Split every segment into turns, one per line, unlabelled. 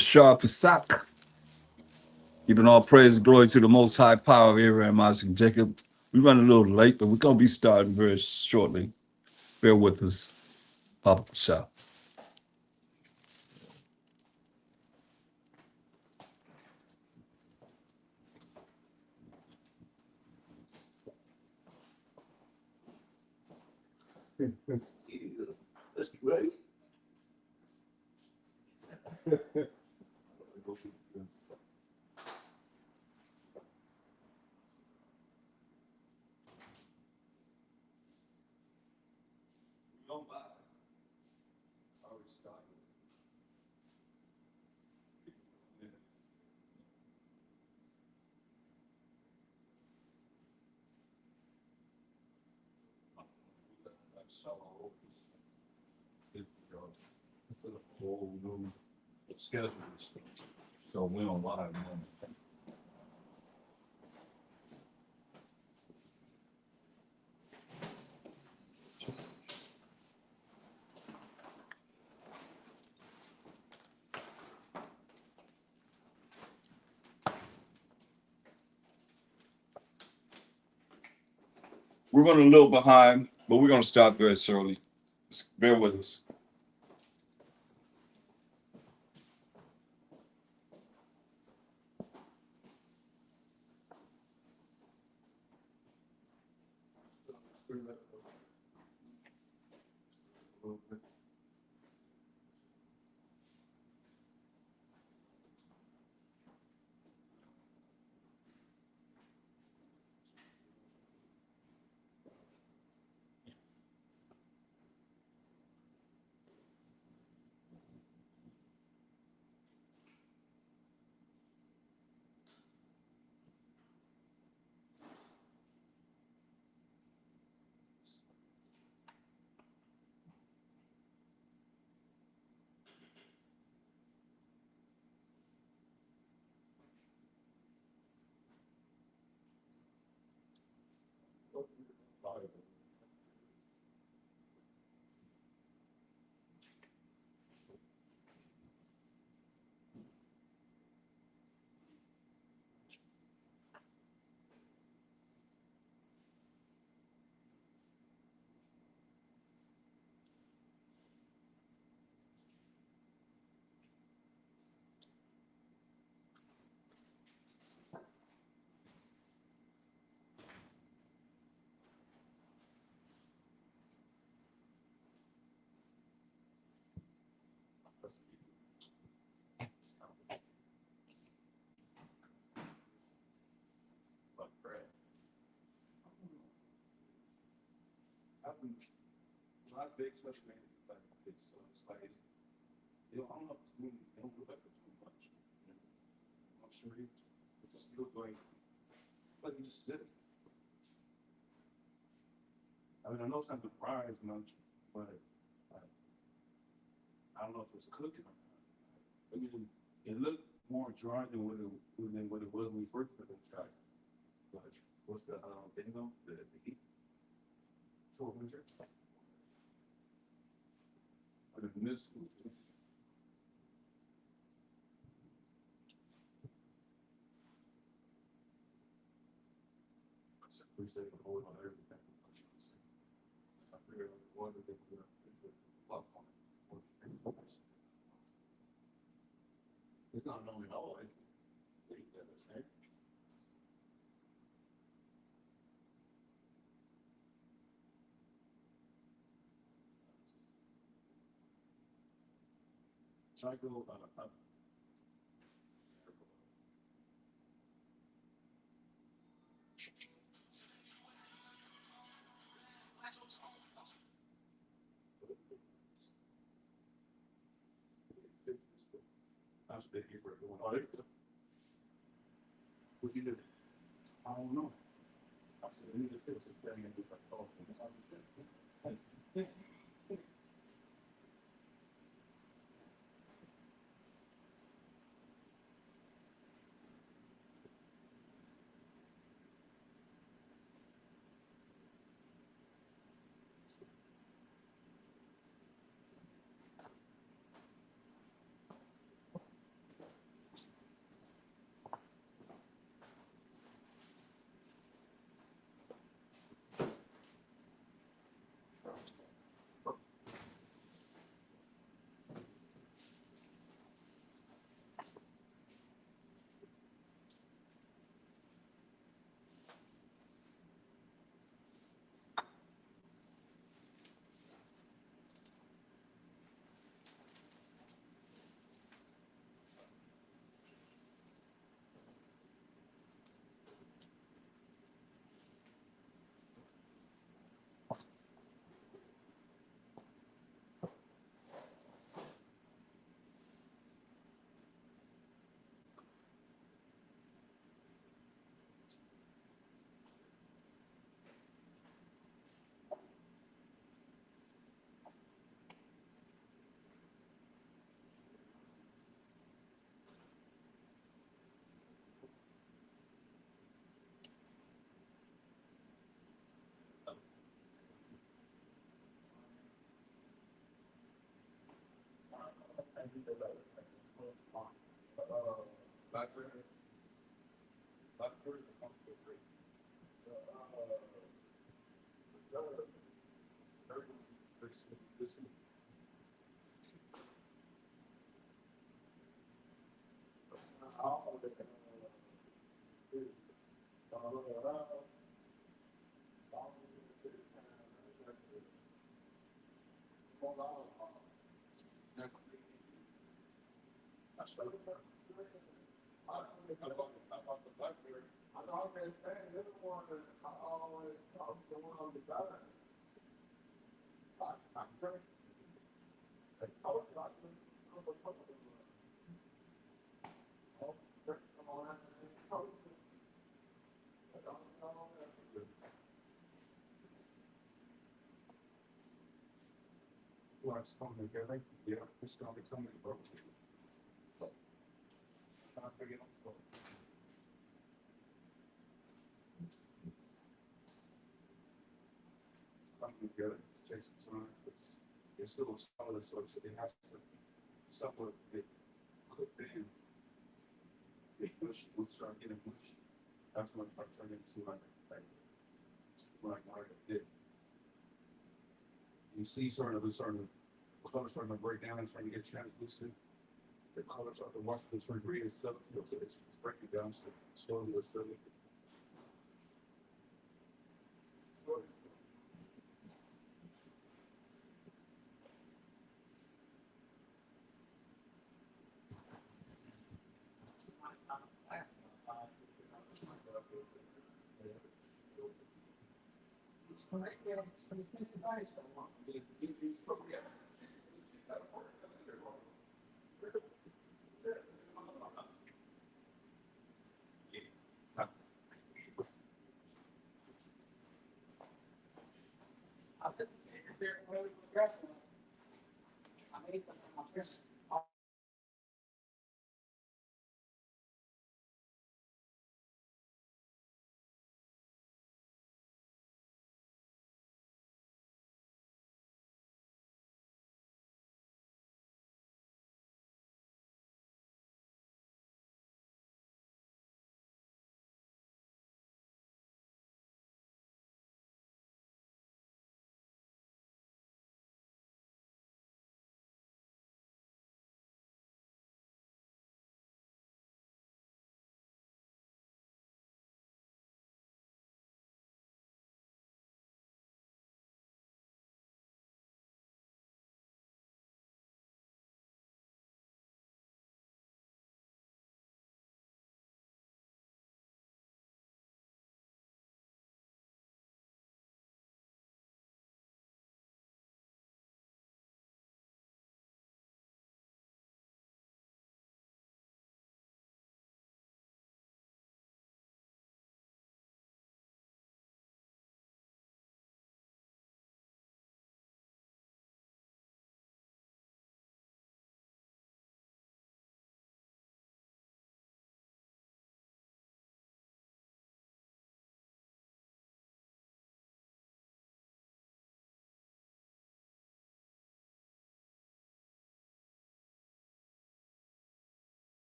sharp sack. Giving all praise and glory to the most high power of Abraham, Isaac, and Jacob. We run a little late, but we're going to be starting very shortly. Bear with us. Papa Shop.
Let's get ready. Whole new schedule. So we on live now.
We're running a little behind, but we're going to start very shortly. Bear with us.
My big question is like it's like you know, I don't know if it's they don't look like it's too much. You know? I'm sure it just look like you just sit. I mean, I know it's not the fries much, but I don't know if it's cooking or not. I mean, it looked more dry than what it was when we first put it in. But what's the thing though? The heat. 400. Or the miss. We say the hold on everything. I figured one of the things that block on it. It's not known at all. Right? Try to go How's big here for everyone? Oh, there you go. What you do? I don't know. I said, we need to fix this thing and do like, oh, it's all good. Blackberry, Blackberry, the pumpkin tree. This one. About the Blackberry. I always say this one. I always talk to one on the side. Blackberry. I was talking. Oh, come on. Well, it's coming together. Yeah, it's gonna be coming together. I forget. Coming together takes some time. It's still solid, so it has to suffer. It cooked in. It mushy. We'll start getting mushy. That's when I start turning into like it. You see, the color starting to break down and starting to get translucent. The color starting to wash the turn green itself. So it's breaking down so slowly but steadily.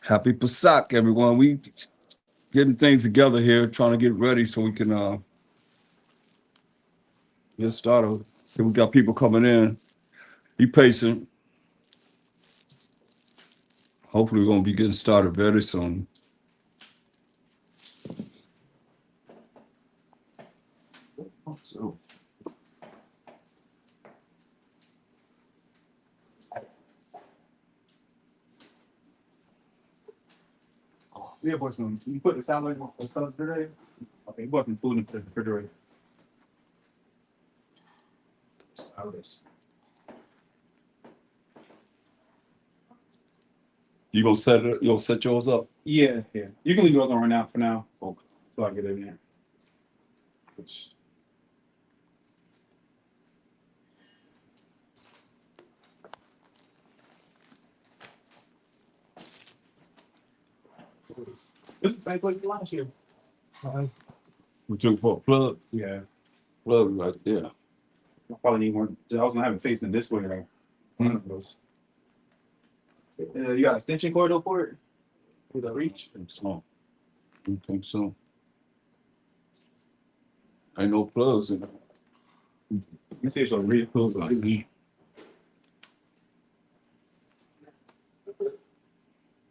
Happy Pesach, everyone. We getting things together here, trying to get ready so we can get started. So we got people coming in. Be patient. Hopefully, we're gonna be getting started very soon. So,
Yeah, boy, some. You put the salad in the refrigerator. Okay, you put some food in the refrigerator. Salads.
you gonna set it? You gonna set yours up?
Yeah, yeah. You can leave yours on right now for now. Okay. So I get it in there. This is the same place last year.
We took for a plug.
Yeah.
Plug right there.
I probably need more. I was gonna have it facing this way, right? One of those. You got extension cord though for it? With the reach?
I think so. I think so. Ain't no plugs in it.
Let me see if it's a real close.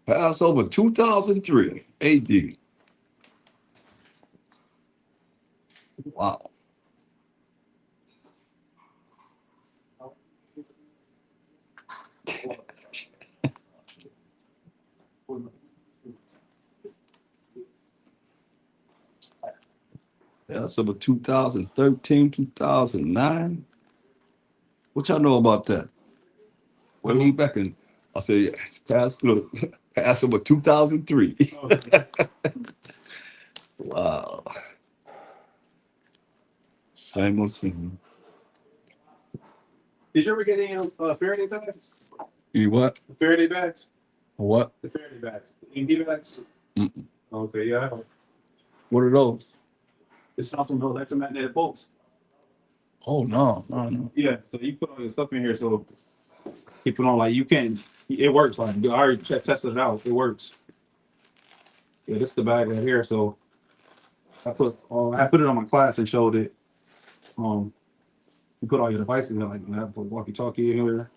Passover 2003 AD. Wow. Passover 2013, 2009. What y'all know about that? Way back in, I say, Passover 2003. Wow. Same old same.
Did you ever get any Faraday bags?
You what?
The Faraday bags?
What?
The Faraday bags. The EMD bags?
Mm-mm.
Okay, yeah. I have.
What are those?
It's something from electromagnetic pulse.
Oh, no.
Yeah, so you put all your stuff in here, so you put on like you can. It works. Like I already tested it out. It works. Yeah, this is the bag right here. So I put it on my class and showed it. You put all your devices in, like I put walkie-talkie in here,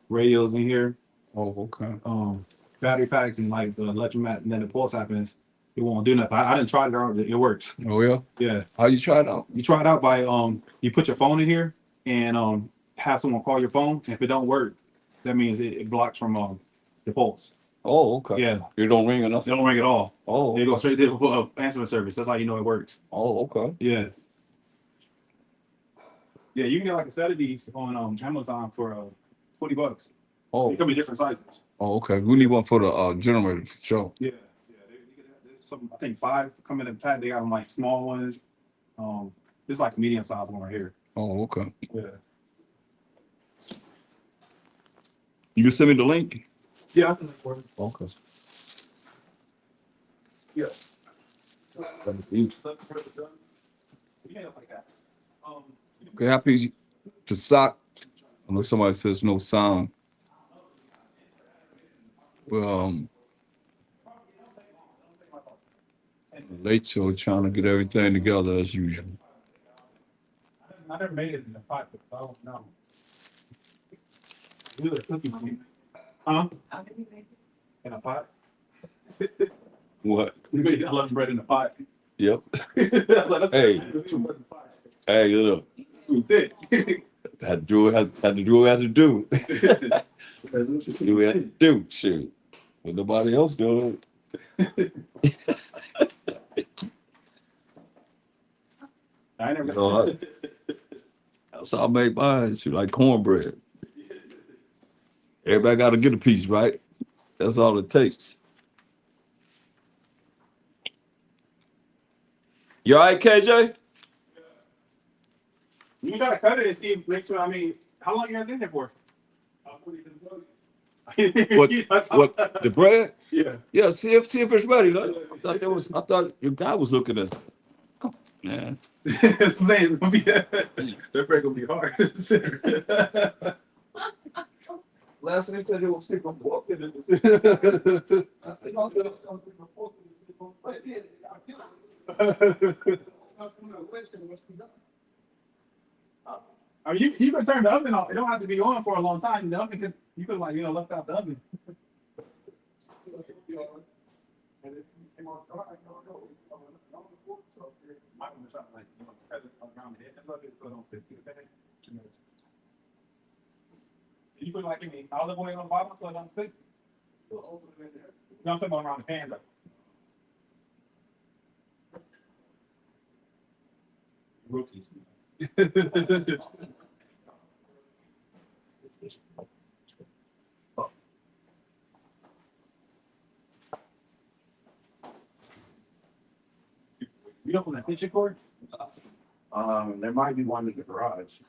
radios in here,
Oh, okay.
battery packs, and like the electromagnetic pulse happens. It won't do nothing. I didn't try it out. It works.
Oh, yeah?
Yeah.
How you try it out?
You try it out by you put your phone in here and have someone call your phone. If it don't work, that means it blocks from the pulse.
Oh, okay.
Yeah.
It don't ring or
It
nothing?
don't ring at all.
Oh,
It goes straight to the answering service. That's how you know it works.
oh, okay.
Yeah. Yeah, you can get like a set of these on Amazon for $20.
Oh,
They come in different sizes.
oh, okay. We need one for the generator for sure.
Yeah, yeah. There's some. I think 5 come in a pack. They got them like small ones. This is like a medium sized one right here.
Oh, okay.
Yeah.
You can send me the link?
Yeah, I think that's worth it.
Okay.
Yeah.
You-
Yeah, like that.
Okay, happy Pesach. I know somebody says no sound. Well, late show trying to get everything together as usual.
I never made it in the pot, but I don't know. You a cookie, mommy. Huh? In a pot?
What?
You made lunch bread in a pot.
Yep.
Like,
Hey.
that's too much pot.
Hey, look.
Too thick.
Had to do what has to do. Do what has to do. Shoot. But nobody else doing it.
I never
You know, that's how I make mine. Shoot, like cornbread. Everybody got to get a piece, right? That's all it takes. You all right, KJ?
You gotta cut it and see, make sure. I mean, how long you had in there for?
What the bread?
Yeah.
Yeah, see if it's ready. I thought your guy was looking at. Yeah.
That's what I'm saying. It's gonna be, that break gonna be hard.
Last thing they said they will stick on pork in it. I said, y'all said something on pork in it. Right there, I feel it.
I mean, you can turn the oven off. It don't have to be on for a long time. The oven could, you could like, left out the oven. You put like any olive oil on the bottom so it don't stick. No, I'm talking about around the pan though. Roasties. You don't want a pitching cord?
There might be one in the garage.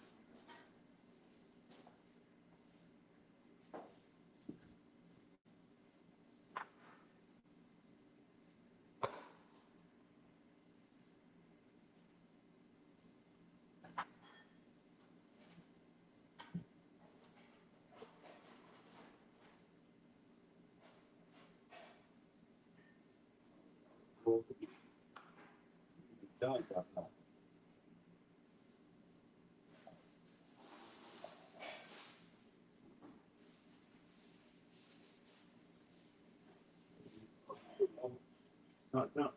No.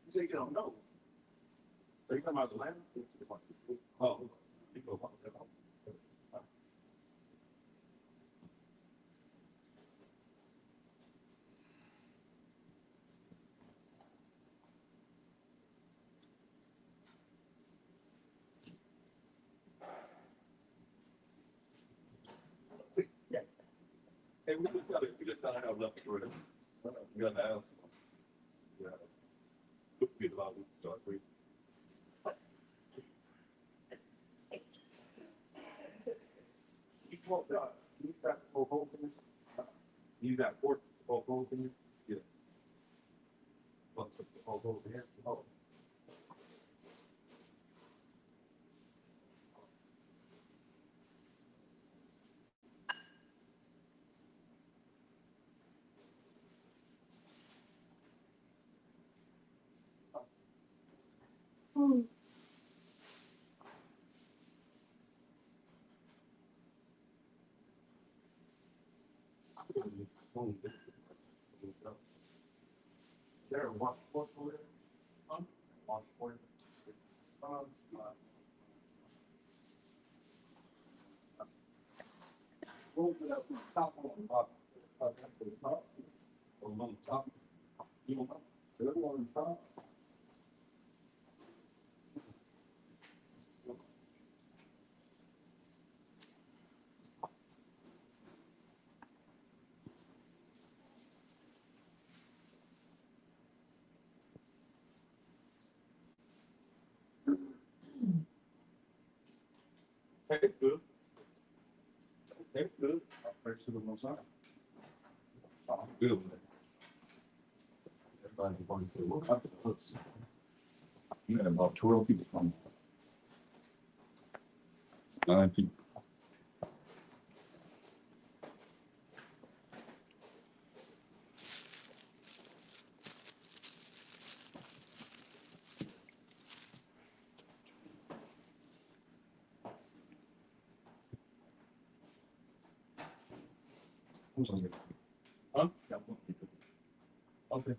You say you don't know. Are you talking about the land? Oh.
Hey, we just gotta have left for it. We gotta ask. Yeah. Could be a lot of start with.
You got both holes in it? You got both holes in it?
Yeah.
Both holes in it? Oh. There a washboard over there? Washboard.
Top on top. On top. You know, the other one on top. Hey, good. Hey, good.
First to the most side.
Oh, good. Everybody going to work out the hooks. You had about 12 people coming. 9 people. Who's on there?
Huh?
Got one people.
Okay.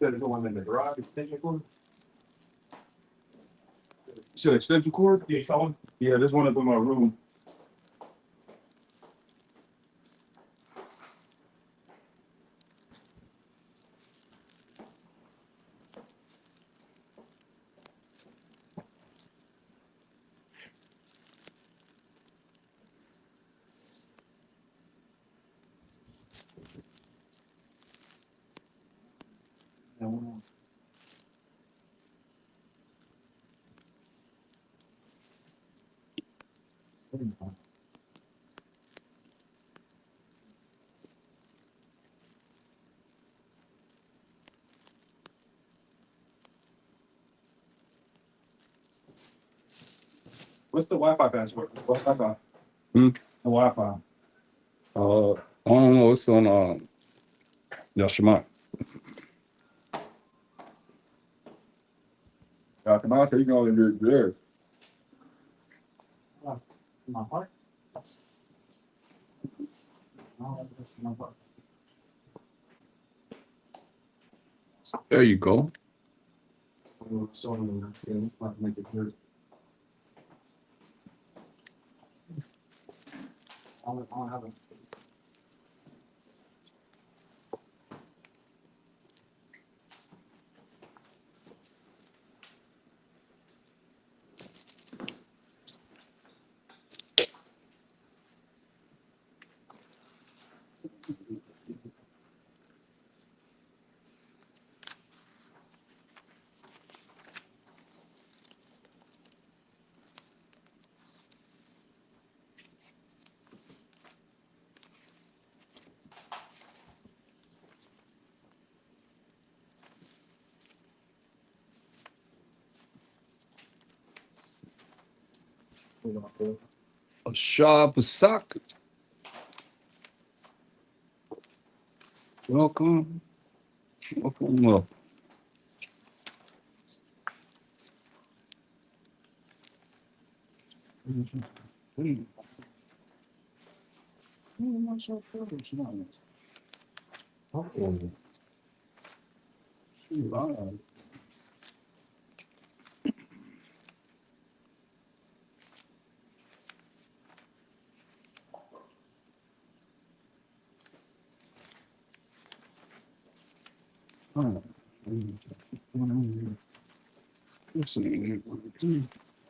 Instead of going in the garage, extension cord?
So extension cord?
Yeah, so yeah, there's one up in my room. What's the Wi-Fi password? What's Wi-Fi?
Hmm?
The Wi-Fi.
I don't know. It's on Yashima. Come on, you can only do it there.
My heart. My heart.
There you go.
So yeah, let's not make it good. I don't have it.
A sharp socket. Welcome. Welcome up.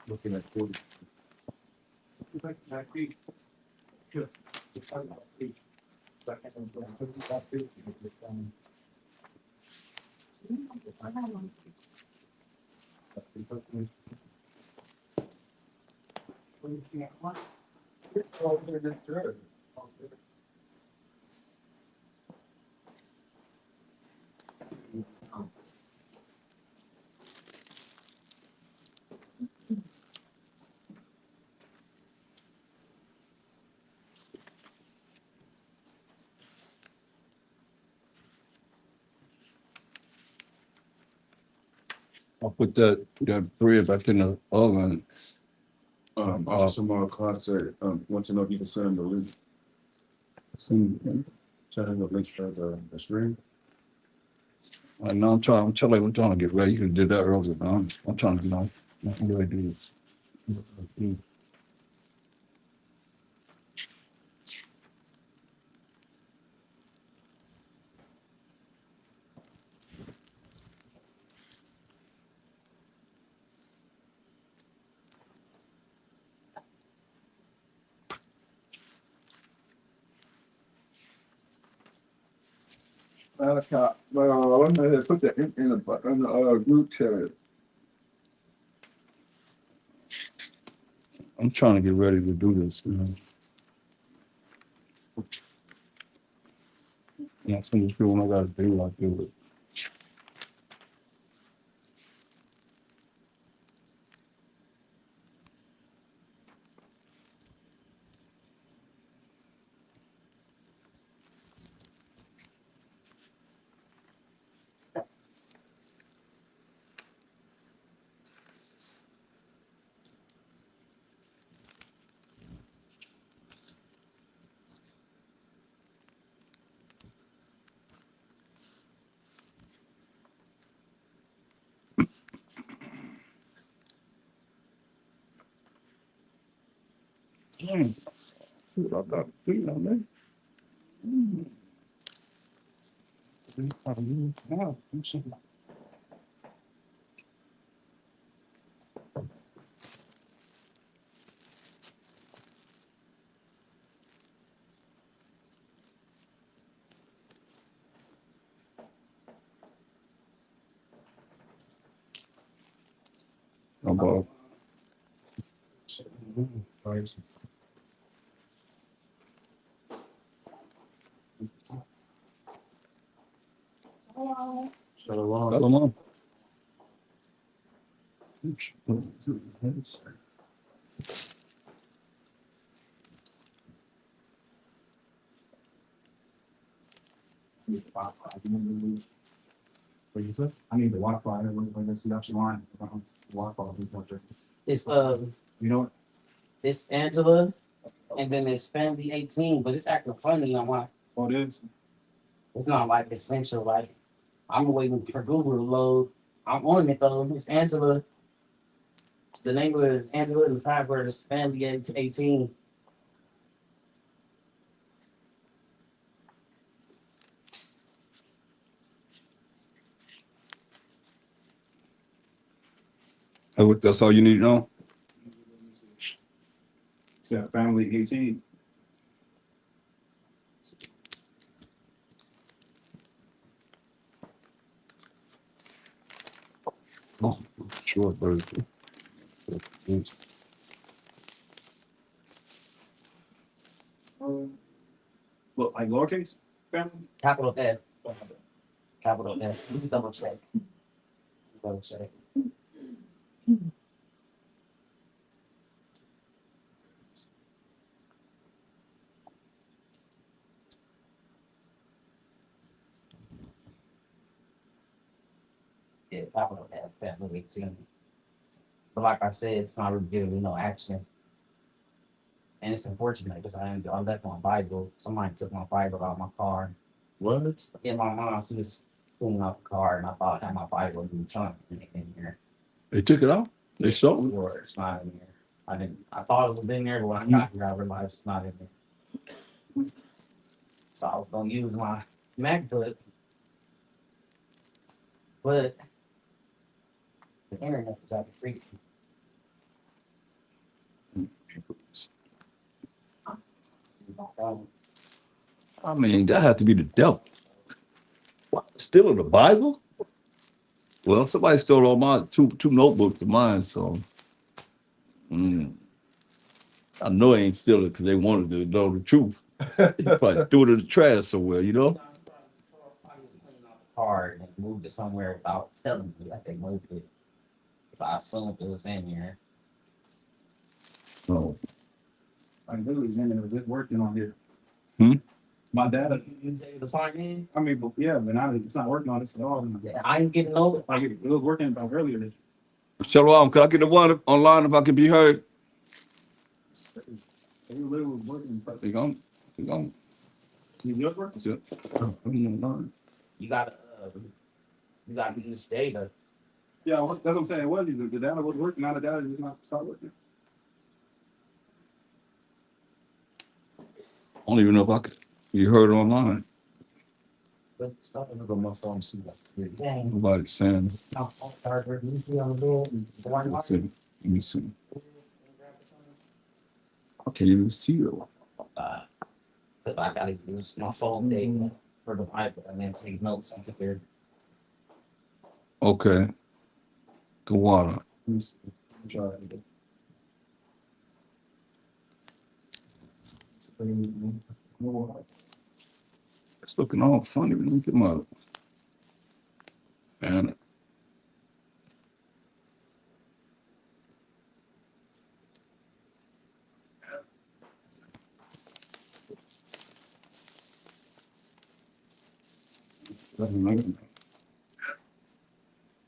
Looking at food. Just.
I'll put that bread back in the oven.
Some concert. Want to know if you can send him the link. Send him the link for the stream.
And now I'm trying to get ready. You can do that earlier. I'm trying to, I can really do this. Well, I'm gonna put that in the group chat. I'm trying to get ready to do this, man. Yeah, I think it's what I gotta do. I do it. Dang. Shoot, I got feet on there. Now, I'm saying, About Shalom.
What you said? I need the Wi-Fi. When this production line, Wi-Fi.
It's
You know what?
it's Angela, and then it's Family 18, but it's acting funny on my.
Oh, it is.
It's not like essential. Like I'm waiting for Google to load. I'm on it though. It's Angela. The name of it is Angela, and the password is Family 18.
That's all you need to know.
It's family 18.
Oh, sure, version.
Look, like lowercase family.
Capital F. Capital F. Let me double check. Double check. Yeah, capital F. Family 18. But like I said, it's not really giving me no action. And it's unfortunate because I left my Bible. Somebody took my Bible out of my car.
What?
In my mom, she was cleaning out the car, and I thought I had my Bible in the trunk in here.
They took it out. They sold it.
Or it's not in there. I didn't. I thought it was in there, but when I got here, I realized it's not in there. So I was gonna use my MacBook, but the internet was out of freaking.
I mean, that had to be the devil. What? Stealing the Bible? Well, somebody stole all my two notebooks of mine, so I know they ain't stealing it because they wanted to know the truth. They probably threw it in the trash somewhere, you know?
Car and moved it somewhere without telling me that they moved it. So I assumed it was in here.
Oh.
I literally been just working on here.
Hmm?
My data.
You say to sign in?
I mean, but yeah, but now it's not working on this at all.
Yeah, I ain't getting no.
Like it was working about earlier.
Shalom, could I get the one online if I can be heard?
It literally was working.
They gone. They gone.
You just working?
That's it. Online.
You gotta use data.
Yeah, that's what I'm saying. It was the data was working. Now the data is not start working.
I don't even know if I could be heard online.
Stop and look on my phone, see that. Dang.
Nobody's saying.
My phone charger, you see on the door. The one
Let me see. I can't even see it.
Because I gotta use my phone data for the iPad and then take notes on here.
Okay. The water.
Let me see. I'm trying to do it.
It's looking all funny. Let me get my man.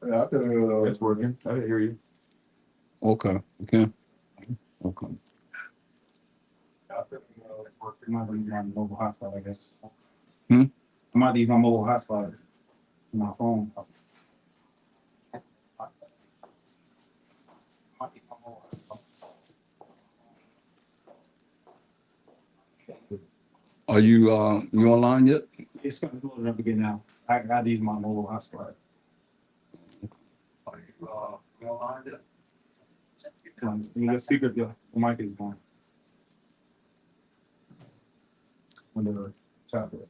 Yeah, I could. It's working. I can hear you.
Okay. Okay. Okay.
I could. I might use my mobile hotspot, I guess.
Hmm?
I might use my mobile hotspot on my phone.
Are you you online yet?
It's loading up again now. I gotta use my mobile hotspot.
Are you online yet?
The speaker, the mic is going. On the tablet.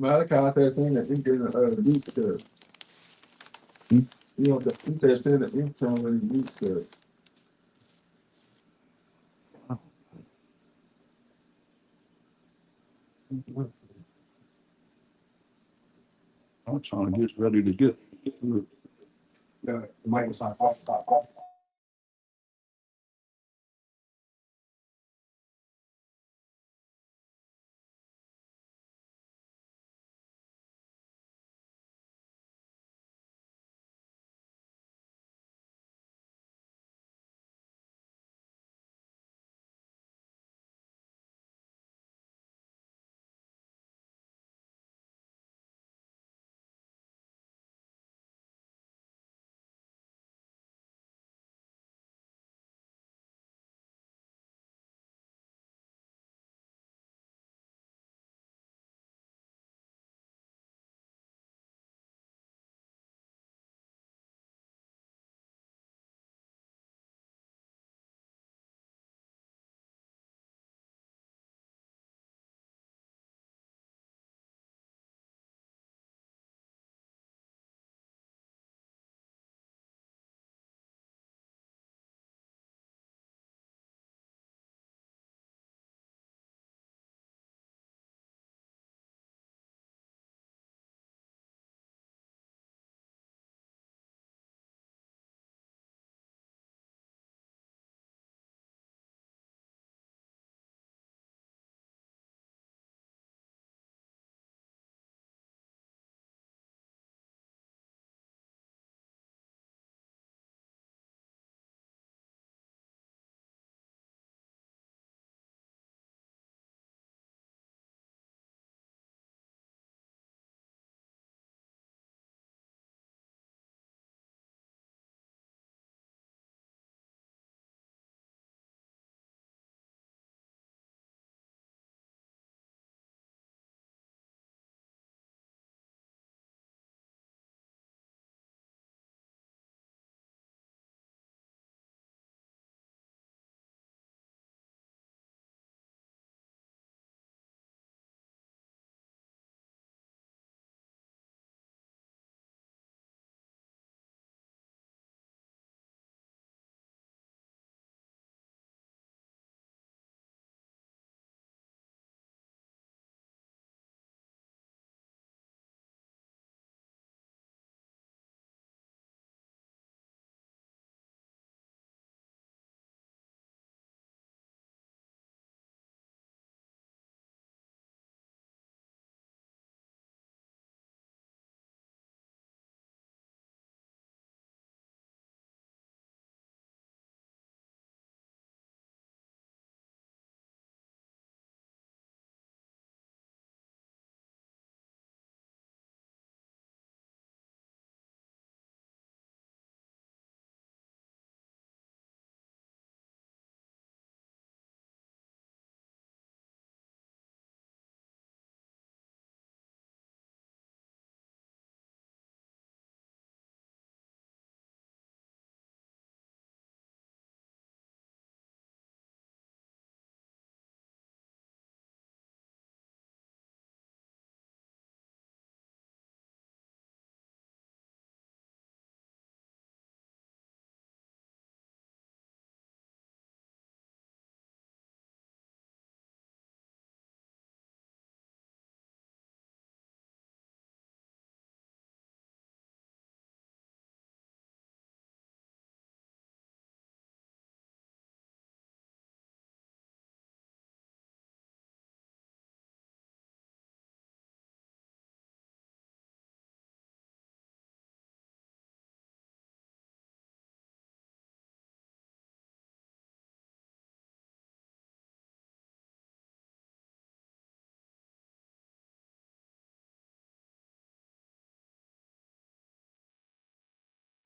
Malachi said saying that he getting the beach cut. You know, he said saying that income when the beach cut.
I'm trying to get ready to get.
Yeah, the mic was on.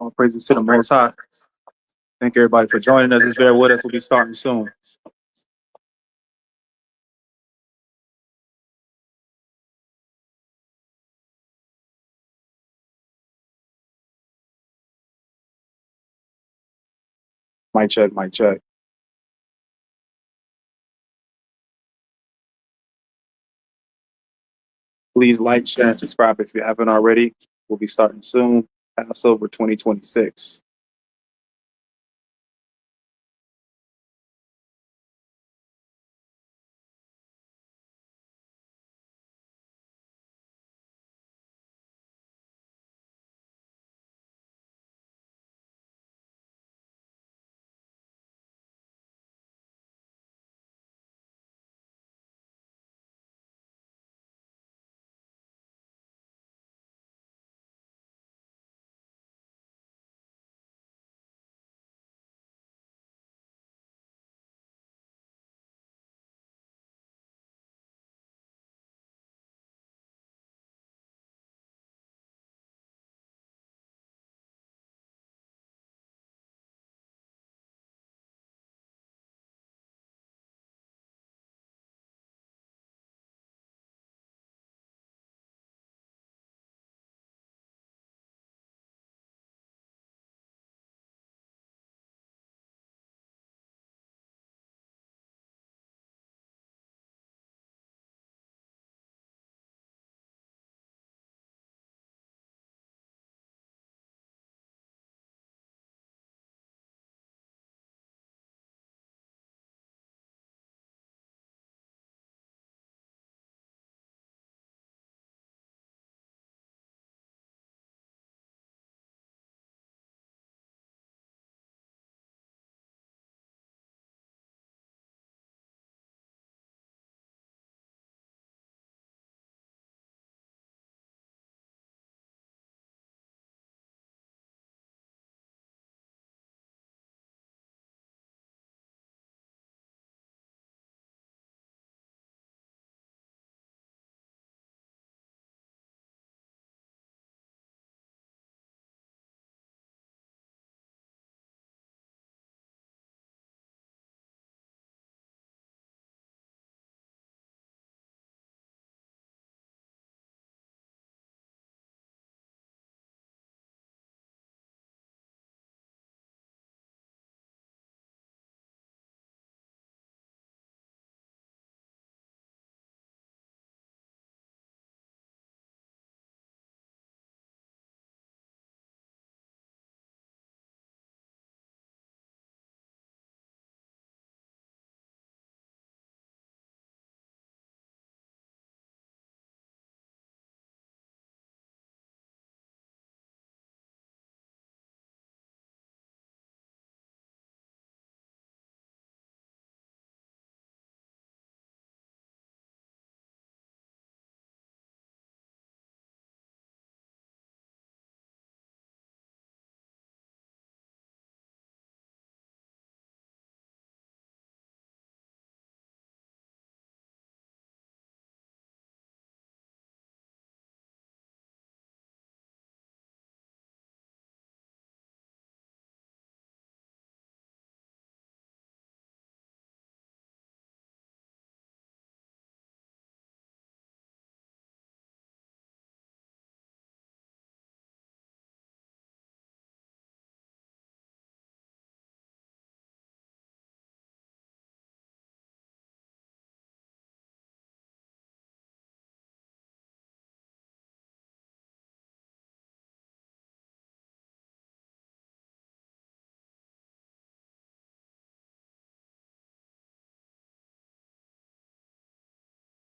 All praises to the Most High. Thank everybody for joining us. Just bear with us. We'll be starting soon. Mic check, mic check.
Please like, share, and subscribe if you haven't already. We'll be starting soon. Passover 2026.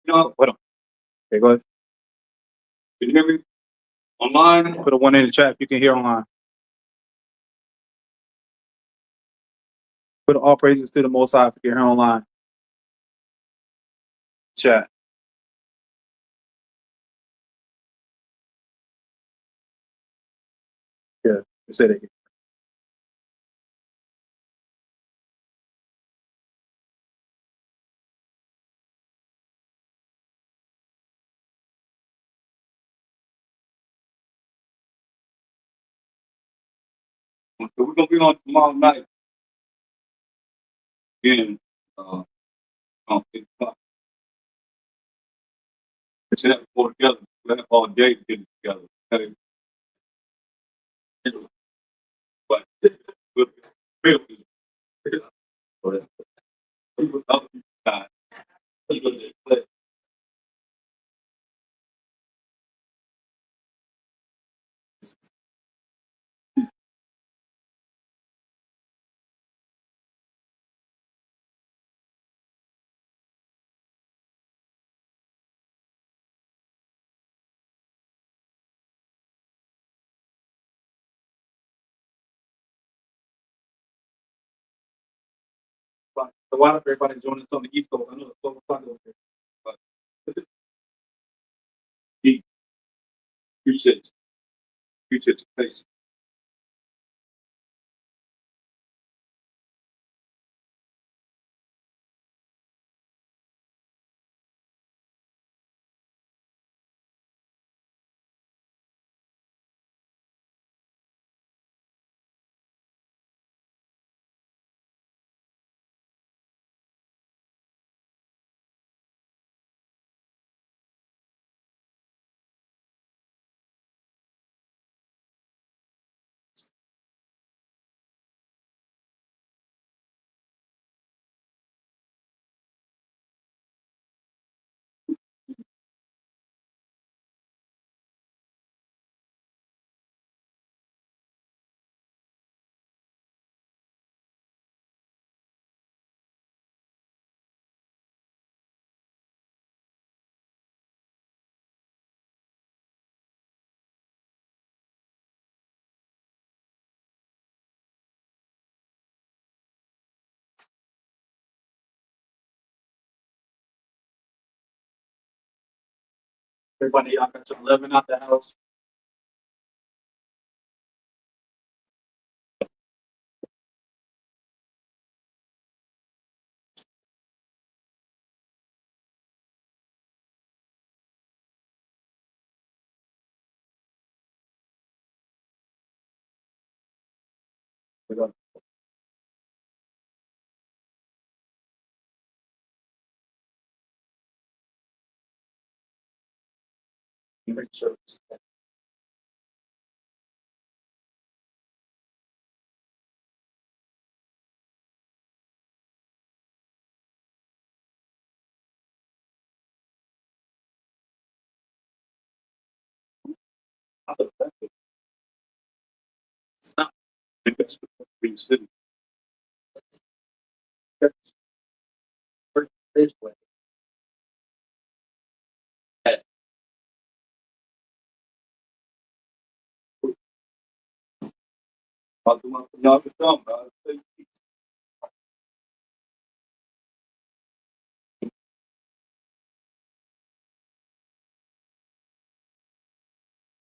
No,
What? Okay, go ahead.
can you hear me? Online?
Put a one in the chat if you can hear online. Put all praises to the Most High if you can hear online. Chat. Yeah, say that again.
So we're gonna be on tomorrow night again. On 8 o'clock. Let's have it all together. We'll have all day to get it together. Okay? But we'll be real busy. But other people's time.
So why don't everybody join us on the East Coast? I know it's 12 o'clock over here. But appreciate you. Appreciate your patience. Everybody, y'all got your 11 out the house. We got- Make sure. I thought that was not. I think that's the Green City.
This way.
Y'all can come, bro.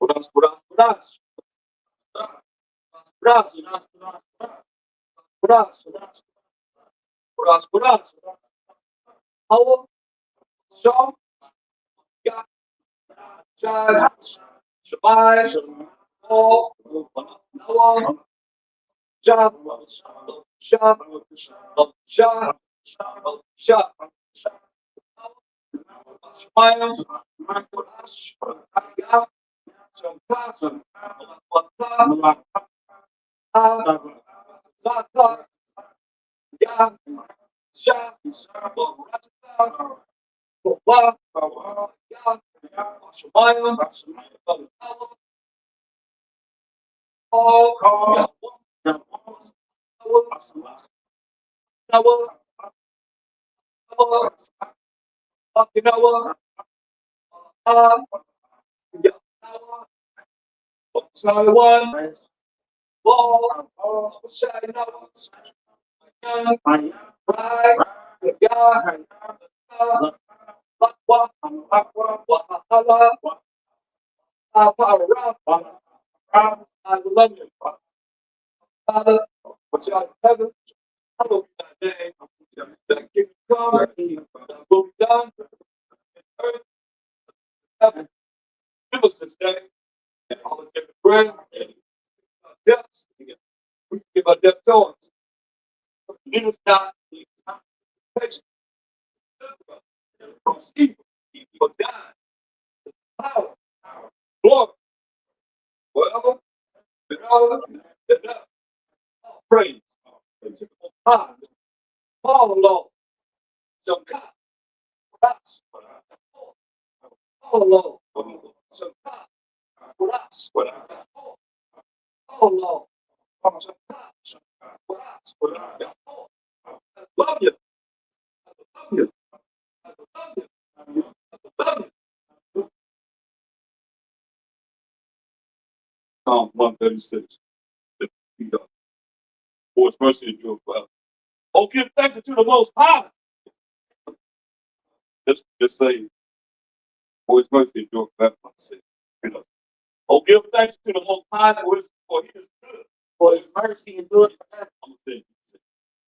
Braço, braço, braço. Braço, braço, braço, braço. Braço, braço. Hava, şam, ya, çay, şamay, o, hava, şam, şam, şam, şam, şamay, braço, ya, şampa, zata, ya, şam, braço, Opa, ya, şamay, Taiwan, ball, China, right, I love you, Father. What's your heaven? Hallowed be thy name. Thy kingdom come, thy will be done, in earth, heaven. Give us this day, all the daily bread, our debts, we forgive our debtors. Lead us not into temptation, deliver us from evil. For thine is the power, glory, forever, and ever, and ever. All praise, to the Most High, all alone, some God, us, all alone, some God, us, all alone, some God, us, I love you, I love you, I love you, I love you. Psalm 136. For his mercy endures forever. Oh, give thanks to the Most High. Just say, for His mercy endure forever. You know. Oh, give thanks to the Most High, for He is good.
For His mercy endures forever.
I'm gonna say,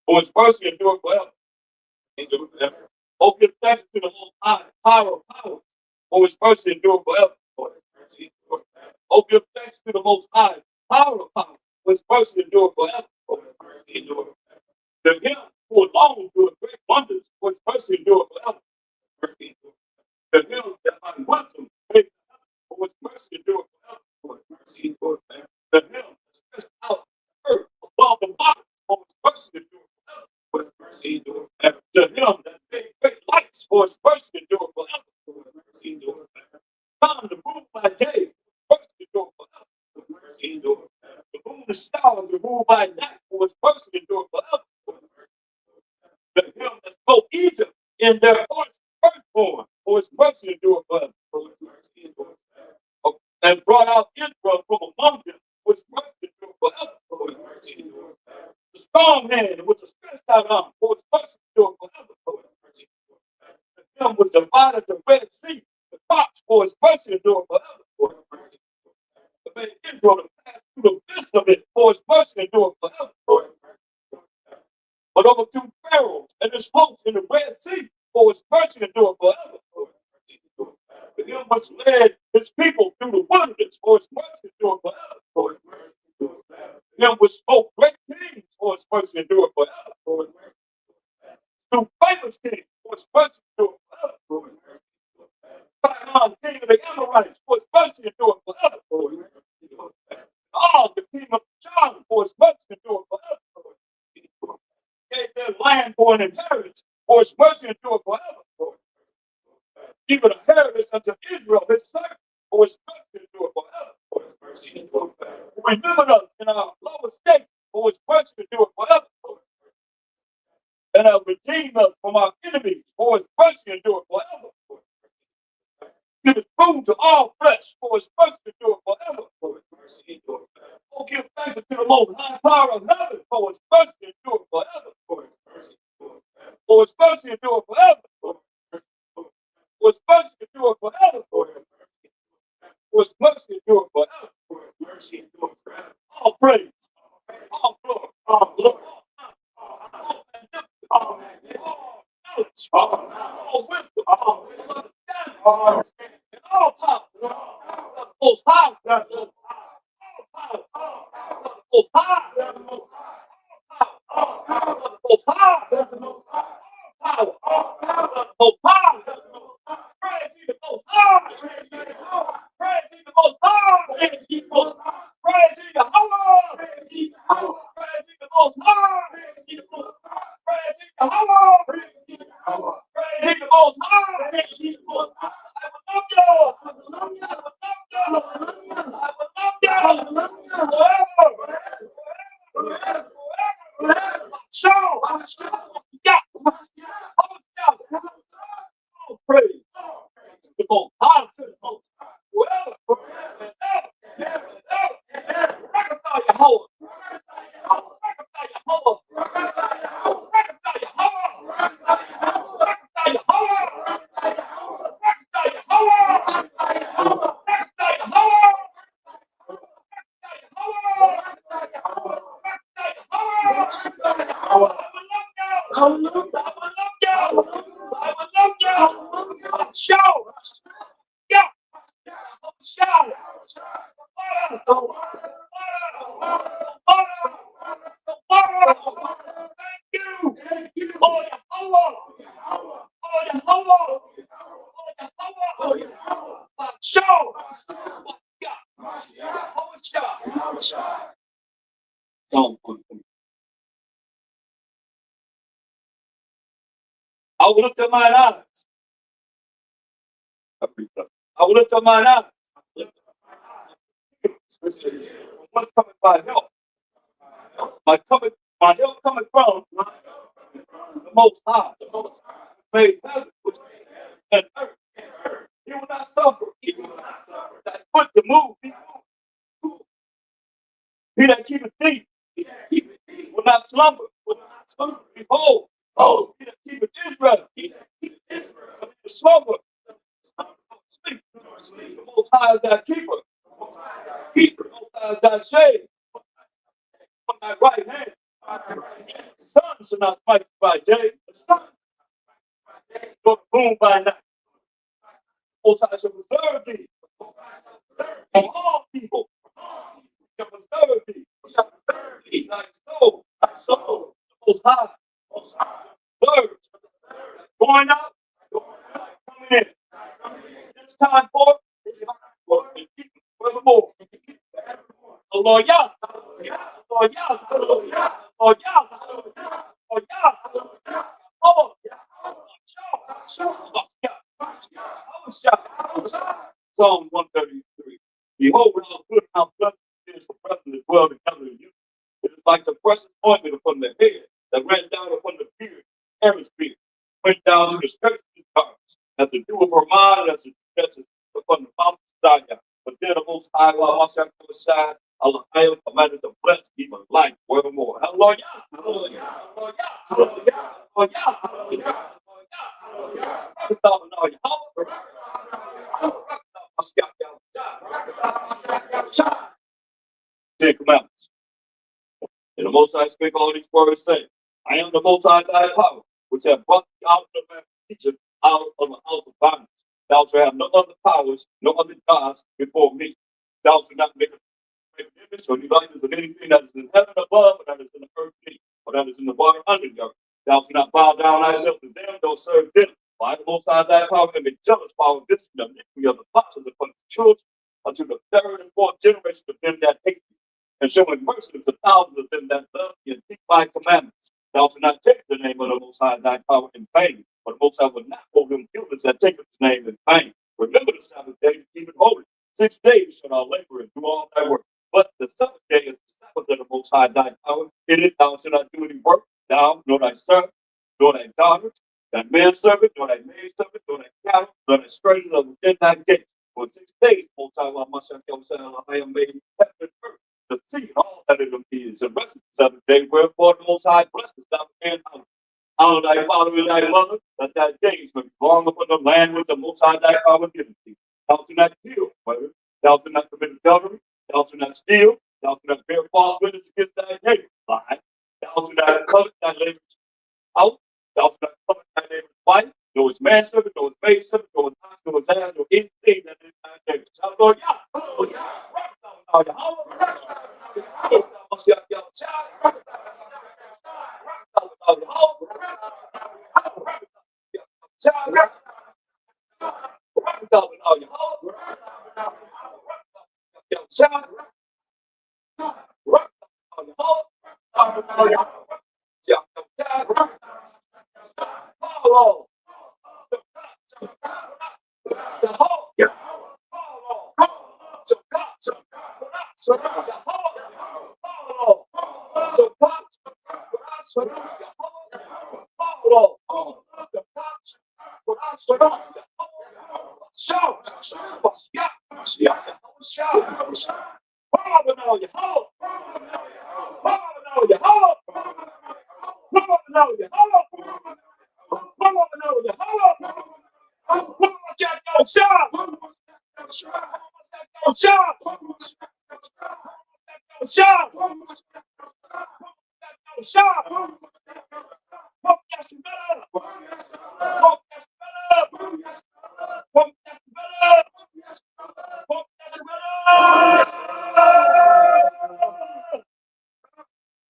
for His mercy endure forever. Endure forever. Oh, give thanks to the Most High, power of power, for His mercy endure forever. For His mercy endure forever. Oh, give thanks to the Most High, power of power, for His mercy endure forever. For His mercy endure forever. To Him who alone doeth great wonders, for His mercy endure forever. Mercy endure forever. To Him that by wisdom made the heaven, for His mercy endure forever. For His mercy endure forever. To Him that stretched out the earth above the waters, for His mercy endure forever. For His mercy endure forever. To Him that made great lights, for His mercy endure forever. For His mercy endure forever. Time to rule by day, for His mercy endure forever. For His mercy endure forever. The moon and stars to rule by night, for His mercy endure forever. For His mercy endure forever. To Him that spoke Egypt in their firstborn, for His mercy endure forever. For His mercy endure forever. And brought out Israel from among them, for His mercy endure forever. For His mercy endure forever. The strong hand with the stretched out arm, for His mercy endure forever. For His mercy endure forever. To Him was divided the Red Sea, the rocks, for His mercy endure forever. For His mercy endure forever. To make Israel to pass through the midst of it, for His mercy endure forever. For His mercy endure forever. But overthrew Pharaoh and his hosts in the Red Sea, for His mercy endure forever. For His mercy endure forever. To Him which led His people through the wilderness, for His mercy endure forever. For His mercy endure forever. To Him which spoke great kings, for His mercy endure forever. For His mercy endure forever. To famous kings, for His mercy endure forever. For His mercy endure forever. Sihon, king of the Amorites, for His mercy endure forever. For His mercy endure forever. Og, the king of John, for His mercy endure forever. For His mercy endure forever. Gave their land for an inheritance, for His mercy endure forever. For His mercy endure forever. Even a heritage unto Israel, His servant, for His mercy endure forever. For His mercy endure forever. Who remembered us in our low estate, for His mercy endure forever. For His mercy. And have redeemed us from our enemies, for His mercy endure forever. For His mercy. Give His food to all flesh, for His mercy endure forever. For His mercy endure forever. Oh, give thanks to the Most High power of heaven, for His mercy endure forever. For His mercy endure forever. For His mercy endure forever. For His mercy endure forever. For His mercy endure forever. For His mercy endure forever. All praise, all glory, all glory, all knowledge, all wisdom, all understanding, and all power. Most high, all power, most high, most high, power, most high. Praise ye the Most High. Praise ye the Most High. Praise ye the Most High. Praise ye the Hallowed. Praise ye the Most High. Praise ye the Most High. Praise ye the Hallowed. Praise ye the Hallowed. Praise ye the Most High. Praise ye the Most High. I will love you. I will love you. I will love you. I will love you. I will love you. Forever. Forever. Forever. Show. Yeah. All praise. The Most High. Forever. And ever. And ever. Reconcile your whole. Reconcile your whole. Reconcile your whole. Reconcile your whole. Reconcile your whole. Reconcile your whole. Reconcile your whole. I will love you. I will love you. Show. Yeah. Shout. Thank you. Oh, Yahweh. Show. I will lift up mine eyes. I will lift up mine eyes. What's coming by help? My help coming from the Most High. Made heaven and earth. He will not suffer. That foot to move. He that keepeth thee will not slumber. Behold, he that keepeth Israel. The slumber. Sleep. The Most High is thy keeper. The Most High is thy shade on thy right hand. The sun shall not smite you by day, nor the moon by night. The Most High shall preserve thee from all people. Shall preserve thee. Thy soul. The Most High. Preserves. Going out. Coming in. This time forth. And keep it forevermore. The Lord Yah. Lord Yah. Lord Yah. Lord Yah. Lord. Psalm 133. Behold, how good, how pleasant it is for brethren to dwell together in you. It is like the precious ointment upon the head that ran down upon the beard, Aaron's beard, went down to the skirts of his garments, as the dew of Hermon, as the dew that's upon the mountain of Zion. But then the Most High, while I shall come aside, Allah I am commanded to bless even life forevermore. Hallelujah! Hallelujah! Hallelujah! Hallelujah! Ten Commandments. And the Most High spake all these words, saying, I am the Most High thy power, which have brought thee out of the land of Egypt, out of the house of bondage. Thou shalt have no other powers, no other gods before me. Thou shalt not make an image or likeness of anything that is in heaven above, or that is in the earth beneath, or that is in the water under the earth. Thou shalt not bow down thyself to them, nor serve them. For I, the Most High thy power, and be jealous for this the iniquity of the fathers upon the children, unto the third and fourth generation of them that hate me, and showing mercy to thousands of them that love me and keep my commandments. Thou shalt not take the name of the Most High thy power in vain, for the Most High will not hold him guiltless that taketh his name in vain. Remember the Sabbath day to keep it holy. 6 days shalt thou labor and do all thy work. But the seventh day is the Sabbath of the Most High thy power. In it thou shalt not do any work, thou, nor thy son, nor thy daughter, thy manservant, nor thy maidservant, nor thy cattle, nor thy stranger that within thy gate. For 6 days, Most High I am made heaven and earth, the sea, and all that in them is. And rest of the seventh day, wherefore the Most High blessed thou and honor thy father and thy mother, that thy days may be long upon the land which the Most High thy power given thee. Thou shalt not kill, brother. Thou shalt not commit adultery. Thou shalt not steal. Thou shalt not bear false witness against thy neighbor. Lie. Thou shalt not covet thy neighbor's house. Thou shalt not covet thy neighbor's wife, nor his manservant, nor his maidservant, nor his ox, nor his ass, nor anything that is thy neighbor's. Hallelujah. Hallelujah.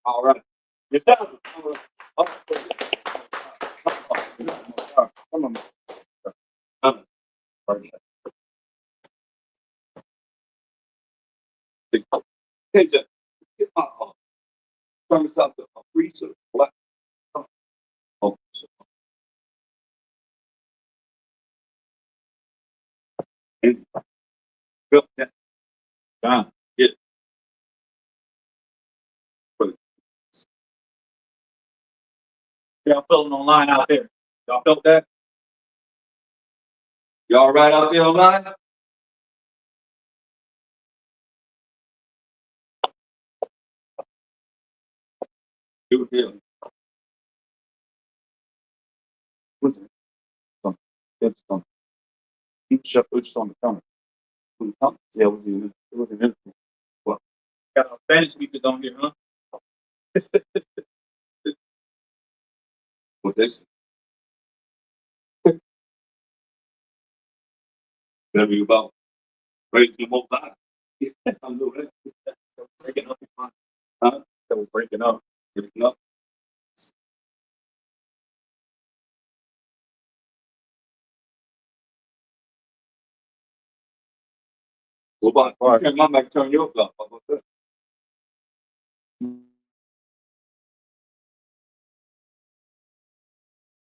All right. You're done. Come on. Hey, Jeff, get my turn this out to a freezer. What? Oh, and built that down. Get it. Y'all feeling online out there? Y'all felt that? Y'all right out there online? Do it.
Was it? It's on. It was just on the counter. Yeah, it was an infant. Well, got our fantasy speakers on here, huh? What this? Tell me about praise the Most High. I know that. That was breaking up. Huh? That was breaking up. Breaking up. What about turn my mic, turn yours off? How about that?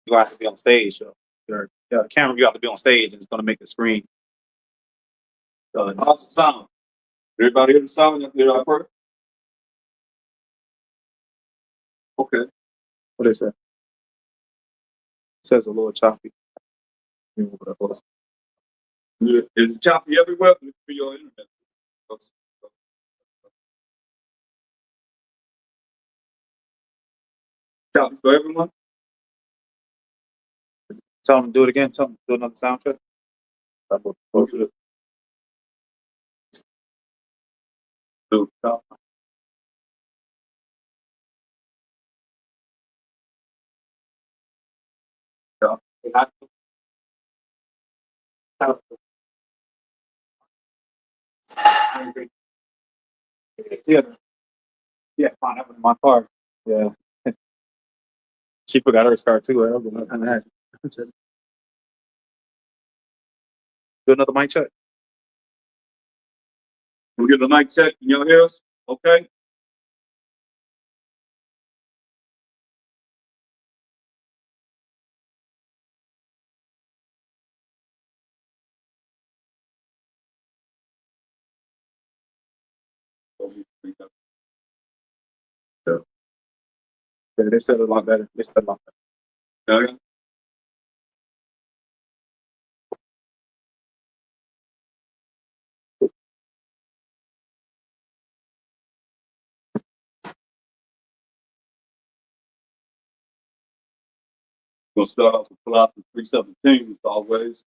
You have to be on stage. Your camera, you have to be on stage, and it's going to make the screen. How's the sound? Everybody hear the sound? You hear our part? Okay. What is that? It says a little choppy. Is it choppy everywhere? It could be your internet. Choppy for everyone? Tell them to do it again. Tell them to do another sound check. Do stop. Stop. Yeah, yeah, fine. That was in my car. Yeah. She forgot her car too. I was another kind of hack. Do another mic check. Can we get the mic check? Can y'all hear us? Okay. Yeah, they said it a lot better. They said a lot better. Okay. We'll start off with Colossians 3:17 as always.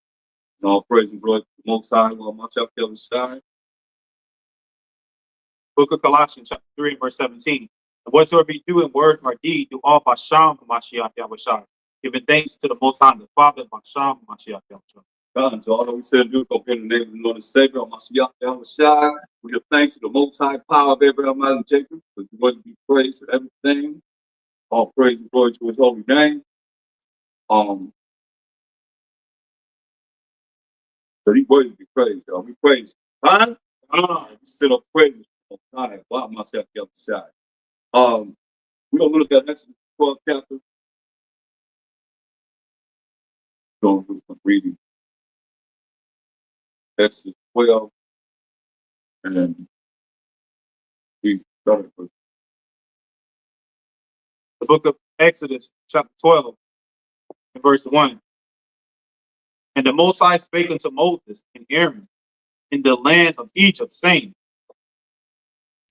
And all praise and glory to the Most High, while much up the other side. Book of Colossians, chapter 3, verse 17. And whatsoever you do in word or deed, do all by Sham Mashiach Yahushua, giving thanks to the Most High, the Father, by Sham Mashiach Yahushua. God, so all that we said and do, go in the name of the Lord and Savior, Mashiach Yahushua. We give thanks to the Most High power of Abraham, Isaac, and Jacob, because he's going to be praised for everything. All praise and glory to his holy name. But he worthy to be praised, y'all. We praise. Huh? We sit up praising. Wow, myself the other side. We're gonna look at Exodus 12 chapter. Going through some reading. Exodus 12. And then we started with the book of Exodus, chapter 12, and verse 1. And the Most High spake unto Moses and Aaron in the land of Egypt, saying,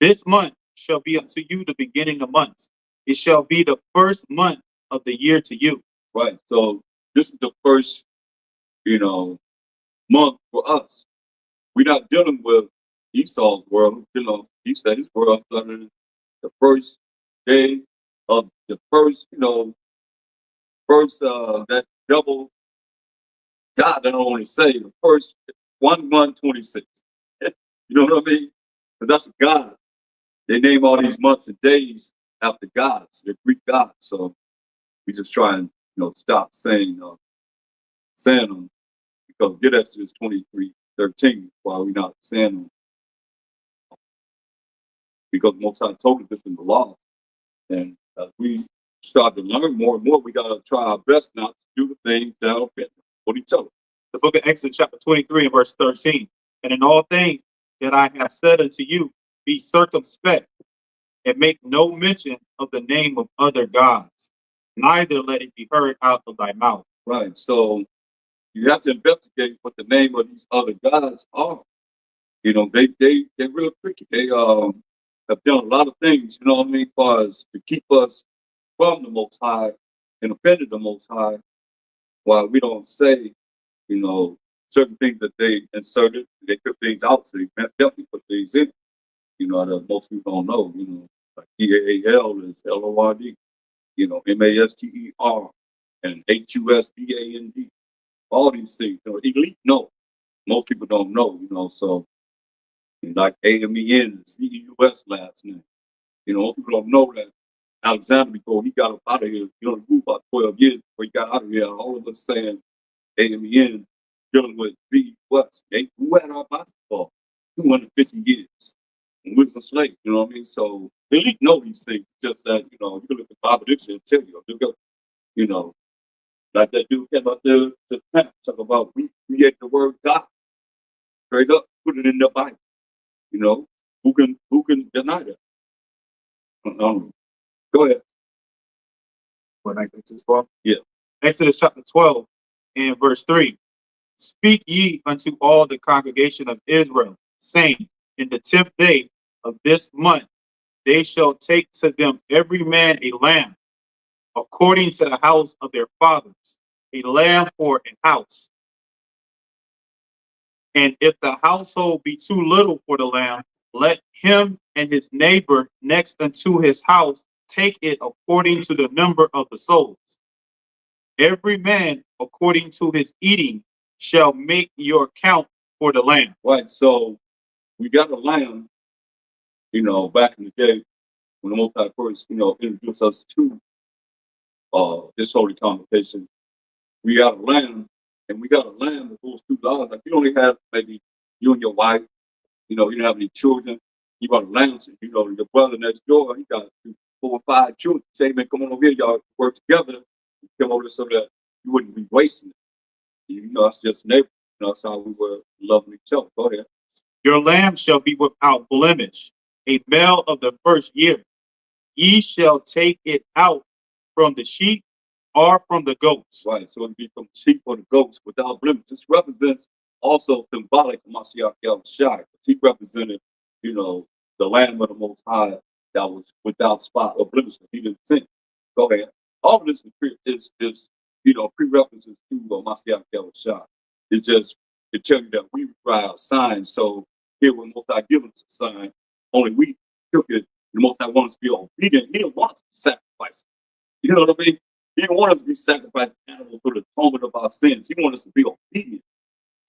this month shall be unto you the beginning of months. It shall be the first month of the year to you. Right. So this is the first, month for us. We're not dealing with Esau's world. He said his world started the first day of the first, that double God, I don't want to say the first 1/1/26. You know what I mean? But that's God. They name all these months and days after gods. They're Greek gods. So we just try and stop saying them, because get Exodus 23:13 while we're not saying them, because Most High told us this in the law. And as we start to learn more and more, we gotta try our best not to do the things that offend him. What do you tell us? The book of Exodus, chapter 23, and verse 13. And in all things that I have said unto you, be circumspect, and make no mention of the name of other gods, neither let it be heard out of thy mouth. Right. So you have to investigate what the name of these other gods are. They're real tricky. They have done a lot of things, what I mean, as far as to keep us from the Most High and offended the Most High. why we don't say, you know, certain things that they inserted, they took things out, so they definitely put things in. You know, that most people don't know. You know, like EAL is LORD. You know, MASTER and HUSBAND. All these things. You know, elite, no, most people don't know. You know, so like AMEN is CEUS last name. You know, most people don't know that Alexander, before he got up out of here, he only grew about 12 years before he got out of here. All of us saying AMEN dealing with VUS. They grew at our body for 250 years. And we was enslaved, you know what I mean? So they didn't know these things. Just that, you know, you can look at Bible dictionary and tell you, look up, you know, like that dude came out there to talk about we create the word God. Straight up, put it in the Bible. You know, who can deny that? Go ahead.
What Exodus 12?
Yeah.
Exodus chapter 12 and verse 3. Speak ye unto all the congregation of Israel, saying, in the 10th day of this month, they shall take to them every man a lamb, according to the house of their fathers, a lamb for an house. And if the household be too little for the lamb, let him and his neighbor next unto his house take it according to the number of the souls. Every man according to his eating shall make your count for the lamb.
Right. So we got a lamb, you know, back in the day when the Most High first, you know, introduced us to this holy convocation. We got a lamb, and we got a lamb that goes $2. Like you only have maybe you and your wife, you know, you don't have any children. You got a lamb, so, you know, your brother next door, he got 4 or 5 children. Say, man, come on over here, y'all work together. Come over so that you wouldn't be wasting it. You know, that's just neighbor. You know, that's how we were loving each other. Go ahead.
Your lamb shall be without blemish, a male of the first year. Ye shall take it out from the sheep or from the goats.
Right. So it'd be from the sheep or the goats without blemish. This represents also symbolic of Mashiach Yahushua. He represented, you know, the Lamb of the Most High that was without spot or blemish. He didn't sin. Go ahead. All of this is you know, prerequisites to Mashiach Yahushua. It's just to tell you that we require a sign. So here when Most High given us a sign, only we took it. The Most High wants us to be obedient. He didn't want us to sacrifice. You know what I mean? He didn't want us to be sacrificed animals for the atonement of our sins. He wanted us to be obedient.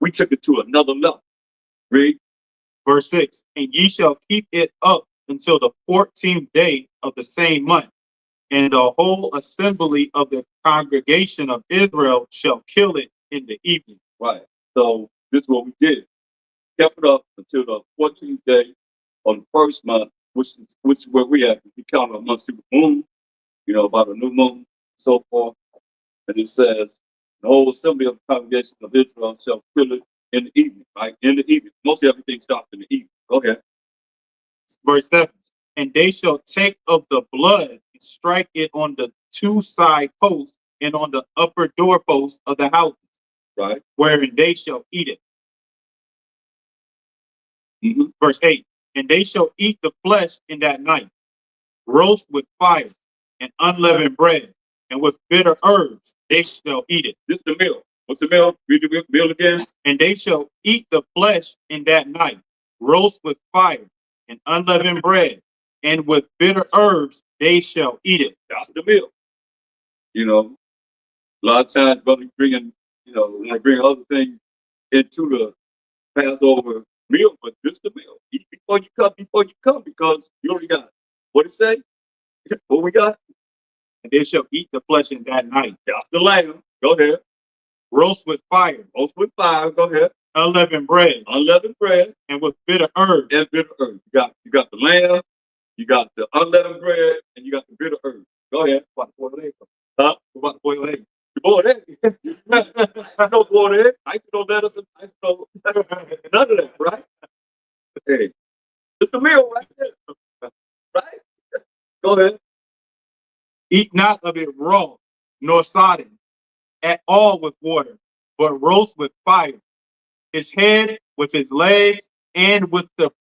We took it to another level. Read.
Verse 6. And ye shall keep it up until the 14th day of the same month. And the whole assembly of the congregation of Israel shall kill it in the evening.
Right. So this is what we did. Kept it up until the 14th day on the first month, which is where we at. We count a month through the moon, you know, about a new moon, so forth. And it says, the whole assembly of the congregation of Israel shall kill it in the evening, right? In the evening. Mostly everything starts in the evening. Go ahead.
Verse 7. And they shall take of the blood and strike it on the 2 side posts and on the upper doorposts of the houses,
Right.
wherein they shall eat it.
Mm-hmm.
Verse 8. And they shall eat the flesh in that night, roast with fire and unleavened bread, and with bitter herbs they shall eat it.
This is the meal. What's the meal? Read the meal again.
And they shall eat the flesh in that night, roast with fire and unleavened bread, and with bitter herbs they shall eat it.
That's the meal. You know, a lot of times, brother, bringing, you know, when I bring other things into the Passover meal, but this is the meal. Eat before you come, because you already got, what it say? What we got?
And they shall eat the flesh in that night.
That's the lamb. Go ahead.
Roast with fire.
Roast with fire. Go ahead.
Unleavened bread.
Unleavened bread.
And with bitter herbs.
And bitter herbs. You got the lamb, you got the unleavened bread, and you got the bitter herbs. Go ahead.
What about the boiled egg?
Huh?
What about the boiled egg?
The boiled egg. I know boiled egg. I used to know lettuce. I used to know none of that, right? Hey, it's the meal right there. Right? Go ahead.
Eat not of it raw, nor sodden at all with water, but roast with fire, his head with his legs, and with the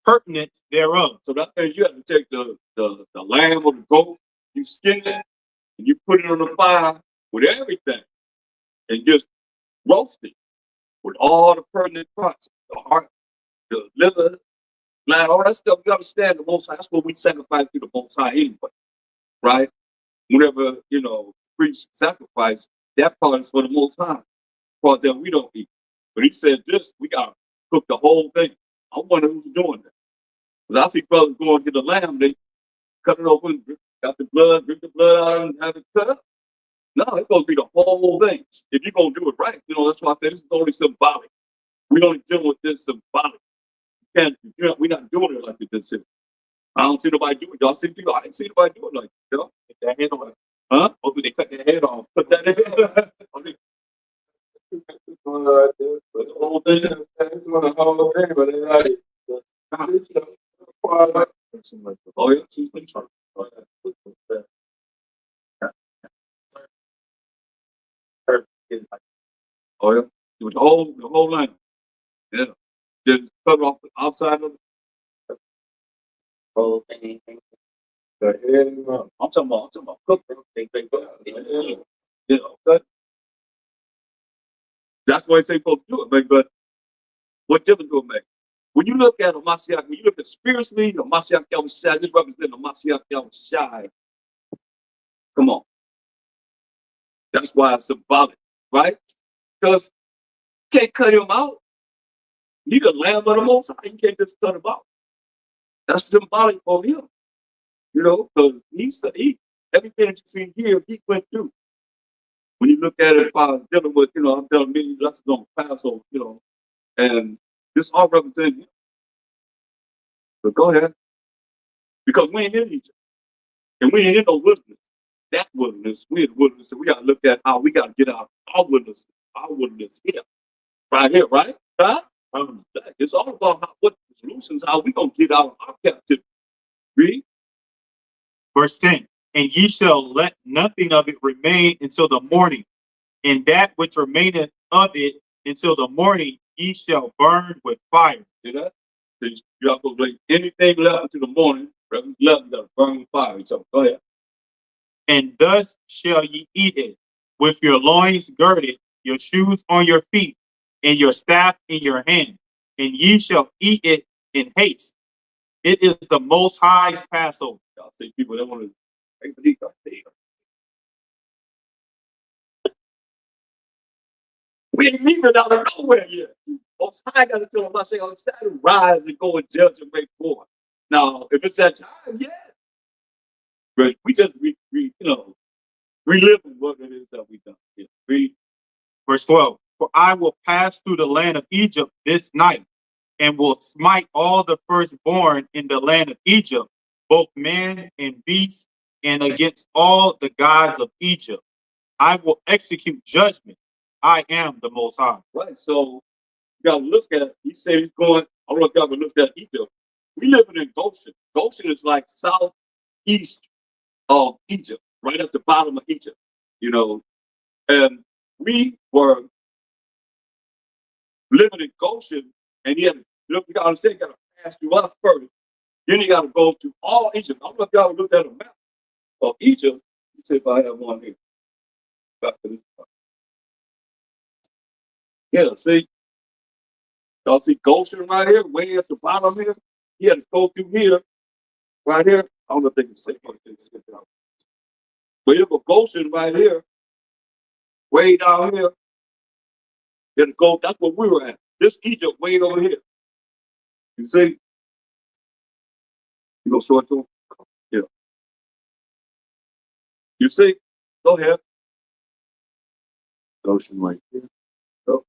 pertinence thereof.
So that means you have to take the lamb or the goat, you skin it, and you put it on the fire with everything. and just roast it with all the pertinent parts, the heart, the liver, like all that stuff. You understand the Most High. That's what we sacrifice to the Most High anyway, right? Whenever priest sacrifice, that part is for the Most High, part that we don't eat. But he said this: we gotta cook the whole thing. I wonder who's doing that. Because I see brothers going to the lamb, they cut it open, got the blood, drink the blood out, and have it cut up. No, it's supposed to be the whole thing. If you're gonna do it right, that's why I said this is only symbolic. We only deal with this symbolic. We're not doing it like it just said. I don't see nobody do it. Y'all see people? I didn't see nobody do it like that. That head on. Huh? Hopefully they cut their head off. Put that in. The whole thing. The whole thing, but they're like, oh yeah, she's been trying. Oh yeah, with the whole line. Yeah, just cut off the outside of the
Whole thing.
I'm talking about cook. Okay. That's why they supposed to do it, but what difference will it make? When you look at a Mashiach, when you look at spiritually, the Mashiach Yahushua, this represents the Mashiach Yahushua. Come on. That's why it's symbolic, right? Because you can't cut him out. You the lamb of the Most High. You can't just cut him out. That's symbolic for him. Because everything that you see here, he went through. When you look at it, if I was dealing with, I'm telling many lessons on Passover, and this all represents him. But go ahead. Because we ain't in Egypt. And we ain't in no wilderness. That wilderness, we're in the wilderness, and we got to look at how we got to get out our wilderness here. Right here, right? Huh? It's all about what solutions, how we going to get out of our captivity. Read.
Verse 10, and ye shall let nothing of it remain until the morning, and that which remaineth of it until the morning ye shall burn with fire.
See that? So you have to lay anything left until the morning, left, you got to burn with fire. So go ahead.
And thus shall ye eat it, with your loins girded, your shoes on your feet, and your staff in your hand, and ye shall eat it in haste. It is the Most High's Passover.
Y'all see people that want to take the deep. We ain't even out of nowhere yet. Most High got to tell them, I say, on Saturday, rise and go and judge and make war. Now, if it's that time, yeah. But we just, reliving what it is that we done. Yeah. Read.
Verse 12, for I will pass through the land of Egypt this night, and will smite all the firstborn in the land of Egypt, both man and beast, and against all the gods of Egypt. I will execute judgment. I am the Most High.
Right. So you got to look at, he said he's going, I don't know if y'all can look at Egypt. We living in Goshen. Goshen is like southeast of Egypt, right at the bottom of Egypt, and we were living in Goshen, and you got to understand, you got to pass through us first. Then you got to go to all Egypt. I don't know if y'all looked at a map of Egypt. Let's see if I have one here. Back to this part. Yeah, see? Y'all see Goshen right here, way at the bottom here? You had to go through here, right here. I don't know if they can see it. But you have Goshen right here, way down here. You had to go, that's where we were at. This Egypt way over here. You see? You go short to them? Yeah. You see? Go ahead. Goshen right here. So,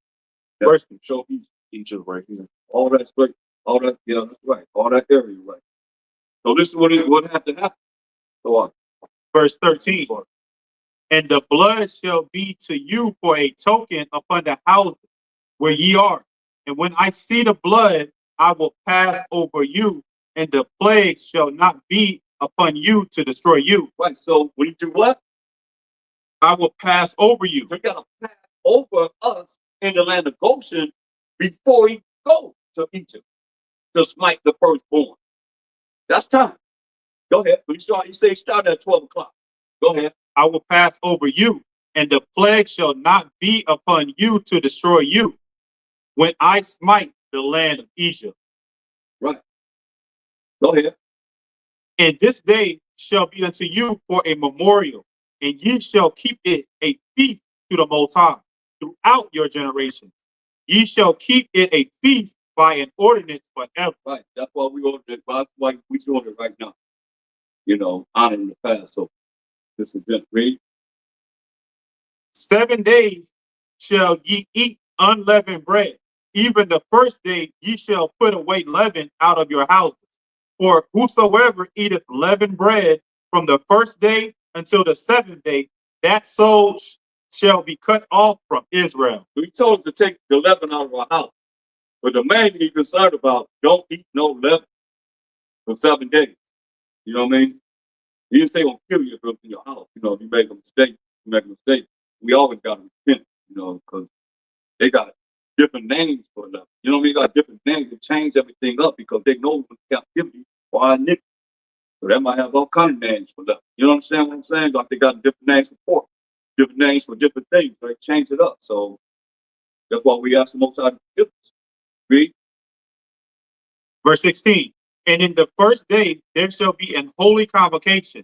first, show Egypt right here. All that's right. All that, yeah, that's right. All that area, right. So this is what have to happen. Go on.
Verse 13, and the blood shall be to you for a token upon the houses where ye are. And when I see the blood, I will pass over you, and the plague shall not be upon you to destroy you.
Right. So when you do what?
I will pass over you.
You got to pass over us in the land of Goshen before he goes to Egypt to smite the firstborn. That's time. Go ahead. You say start at 12 o'clock. Go ahead.
I will pass over you, and the plague shall not be upon you to destroy you, when I smite the land of Egypt.
Right. Go ahead.
And this day shall be unto you for a memorial, and ye shall keep it a feast to the Most High throughout your generations. Ye shall keep it a feast by an ordinance forever.
Right. That's why we ordered it. That's why we doing it right now. You know, honoring the Passover. This is just read.
7 days shall ye eat unleavened bread. Even the first day ye shall put away leaven out of your houses. For whosoever eateth leavened bread from the first day until the 7th day, that soul shall be cut off from Israel.
We told us to take the leaven out of our house. But the main thing he's concerned about, don't eat no leaven for 7 days. You know what I mean? He didn't say gonna kill you if it's in your house. You know, if you make a mistake, we always gotta repent, you know, because they got different names for leaven. You know what I mean? They got different names to change everything up because they know when captivity for our iniquity. So they might have all kind of names for leaven. You understand what I'm saying? Like they got different names for pork, different names for different things. They change it up. So that's why we ask the Most High to forgive us. Read.
Verse 16. And in the first day there shall be an holy convocation,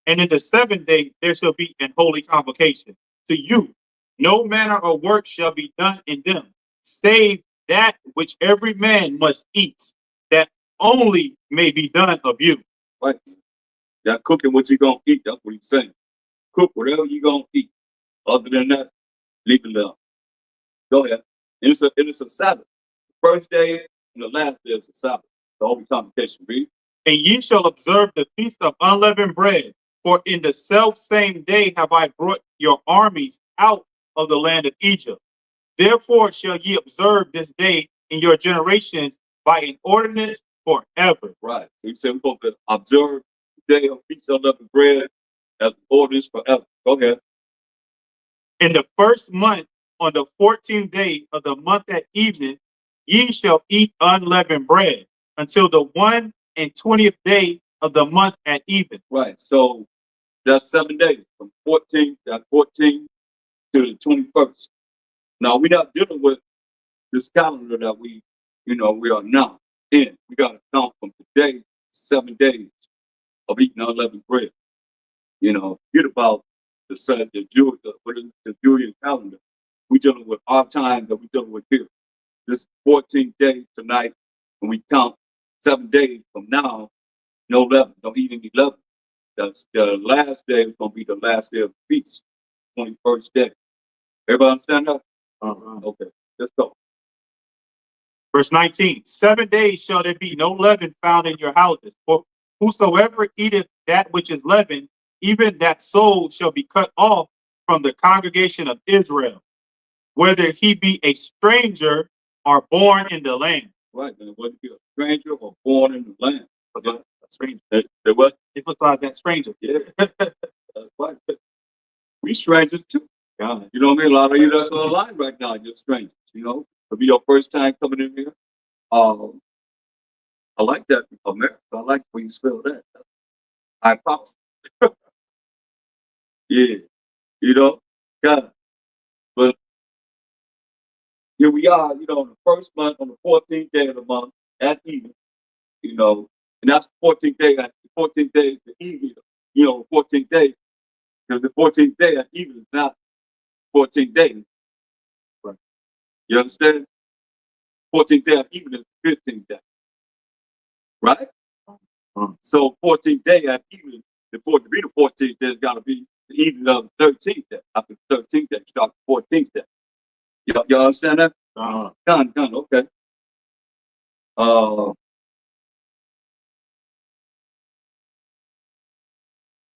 and in the 7th day there shall be an holy convocation. To you, no manner of work shall be done in them, save that which every man must eat, that only may be done of you.
Right. That cooking what you gonna eat, that's what he's saying. Cook whatever you gonna eat. Other than that, leave it alone. Go ahead. And it's a Sabbath. The first day and the last day is a Sabbath. The holy convocation. Read.
And ye shall observe the feast of unleavened bread, for in the self same day have I brought your armies out of the land of Egypt. Therefore shall ye observe this day in your generations by an ordinance forever.
Right. So he said we're supposed to observe the day of feast of unleavened bread as an ordinance forever. Go ahead.
In the first month, on the 14th day of the month at evening, ye shall eat unleavened bread until the 21st day of the month at even.
Right. So that's 7 days from 14 to the 21st. Now we're not dealing with this calendar that we are now in. We got to count from today, 7 days of eating unleavened bread. You know, forget about the Julian calendar. We're dealing with our time that we're dealing with here. This 14th day tonight, when we count 7 days from now, no leaven, don't eat any leaven. That's the last day is going to be the last day of the feast, 21st day. Everybody understand that? Okay, let's go.
Verse 19, 7 days shall there be no leaven found in your houses. For whosoever eateth that which is leavened, even that soul shall be cut off from the congregation of Israel, whether he be a stranger or born in the land.
Right, man. Whether he be a stranger or born in the land.
Yeah, a stranger.
They what?
Emphasize that stranger.
Yeah. That's right. We strangers too. Yeah. You know what I mean? A lot of you that's online right now, you're strangers, you know. It'll be your first time coming in here. I like that, America. I like when you spell that. I promise. Yeah. You know? God. But here we are, you know, on the first month, on the 14th day of the month, at evening, you know, and that's the 14th day, the 14th day, the evening, you know, 14th day, because the 14th day at evening is not 14 days. Right. You understand? 14th day at evening is the 15th day. Right? So 14th day at evening, before to be the 14th day, it's got to be the evening of the 13th day. After the 13th day, start the 14th day. Y'all understand that? Done, okay.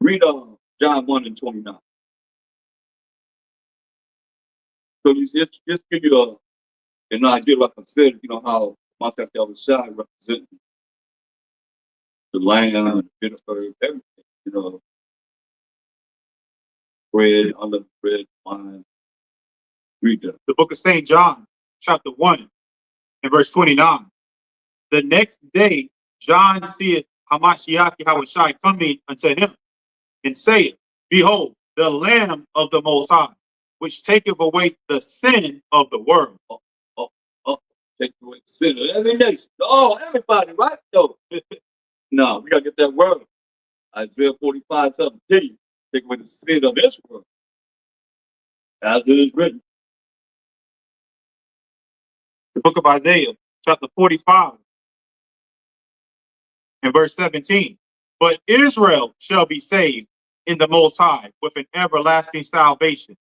Read John 1 and 29. So just give you an idea, like I said, you know, how Mount Shai represents the land, the benefit, everything, you know, bread, unleavened bread, wine. Read that.
The book of St. John, chapter 1, and verse 29. The next day, John seeth Hamashiach Yahushai coming unto him, and saith, Behold, the Lamb of the Most High, which taketh away the sin of the world.
Take away the sin of every nation. Oh, everybody, right? No. No, we gotta get that word. Isaiah 45:17. Take away the sin of this world. As it is written.
The book of Isaiah, chapter 45, and verse 17. But Israel shall be saved in the Most High with an everlasting salvation.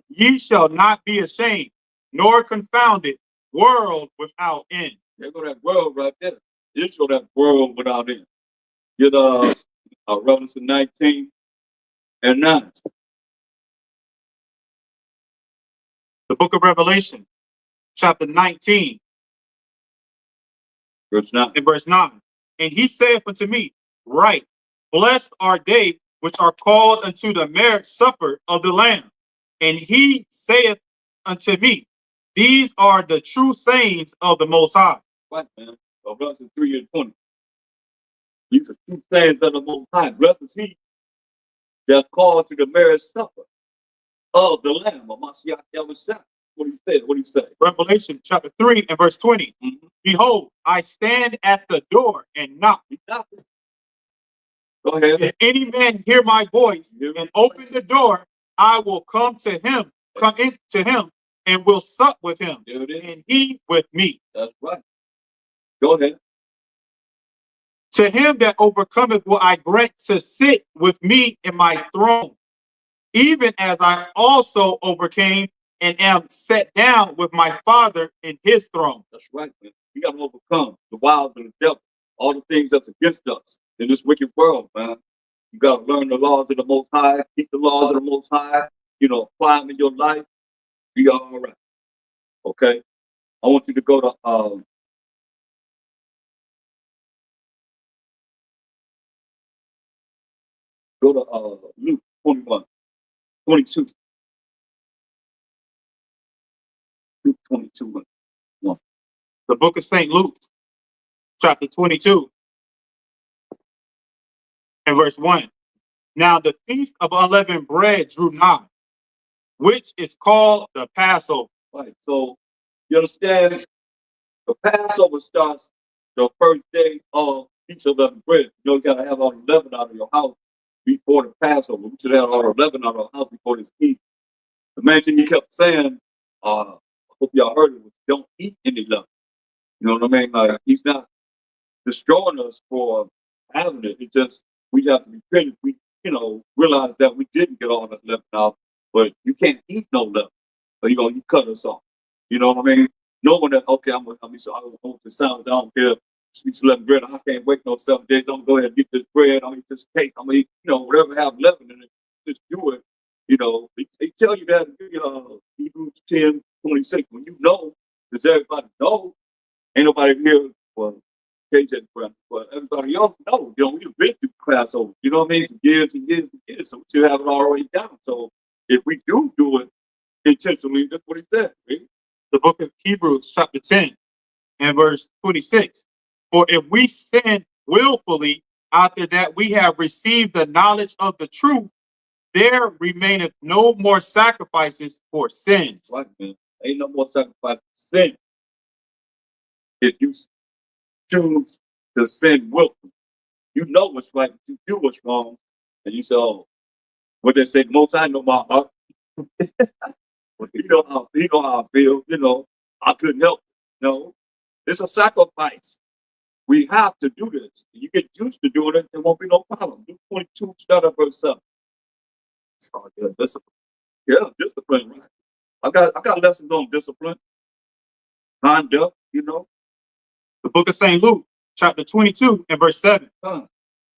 Ye shall not be ashamed, nor confounded, world without end.
There go that world right there. Israel, that world without end. Get Revelation 19 and 9.
The book of Revelation, chapter 19,
Verse 9.
and verse 9. And he saith unto me, Right, blessed are they which are called unto the marriage supper of the Lamb. And he saith unto me, These are the true sayings of the Most High.
Right, man. Revelation 3 and 20. These are two sayings of the Most High. Blessed is he that's called to the marriage supper of the Lamb of Mashiach Yahushua. What do you say? What do you say?
Revelation chapter 3 and verse 20.
Mm-hmm.
Behold, I stand at the door and knock.
Go ahead.
If any man hear my voice and open the door, I will come into him, and will sup with him, and he with me.
That's right. Go ahead.
To him that overcometh will I grant to sit with me in my throne, even as I also overcame and am set down with my Father in his throne.
That's right, man. We got to overcome the wiles of the devil, all the things that's against us in this wicked world, man. You got to learn the laws of the Most High, keep the laws of the Most High, apply them in your life. Be all right. Okay? I want you to go to Luke 21, 22. Luke 22.
The book of St. Luke, chapter 22, and verse 1. Now the feast of unleavened bread drew nigh, which is called the Passover.
Right. So you understand, the Passover starts the first day of Feast of Unleavened Bread. You got to have all the leaven out of your house before the Passover. We should have all the leaven out of our house before this feast. The main thing he kept saying, I hope y'all heard it, was don't eat any leaven. You know what I mean? Like, he's not destroying us for having it. It's just, we have to be patient. We, realize that we didn't get all this leaven out, but you can't eat no leaven. So, you cut us off. You know what I mean? Knowing that, okay, I don't want the sound down here, sweet leaven bread. I can't wait no 7 days. I'm going to go ahead and get this bread. I'm going to eat this cake. I'm going to eat, whatever have leaven in it. Just do it. They tell you that in Hebrews 10:26. When you know, because everybody knows, ain't nobody here for KJ, but everybody else knows. We've been through Passover. You know what I mean? For years and years and years. So we should have it already down. So if we do it intentionally, that's what he said. Right?
The book of Hebrews, chapter 10, and verse 26. For if we sin willfully after that we have received the knowledge of the truth, there remaineth no more sacrifices for sins.
Right, man. Ain't no more sacrifice for sin. If you choose to sin willfully, you know what's right, you do what's wrong, and you say, oh, what they say, the Most High know my heart. He know how I feel, I couldn't help it. No, it's a sacrifice. We have to do this. You get used to doing it, there won't be no problem. Luke 22, start up verse 7. Oh, yeah, discipline. Yeah, discipline. Right? I got lessons on discipline, conduct,
The book of St. Luke, chapter 22, and verse 7.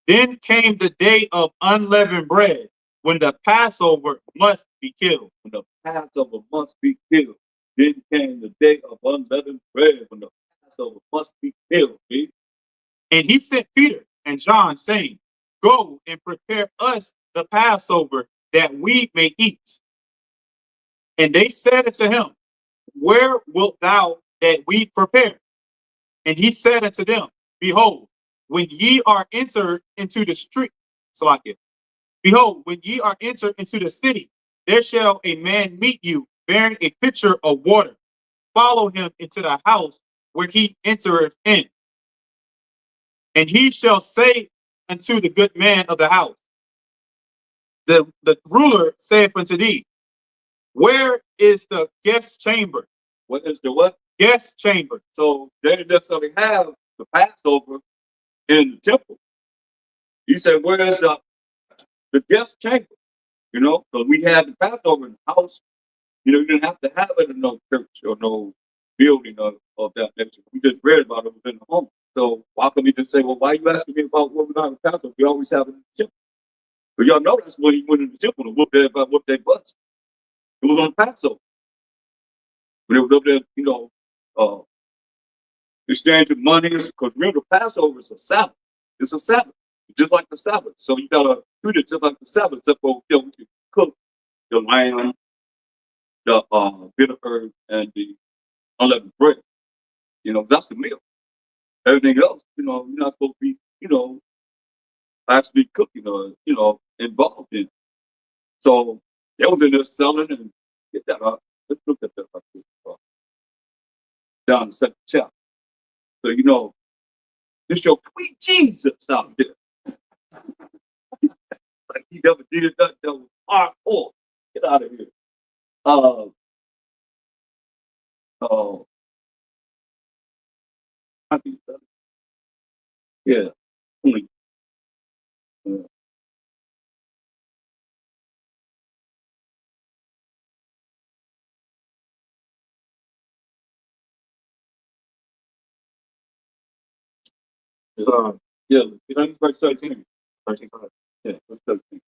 Then came the day of unleavened bread, when the Passover must be killed.
When the Passover must be killed. Then came the day of unleavened bread, when the Passover must be killed. See?
And he sent Peter and John, saying, Go and prepare us the Passover, that we may eat. And they said unto him, Where wilt thou that we prepare? And he said unto them, Behold, when ye are entered into the street, Behold, when ye are entered into the city, there shall a man meet you, bearing a pitcher of water. Follow him into the house where he entereth in. And he shall say unto the good man of the house, the ruler saith unto thee, where is the guest chamber?
What is the what?
Guest chamber.
So they didn't necessarily have the Passover in the temple. He said, where is the guest chamber? You know, so we had the Passover in the house. You know, you didn't have to have it in no church or no building of that nature. We just read about it within the home. So why couldn't he just say, well, why are you asking me about what we got in the Passover? We always have it in the temple. But y'all know that's when he went in the temple and whooped their butts. It was on Passover. When they was up there, you know, exchanging money, because remember, Passover is a Sabbath. It's a Sabbath, just like the Sabbath. So you gotta treat it just like the Sabbath, except for you know, you cook the lamb, the bitter herb, and the unleavened bread. You know, that's the meal. Everything else, you know, you're not supposed to be, you know, actually cooking or, you know, involved in. So they was in there selling and get that up. Let's look at that up here, down the second chapter. So you know, this your sweet Jesus out there. Like he never did that. That was hardcore. Get out of here. Uh, I think that. Yeah. Only. Yeah. Verse 13. 13. Yeah. Verse 13.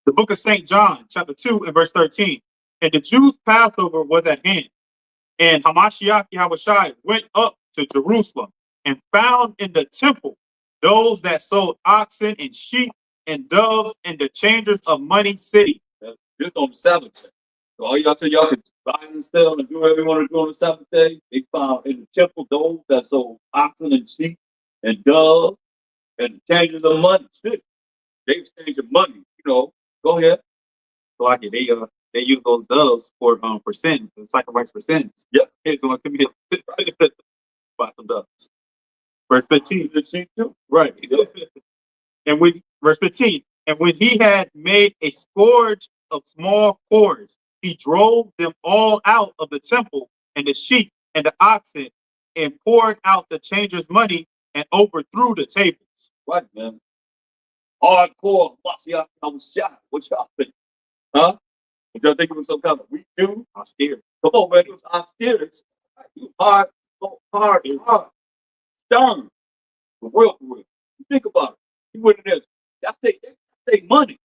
The book of St. John, chapter 2, and verse 13. And the Jews' Passover was at hand. And Hamashiach Yahushai went up to Jerusalem and found in the temple those that sold oxen and sheep and doves and the changers of money sitting.
This on the Sabbath day. So all y'all said y'all could buy and sell and do whatever you want to do on the Sabbath day. They found in the temple those that sold oxen and sheep and doves and the changers of money sitting. They exchanging money, you know. Go ahead.
So like they use those doves for sins, the sacrifice for sins.
Yep.
It's going to commit by some doves. Verse 15.
Too.
Right. And when verse 15, and when he had made a scourge of small cords, he drove them all out of the temple, and the sheep and the oxen, and poured out the changers' money and overthrew the tables.
Right, man. Hardcore. I was shot. What y'all think? Huh? What y'all think it was some kind of weak dude?
I'm scared.
Come on, man. It was austerities. You hard, hard. Stern. For real, for real. You think about it. He went in there. That's they money.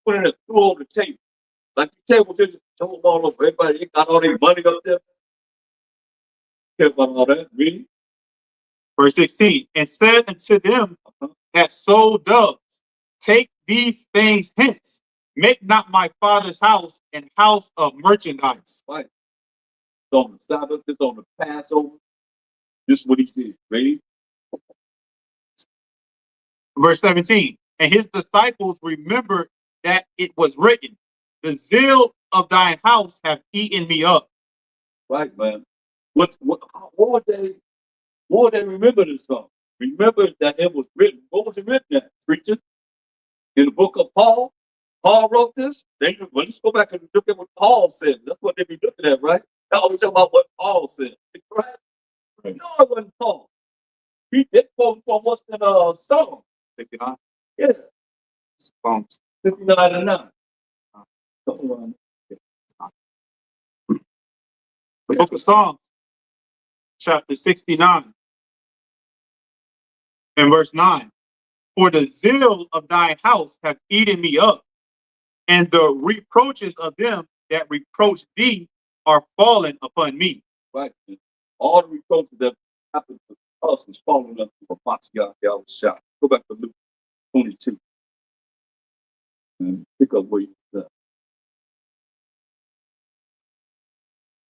Put in there, threw over the table. Like the tables just throw them all over. Everybody they got all their money up there. Care about all that, really?
Verse 16, and said unto them that sold doves, take these things hence. Make not my father's house an house of merchandise.
Right. It's on the Sabbath, it's on the Passover. This is what he did. Ready?
Verse 17, and his disciples remembered that it was written, the zeal of thine house have eaten me up.
Right, man. What would they remember this song? Remember that it was written. What was it written at, preacher? In the book of Paul? Paul wrote this. Let's go back and look at what Paul said. That's what they be looking at, right? They always talk about what Paul said. Right? No, it wasn't Paul. He did quote from what's in a song.
69.
Yeah.
Psalms.
59 and 9.
The book of Psalms, chapter 69, and verse 9. For the zeal of thine house have eaten me up, and the reproaches of them that reproach thee are fallen upon me.
Right. All the reproaches that happened to us is falling up to Hamashiach Yahushua. Go back to Luke 22 and pick up where you left.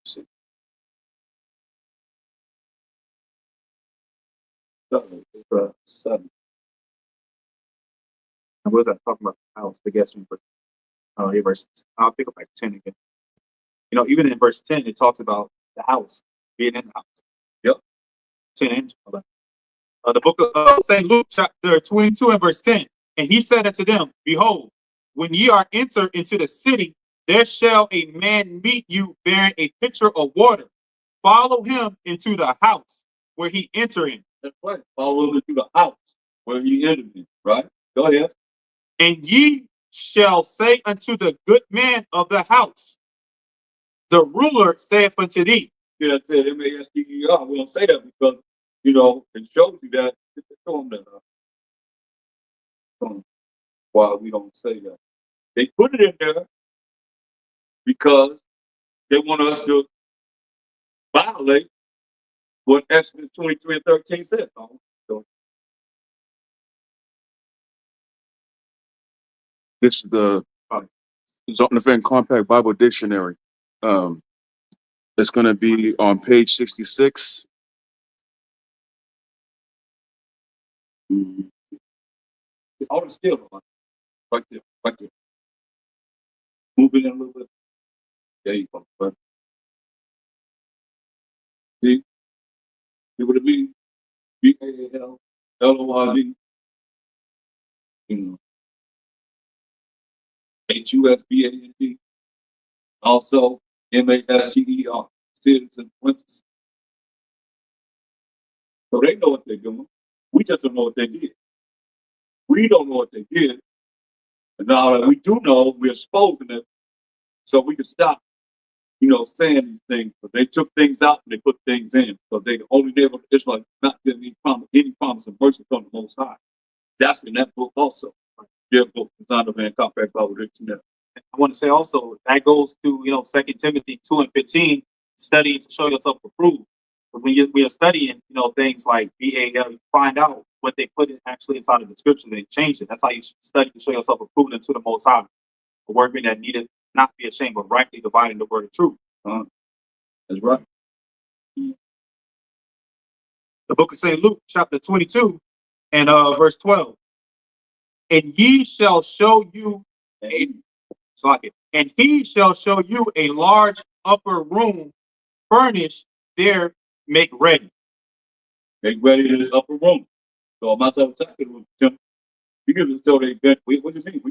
See. Seven.
And what was that talking about? The house, the guest room. Verse, I'll pick up like 10 again. You know, even in verse 10, it talks about the house, being in the house. Yep. 10 and 11. The book of St. Luke, chapter 22 and verse 10. And he said unto them, Behold, when ye are entered into the city, there shall a man meet you bearing a pitcher of water. Follow him into the house where he enter in.
That's right. Follow him into the house where he entered in. Right? Go ahead.
And ye shall say unto the good man of the house, the ruler saith unto thee.
Yeah, I said MASTER. We don't say that because, you know, it shows you that. Show them that. Why we don't say that. They put it in there because they want us to violate what Exodus 23 and 13 said. So,
This is the Zondervan Event Compact Bible Dictionary. It's going to be on page 66.
all the skill right there, right there. Move it in a little bit. There you go. Right. See what it means? BALLOYD. You know, HUSBAND. Also MASTER. Citizen Winters. So they know what they're doing. We just don't know what they did. We don't know what they did. And now that we do know, we're exposing it so we can stop, you know, saying these things. But they took things out and they put things in. So they only able to Israelites not getting any promise of mercy from the Most High. That's in that book also. Their book, Zondervan Compact Bible Dictionary.
I want to say also that goes to, you know, 2 Timothy 2 and 15, studying to show yourself approved. But when we are studying, you know, things like BAL, you find out what they put in actually inside of the scripture, they change it. That's how you study to show yourself approved unto the Most High. The word being that needed not be ashamed, but rightly dividing the word of truth.
That's right.
The book of St. Luke, chapter 22 and verse 12. And ye shall show you and he shall show you a large upper room furnished there, make ready.
Make ready this upper room. So I'm outside talking with them. You can tell they been, what do you mean?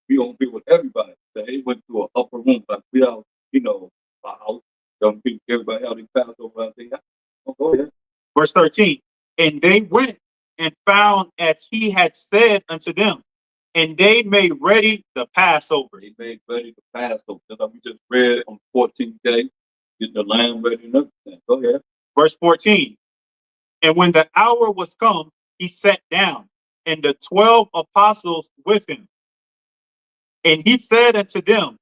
We don't be with everybody. They went to an upper room, like we have, you know, a house. Don't be everybody how they pass over out there. Oh, go ahead.
Verse 13. And they went and found as he had said unto them, and they made ready the Passover.
They made ready the Passover. That's like we just read on the 14th day, getting the lamb ready and everything. Go ahead.
Verse 14. And when the hour was come, he sat down, and the 12 apostles with him. And he said unto them,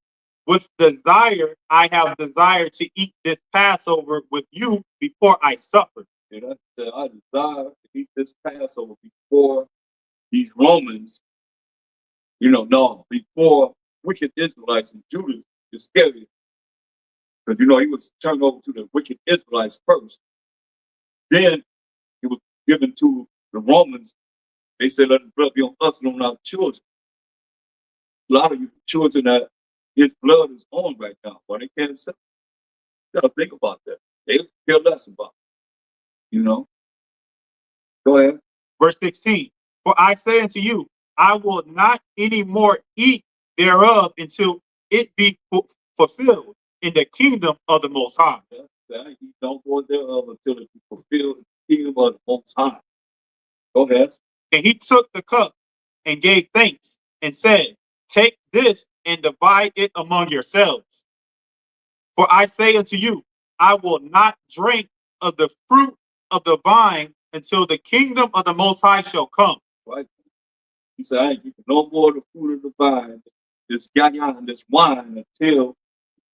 with desire, I have desired to eat this Passover with you before I suffer.
And I said, I desire to eat this Passover before these Romans, you know, no, before wicked Israelites and Judas Iscariot. Because, you know, he was turned over to the wicked Israelites first. Then he was given to the Romans. They said, let his blood be on us and on our children. A lot of you children that his blood is on right now, but they can't say. You gotta think about that. They care less about it, you know. Go ahead.
Verse 16. For I say unto you, I will not any more eat thereof until it be fulfilled in the kingdom of the Most High.
You don't go thereof until it be fulfilled in the kingdom of the Most High. Go ahead.
And he took the cup and gave thanks and said, take this and divide it among yourselves. For I say unto you, I will not drink of the fruit of the vine until the kingdom of the Most High shall come.
Right. He said, I ain't drinking no more of the fruit of the vine, this yanyan, this wine, until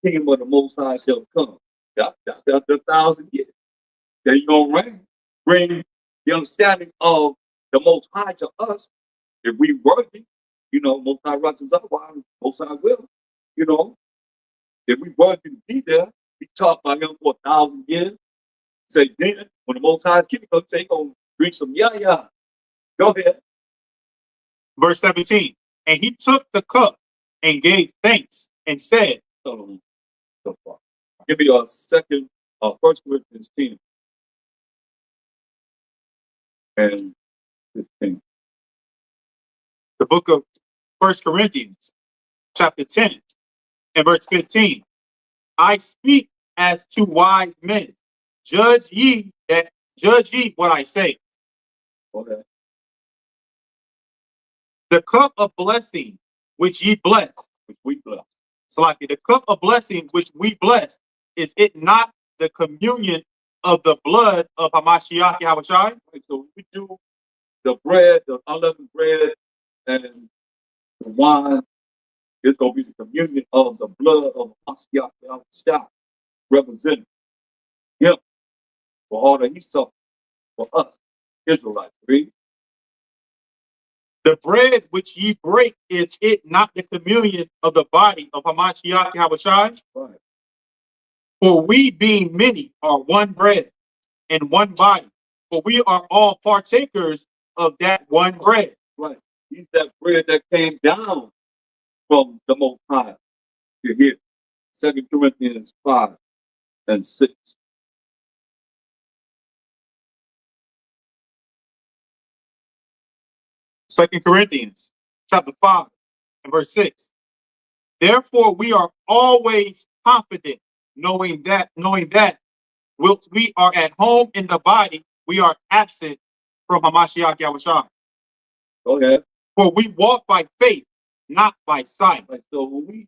the kingdom of the Most High shall come. That's after 1,000 years. Then you're going to bring the understanding of the Most High to us. If we worthy, you know, Most High righteous otherwise, Most High will, you know. If we worthy to be there, we talk about him for 1,000 years. Say, then, when the Most High keep it, say, going to drink some yah. Go ahead.
Verse 17. And he took the cup and gave thanks and said,
So far. Give me a second, 1 Corinthians 10 and 15.
the book of 1 Corinthians, chapter 10, and verse 15. I speak as to wise men. Judge ye what I say.
Okay.
The cup of blessing which ye bless,
Which we bless.
so like the cup of blessing which we bless, is it not the communion of the blood of Hamashiach Yahushai?
Right, so we do the bread, the unleavened bread, and the wine. It's going to be the communion of the blood of Hamashiach Yahushua, representing him for all that he suffered for us, Israelites. Read.
The bread which ye break, is it not the communion of the body of Hamashiach Yahushai?
Right.
For we, being many, are one bread and one body. For we are all partakers of that one bread.
Right. He's that bread that came down from the Most High. You hear 2 Corinthians 5 and 6.
Second Corinthians chapter 5 and verse 6. Therefore we are always confident, knowing that whilst we are at home in the body, we are absent from Hamashiach Yahushua.
Go ahead.
For we walk by faith, not by sight.
Right. So when we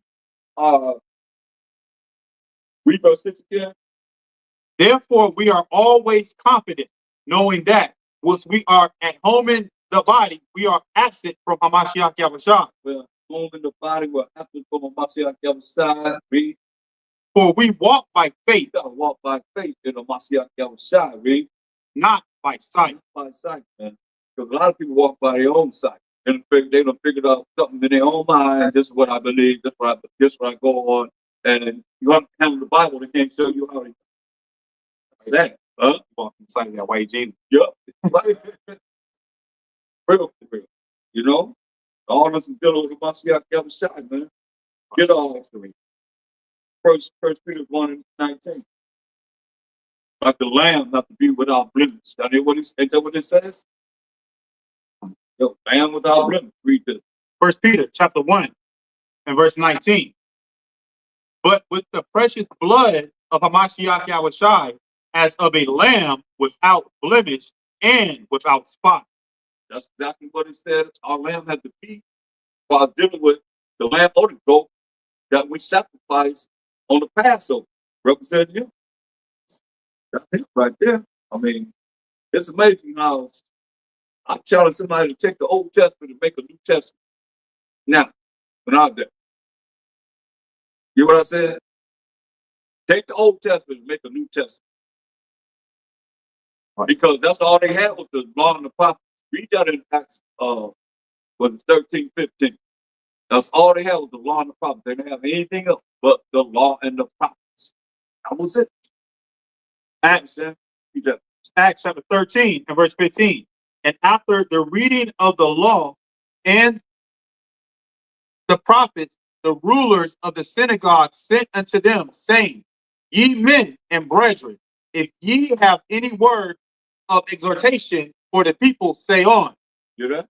read verse 6 again.
Therefore we are always confident, knowing that whilst we are at home in the body, we are absent from Hamashiach Yahushua.
We're home in the body, we're absent from Hamashiach Yahushua. Read.
For we walk by faith,
You gotta walk by faith in Hamashiach Yahushua. Read.
not by sight.
By sight, man. Because a lot of people walk by their own sight. And they don't figure out something in their own mind. This is what I believe. This is what I go on. And you have to handle the Bible. They can't show you how to do that. Huh?
Walk inside that white Jesus.
Yep. Right. Real for real. You know? All of us is dealing with Hamashiach Yahushua, man. Get all history. First Peter 1 and 19. Like the lamb have to be without blemish. Ain't that what it says? Yo, lamb without blemish. Read this.
1 Peter chapter 1 and verse 19. But with the precious blood of Hamashiach Yahushai, as of a lamb without blemish and without spot.
That's exactly what it said. Our lamb had to be while dealing with the lamb or the goat that we sacrifice on the Passover, representing him. That's it right there. I mean, it's amazing how I'm challenging somebody to take the Old Testament and make a New Testament. Now, when I'm there. You know what I said? Take the Old Testament and make a New Testament. Because that's all they had was the law and the prophets. Read that in Acts 13, 15. That's all they had was the law and the prophets. They didn't have anything else but the law and the prophets. That was it.
Acts chapter 13 and verse 15. And after the reading of the law and the prophets, the rulers of the synagogue sent unto them, saying, Ye men and brethren, if ye have any word of exhortation for the people, say on.
You know that?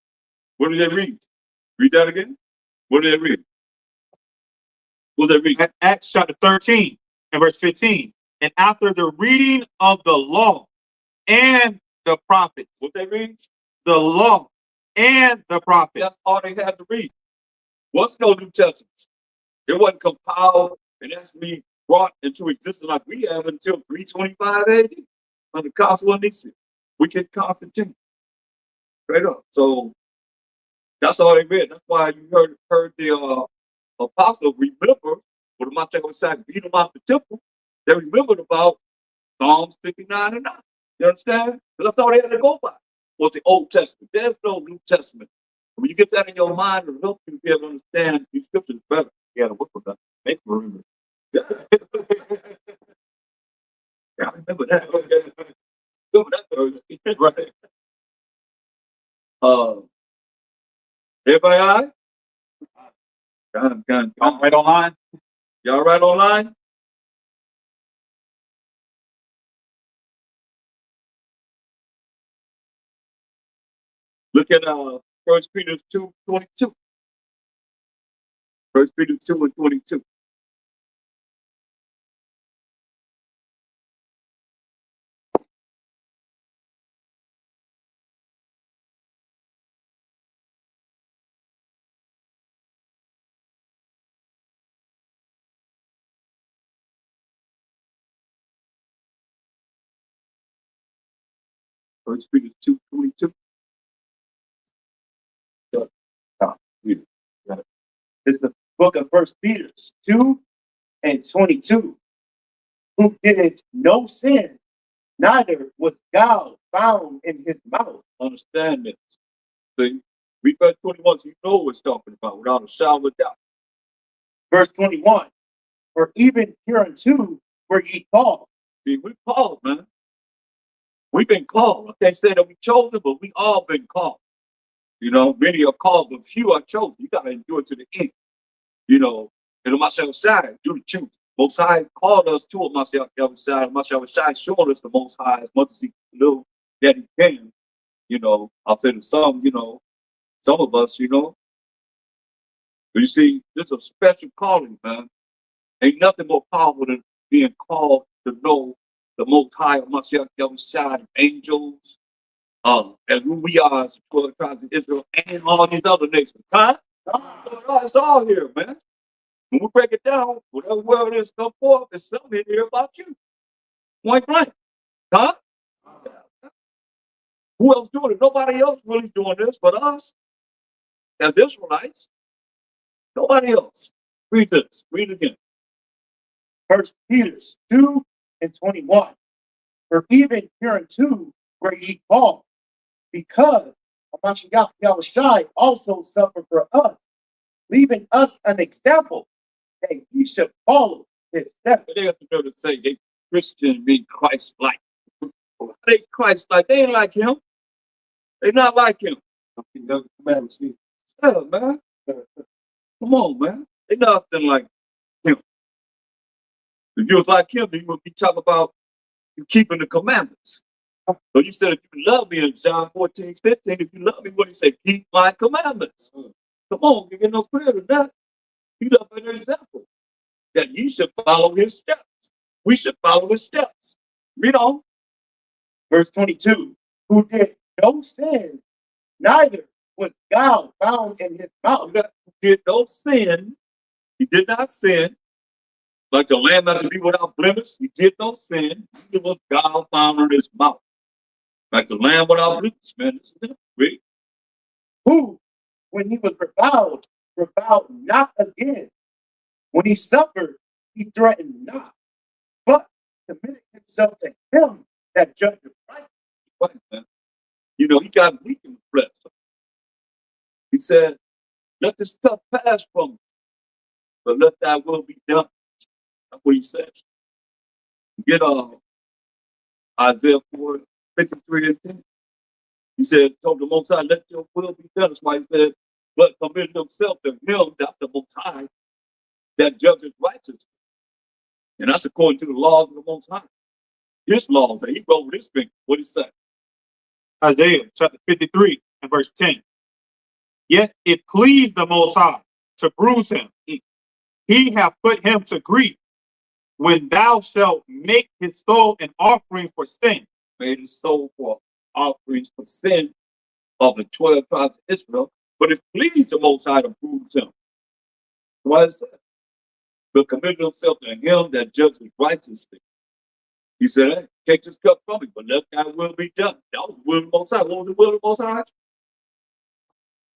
What did they read? Read that again. What did they read? What did they read?
Acts chapter 13 and verse 15. And after the reading of the law and the prophets.
What they read?
The law and the prophets.
That's all they had to read. What's no New Testament? It wasn't compiled and actually brought into existence like we have until 325 AD under Council of Nicaea. We get Constantine. Straight up. So that's all they read. That's why you heard the apostle remember when the Mashiach was beat them out the temple. They remembered about Psalms 59 and 9. You understand? That's all they had to go by was the Old Testament. There's no New Testament. When you get that in your mind, it'll help you be able to understand these scriptures better. You got to work with that. Make them remember. Yeah, I remember that. Remember that Thursday. Right. Everybody all right? Gun.
Y'all right online?
Y'all right online? Look at 1 Peter 2:22. 1 Peter 2:22. First Peter 2:22.
It's the book of First Peter 2:22. Who did no sin, neither was guile found in his mouth.
Understand this. See, read verse 21, so you know what it's talking about without a shadow of doubt.
Verse 21. For even hereunto were ye called.
See, we called, man. We've been called. I can't say that we chosen, but we all been called. You know, many are called, but few are chosen. You gotta endure to the end. You know, and on myself side, do the choose. Most High called us to myself side. Myself side showing us the Most High as much as he knew that he can. You know, I'll say to some, you know, some of us, you know. But you see, this is a special calling, man. Ain't nothing more powerful than being called to know the Most High of myself side, angels, and who we are as the 12 tribes of Israel and all these other nations. Huh? It's all here, man. When we break it down, whatever word is come forth, there's something in here about you. Point blank. Huh? Who else doing it? Nobody else really doing this but us as Israelites. Nobody else. Read this. Read it again.
First Peter 2:21. For even hereunto were ye called, because Mashiach Yahushai also suffered for us, leaving us an example that ye should follow his steps.
They have to be able to say they Christian mean Christ-like. They Christ-like. They ain't like him. They not like him. Yeah, man. Come on, man. They nothing like him. If you was like him, then you would be talking about you keeping the commandments. So you said if you love me in John 14:15, if you love me, what he said, keep my commandments. Come on, you get no clearer than that. He left an example that you should follow his steps. We should follow his steps. Read on.
Verse 22. Who did no sin, neither was guile found in his mouth.
He did no sin. He did not sin. Like the lamb that to be without blemish, he did no sin. He was God found in his mouth. Like the lamb without blemish, man. This is it. Read.
Who, when he was reviled not again. When he suffered, he threatened not, but committed himself to him that judged right.
Right, man. You know, he got weak in the flesh. He said, let this cup pass from me, but let thy will be done. That's what he said. Get Isaiah 4:53-10. He said, told the Most High, let your will be done. That's why he said, but committed himself to him, that's the Most High, that judges righteousness. And that's according to the laws of the Most High. His laws that he wrote with his finger. What he said?
Isaiah chapter 53 and verse 10. Yet it pleased the Most High to bruise him. He hath put him to grief. When thou shalt make his soul an offering for sin.
Made his soul for offerings for sin of the 12 tribes of Israel, but it pleased the Most High to bruise him. Why is that? But committed himself to him that judges righteously. He said, hey, take this cup from me, but let thy will be done. That was the will of the Most High. What was the will of the Most High?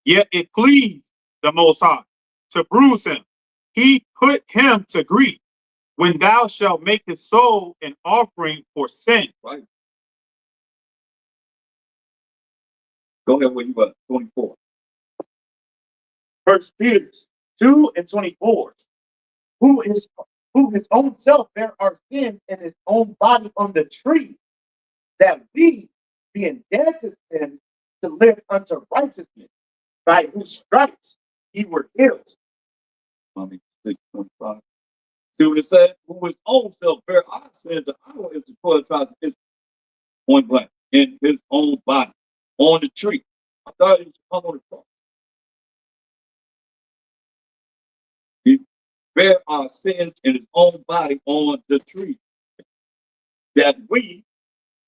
Yet it pleased the Most High to bruise him. He put him to grief. When thou shalt make his soul an offering for sin.
Right. Go ahead where you were, 24.
First Peter 2:24. Who his own self bare our sins in his own body on the tree, that we, being dead to sin, to live unto righteousness, by whose stripes ye were healed.
6:25. See what it said? Who his own self bare our sins, the hour is the 12 tribes of Israel. Point blank. In his own body. On the tree. I thought he was hung on the cross. He bare our sins in his own body on the tree. That we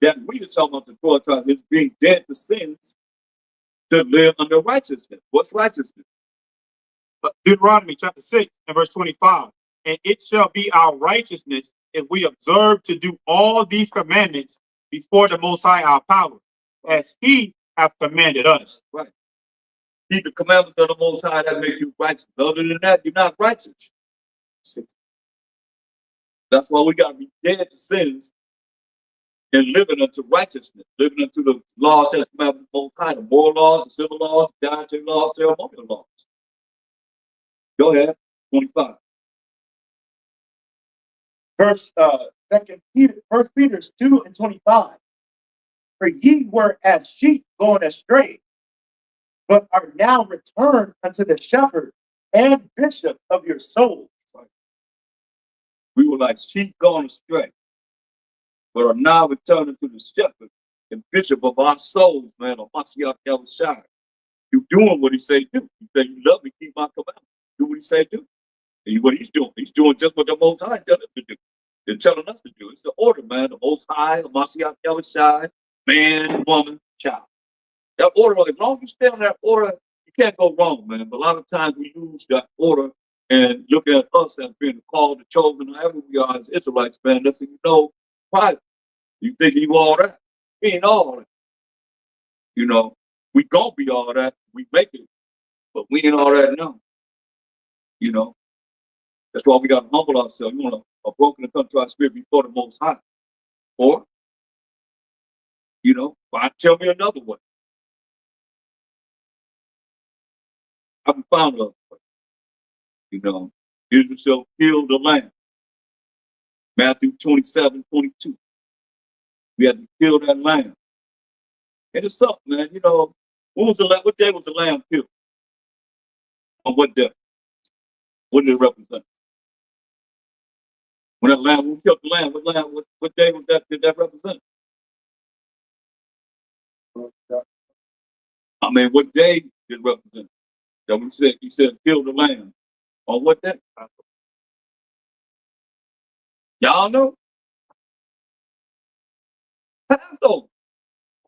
are talking about the 12 tribes is being dead to sins to live under righteousness. What's righteousness?
Deuteronomy chapter 6 and verse 25. And it shall be our righteousness if we observe to do all these commandments before the Most High our power, as he hath commanded us.
Right. Keep the commandments of the Most High that make you righteous. Other than that, you're not righteous. That's why we got to be dead to sins and living unto righteousness, living unto the laws that command the Most High, the moral laws, the civil laws, the dietary laws, ceremonial laws. Go ahead, 25.
First Peter 2 and 25. For ye were as sheep going astray, but are now returned unto the shepherd and bishop of your souls.
We were like sheep going astray, but are now returning to the shepherd and bishop of our souls, man, of Mashiach Yahushua. You doing what he say do. You say you love me, keep my commandments. Do what he say do. And what he's doing just what the Most High telling him to do. They're telling us to do. It's the order, man. The Most High, the Mashiach Yahushua, man, woman, child. That order, as long as you stay on that order, you can't go wrong, man. But a lot of times we use that order and look at us as being called, the chosen, however we are as Israelites, man. That's what you know, private. You think you all that. We ain't all that. You know, we gonna be all that. We make it. But we ain't all that now. You know. That's why we gotta humble ourselves. You want a broken and contrite spirit before the Most High. Or, you know, tell me another way. I can find another way. You know, Israel shall kill the lamb. Matthew 27:22. We had to kill that lamb. And it's something, man. You know, what day was the lamb killed? On what day? What did it represent? When we killed the lamb, what day was that? Did that represent? I mean, what day did it represent? That we said, you said, kill the lamb. On what day? Y'all know? Passover.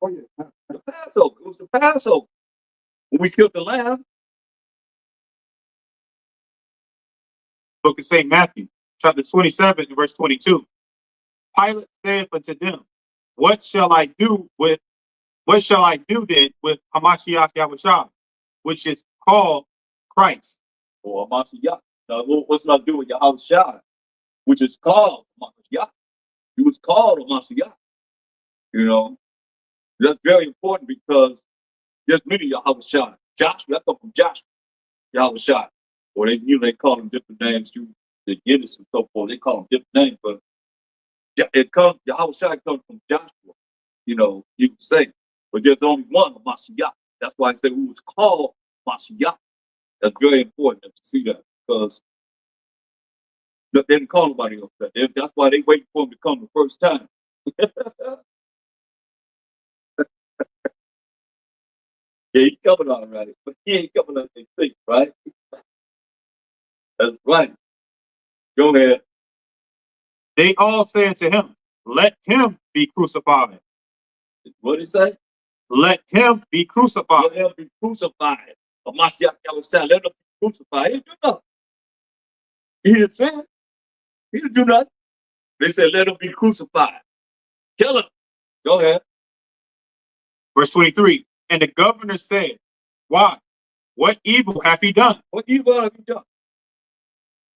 Oh, yeah. The Passover. It was the Passover. When we killed the lamb.
Book of St. Matthew, chapter 27, and verse 22. Pilate said unto them, What shall I do then with Hamashiach Yahushua, which is called Christ?
Or Hamashiach. Now, what's not do with Yahushua, which is called Hamashiach. He was called Hamashiach. You know, that's very important because there's many Yahushua. Joshua, that comes from Joshua. Yahushua. Or they call them different names too. The Guinness and so forth. They call them different names, but Yahushua comes from Joshua. You know, you can say, but there's only one Mashiach. That's why I say who was called Mashiach. That's very important to see that because they didn't call nobody else that. That's why they wait for him to come the first time. Yeah, he's coming all right, but he ain't coming like they think, right? That's right. Go ahead.
They all said to him, Let him be crucified.
What did he say?
Let him be crucified.
Let him be crucified. But Mashiach Yahushua, let him be crucified. He didn't do nothing. He didn't sin. He didn't do nothing. They said, let him be crucified. Kill him. Go ahead.
Verse 23. And the governor said, Why? What evil hath he done?
What evil have you done?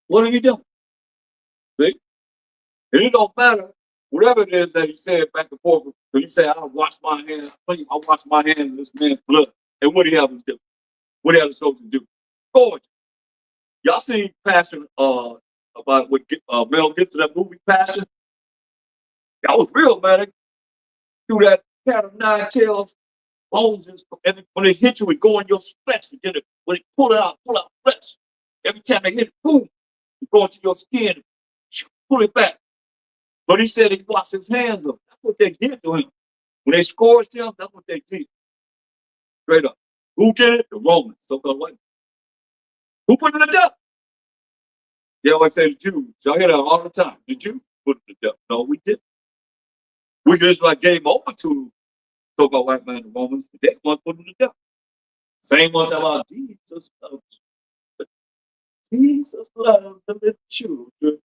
What have you done? See? And it don't matter. Whatever it is that he said back and forth. So he said, I'll wash my hands. I'll wash my hands in this man's blood. And what do you have to do? What do you have to do? Gorgeous. Y'all seen Passion about what Mel Gibson, that movie Passion? That was real, man. Through that cat of nine tails,
bones, and when they hit you, it go in your flesh. And then when it pull out flesh. Every time they hit it, boom, it go into your skin, pull it back. But he said he washed his hands up. That's what they did to him. When they scourged him, that's what they did. Straight up. Who did it? The Romans, so-called white. Who put it to death? They always say the Jews. Y'all hear that all the time. The Jews put it to death. No, we didn't. We just like gave over to so-called white man, the Romans. They want to put them to death. Same ones about Jesus loves. Jesus loves the little children.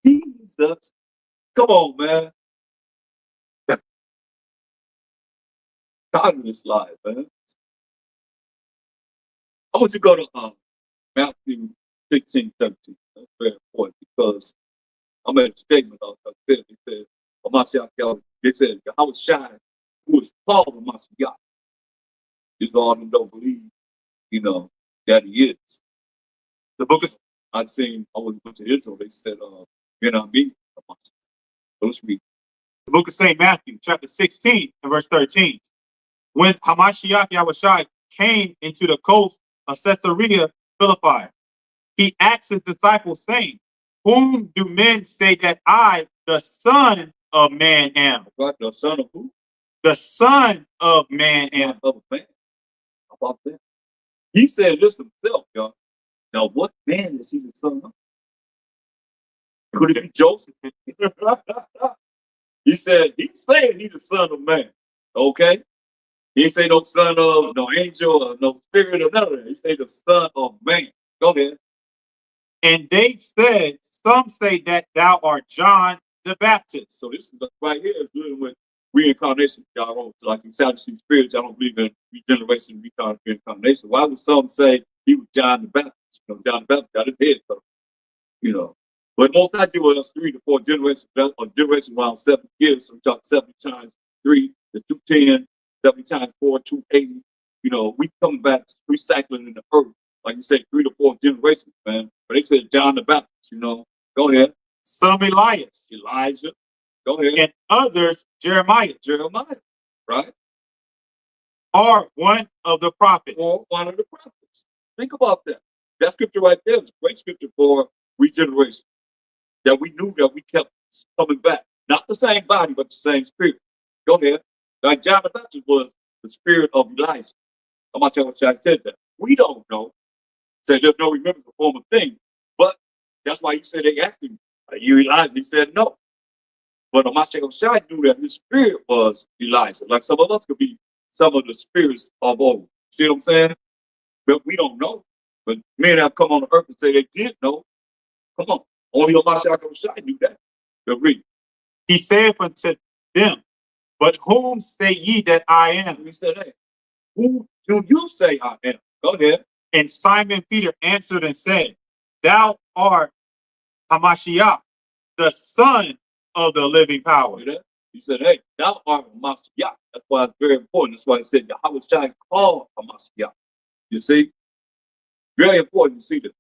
Jesus. Come on, man. God in this life, man. I want you to go to Matthew 16, 17. That's very important because I made a statement on that. They said, they said, I was shy who was called a Mashiach. Is all who don't believe, that he is. The book is, I'd seen, I went to Israel, they said, you're not me, a Mashiach. So let's read. The book of St. Matthew, chapter 16, and verse 13. When Hamashiach Yahushua came into the coast of Caesarea Philippi, he asked his disciples, saying, whom do men say that I, the Son of Man, am? What, the son of who? The Son of Man am. Of man. How about that? He said this himself, y'all. Now, what man is he the son of? Could it be Joseph? He said, he's saying he's the Son of Man. Okay? He didn't say no son of no angel or no spirit or none of that. He said the Son of Man. Go ahead. And they said, some say that thou art John the Baptist. So this is right here is dealing with reincarnation. Y'all don't like you Sadducee spirits. I don't believe in regeneration, reincarnation. Why would some say he was John the Baptist? John the Baptist got his head cut off, But most I do with us 3 to 4 generations, a generation around 7 years. So we talk 70 times 3 is 210, 70 times 4, 280. We come back recycling in the earth. Like you said, 3 to 4 generations, man. But they said John the Baptist, Go ahead. Some Elias, Elijah. Go ahead. And others, Jeremiah, right? Or one of the prophets. Or one of the prophets. Think about that. That scripture right there is a great scripture for regeneration. That we knew that we kept coming back. Not the same body, but the same spirit. Go ahead. Like John the Baptist was the spirit of Elijah. I'm not sure what I said that. We don't know. Said there's no remembrance of former thing. But that's why he said they asked him, are you Elijah? He said no. But Amashek Shai knew that his spirit was Elijah. Like some of us could be some of the spirits of old. See what I'm saying? But we don't know. But men have come on the earth and say they did know. Come on. Only Amashek Shai knew that. Agree. He said unto them, but whom say ye that I am? He said, hey, who do you say I am? Go ahead. And Simon Peter answered and said, thou art Hamashiach, the Son of the living power. He said, hey, thou art Hamashiach. That's why it's very important. That's why he said, Yahweh Shai called Hamashiach. You see? Very important to see this.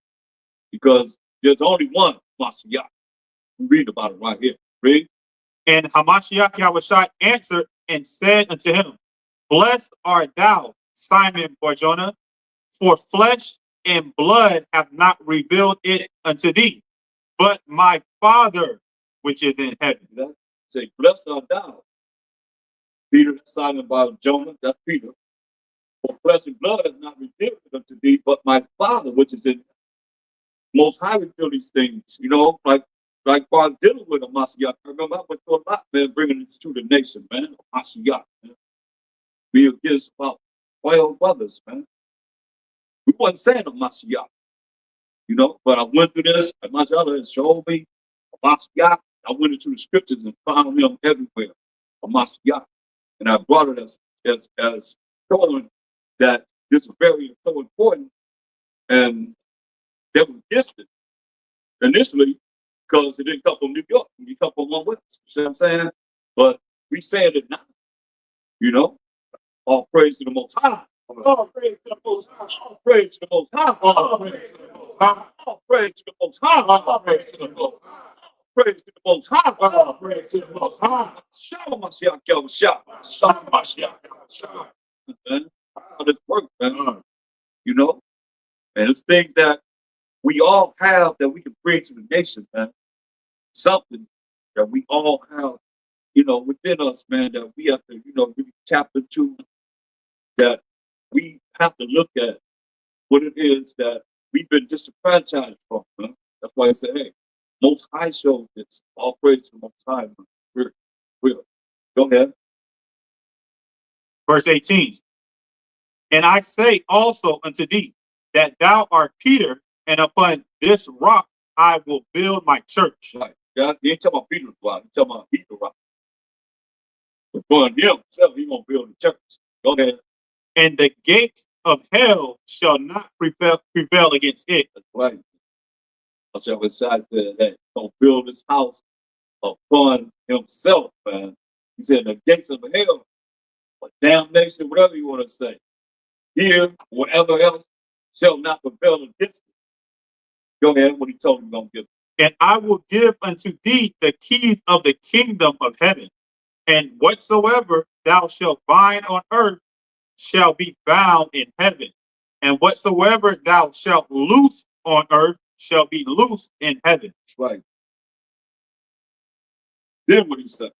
Because there's only one Hamashiach. We read about it right here. Read. And Hamashiach Yahushua answered and said unto him, blessed art thou, Simon Barjona, for flesh and blood have not revealed it unto thee, but my Father which is in heaven. Say, blessed art thou, Peter, Simon Barjona, that's Peter. For flesh and blood has not revealed it unto thee, but my Father which is in heaven. Most high reveal these things, like Father dealing with a Mashiach. I remember I went through a lot, man, bringing this to the nation, man, a Mashiach, man. We against about 12 brothers, man. We wasn't saying a Mashiach, but I went through this, and my other has showed me a Mashiach. I went into the scriptures and found him everywhere, a Mashiach. And I brought it as showing that this is very so important. And they were distant initially because it didn't come from New York, it come from one West. You see what I'm saying? But we saying it now, all praise to the Most High. All praise to the Most High. All praise to the Most High. All praise to the Most High. All praise to the Most High. All praise to the Most High.
praise to the Most High.
All praise to the Most High.
Shalom, Mashiach, Yahweh Shah.
Shalom, Mashiach, Shalom.
Man, how this works, man. You know, and it's things that we all have that we can bring to the nation, man. Something that we all have, you know, within us, man, that we have to, you know, really tap into, that we have to look at what it is that we've been disenfranchised from, man. That's why I say, hey, Most High shows this. All praise to the Most High, man. Real. Go ahead.
Verse 18. And I say also unto thee that thou art Peter, and upon this rock I will build my church.
Right. God, he ain't talking about Peter's rock. He's talking about Peter's rock. But for himself, he won't build the church. Go ahead.
And the gates of hell shall not prevail against it.
That's right. That's what said that he's gonna build his house upon himself, man. He said the gates of hell, or damnation, whatever you want to say, here, whatever else, shall not prevail against it. Go ahead, what he told him gonna give.
And I will give unto thee the keys of the kingdom of heaven. And whatsoever thou shalt bind on earth shall be bound in heaven. And whatsoever thou shalt loose on earth shall be loosed in heaven.
That's right. Then what he said.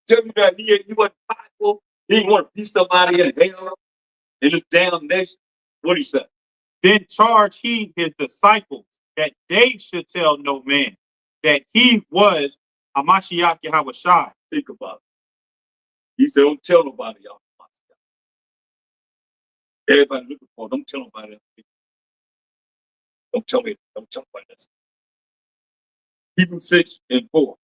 Tell you that he wasn't prideful. He didn't want to beat somebody in hell in this damnation. What he said.
Then charge he his disciples that they should tell no man that he was a Mashiach Yahweh Shai.
Think about it. He said, don't tell nobody, y'all. Everybody looking for it. Don't tell nobody that. Don't tell me. Don't tell nobody that. Hebrews 6:4.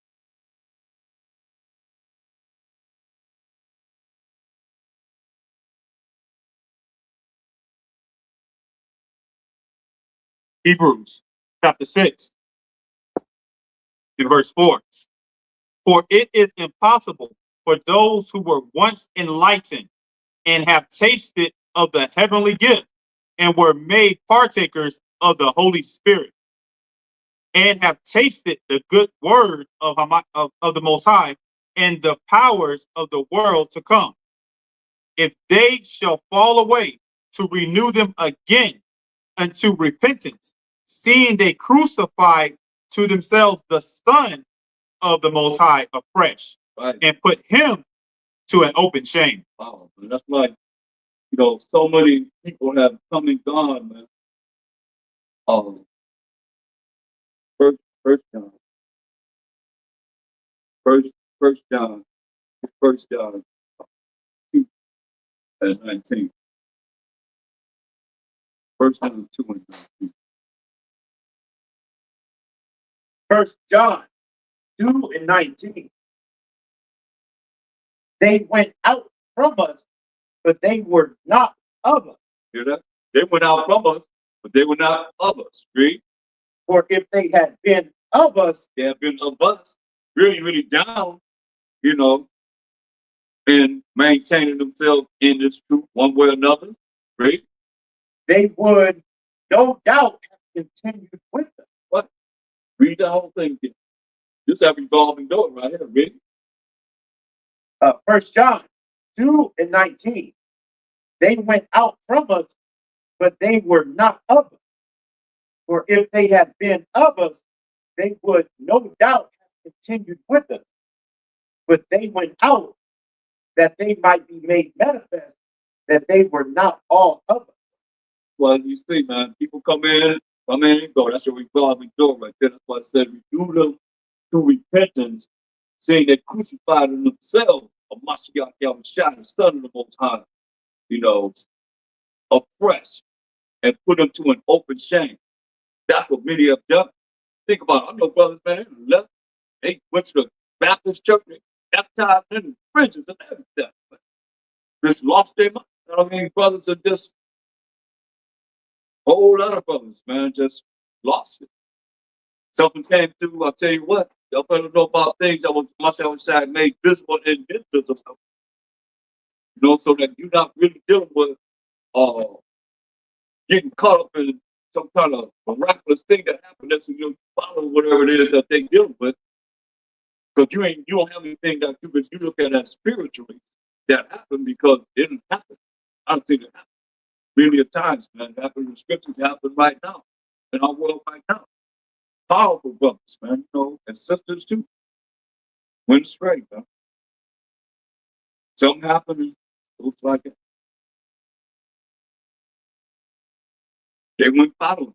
Hebrews chapter 6 in verse 4. For it is impossible for those who were once enlightened and have tasted of the heavenly gift and were made partakers of the Holy Spirit and have tasted the good word of the Most High and the powers of the world to come. If they shall fall away, to renew them again unto repentance, seeing they crucified to themselves the Son of the Most High afresh,
Right.
and put him to an open shame.
Wow. And that's like, you know, so many people have come and gone, man. First John. First John 2 and 19. First John 2 and 19.
1 John 2 and 19. They went out from us, but they were not of us.
Hear that? They went out from us, but they were not of us. Read.
For if they had been of us,
They have been of us, really down, you know, and maintaining themselves in this truth one way or another. Right?
they would no doubt have continued with us.
What? Read the whole thing again. This is a revolving door right here. Read.
1 John 2 and 19. They went out from us, but they were not of us. For if they had been of us, they would no doubt have continued with us. But they went out that they might be made manifest that they were not all of us.
Well, you see, man, people come in and go. That's a revolving door right there. That's why I said renew them to repentance, saying they crucified themselves of Mashiach Yahweh Shai, the Son of the Most High, you know, oppressed and put them to an open shame. That's what many have done. Think about it. I know brothers, man, they left. They went to the Baptist church, they baptized in the fringes and everything. Just lost their mind. I mean, brothers are just a whole lot of brothers, man, just lost it. Something came through, I'll tell you what, y'all better know about things that was much outside made visible and invisible. You know, so that you're not really dealing with getting caught up in some kind of miraculous thing that happened that you follow whatever it is that they're dealing with.
Because you don't have anything that you look at as spiritually that happened because it didn't happen. I don't think it happened. Many a times, man, it happened in the scriptures, it happened right now, in our world right now. Powerful brothers, man, and sisters too. Went straight, man. Something happened, and it looks like it. They went following.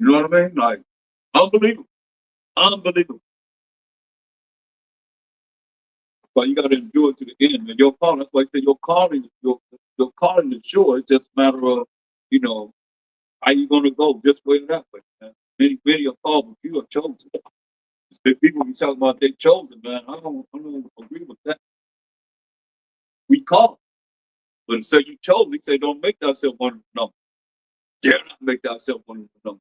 You know what I mean? Like, unbelievable. Unbelievable. But you got to endure it to the end. And your calling, that's why I say your calling is sure. It's just a matter of, how you going to go this way or that way, man. Many are called, but few are chosen. The people be talking about they chosen, man. I don't agree with that. We call. But instead you chose, he say, don't make thyself one of the number. Dare not make thyself one of the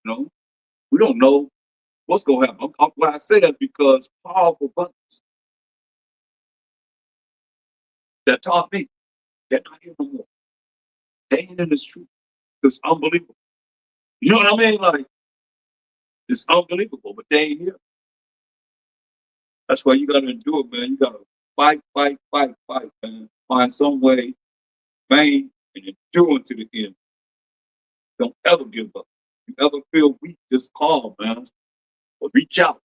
number. We don't know what's going to happen. When I say that because powerful brothers that taught me, they're not here no more. They ain't in this truth. It's unbelievable. You know what I mean? Like, it's unbelievable, but they ain't here. That's why you got to endure, man. You got to fight, man. Find some way, man, and endure to the end. Don't ever give up. You ever feel weak, just call, man. Or reach out.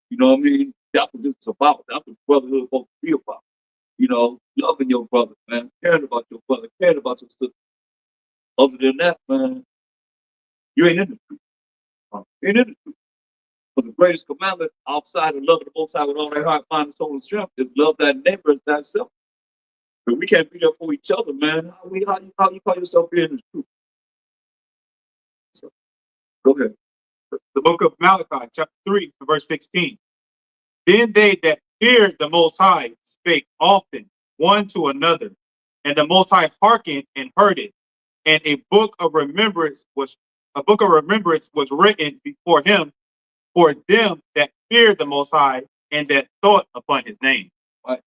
You know what I mean? That's what this is about. That's what brotherhood is supposed to be about. Loving your brother, man. Caring about your brother, caring about your sister. Other than that, man, you ain't in the truth. You ain't in the truth. But the greatest commandment outside of loving the Most High with all their heart, mind, and soul, and strength is love that neighbor as thyself. But we can't be there for each other, man. How you call yourself being in the truth? So, go ahead.
The book of Malachi, chapter 3, verse 16. Then they that feared the Most High spake often one to another, and the Most High hearkened and heard it. And a book of remembrance was written before him for them that feared the Most High and that thought upon his name.
Right?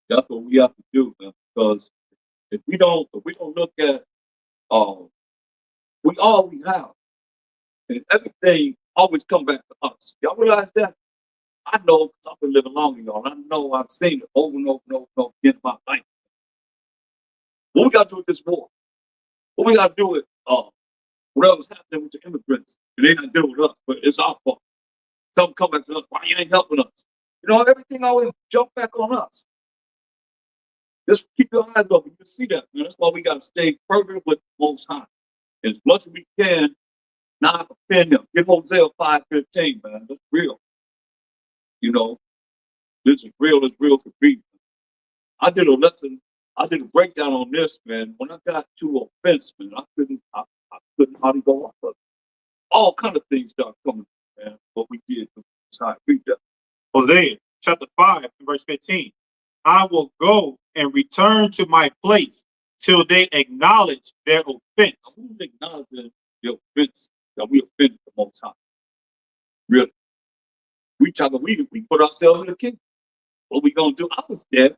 That's what we have to do, man. Because if we don't look at we all we have, and everything always come back to us. Y'all realize that? I know because I've been living long, y'all. I know I've seen it over and over and over and over again in my life. What we got to do with this war? What we got to do with whatever's happening with the immigrants? It ain't got to deal with us, but it's our fault. Some come back to us. Why you ain't helping us? Everything always jump back on us. Just keep your eyes open. You can see that, man. That's why we got to stay fervent with the Most High. As much as we can, not offend them. Give Hosea 5:15, man. That's real. This is real as real could be. I did a breakdown on this, man. When I got to offense, man, I couldn't hardly go off of it. All kind of things start coming, man. What we did, how we did.
Hosea chapter 5, verse 15. I will go and return to my place till they acknowledge their offense.
Who's acknowledging the offense that we offended the Most High? Really? We put ourselves in the kingdom. What we gonna do? I was there. You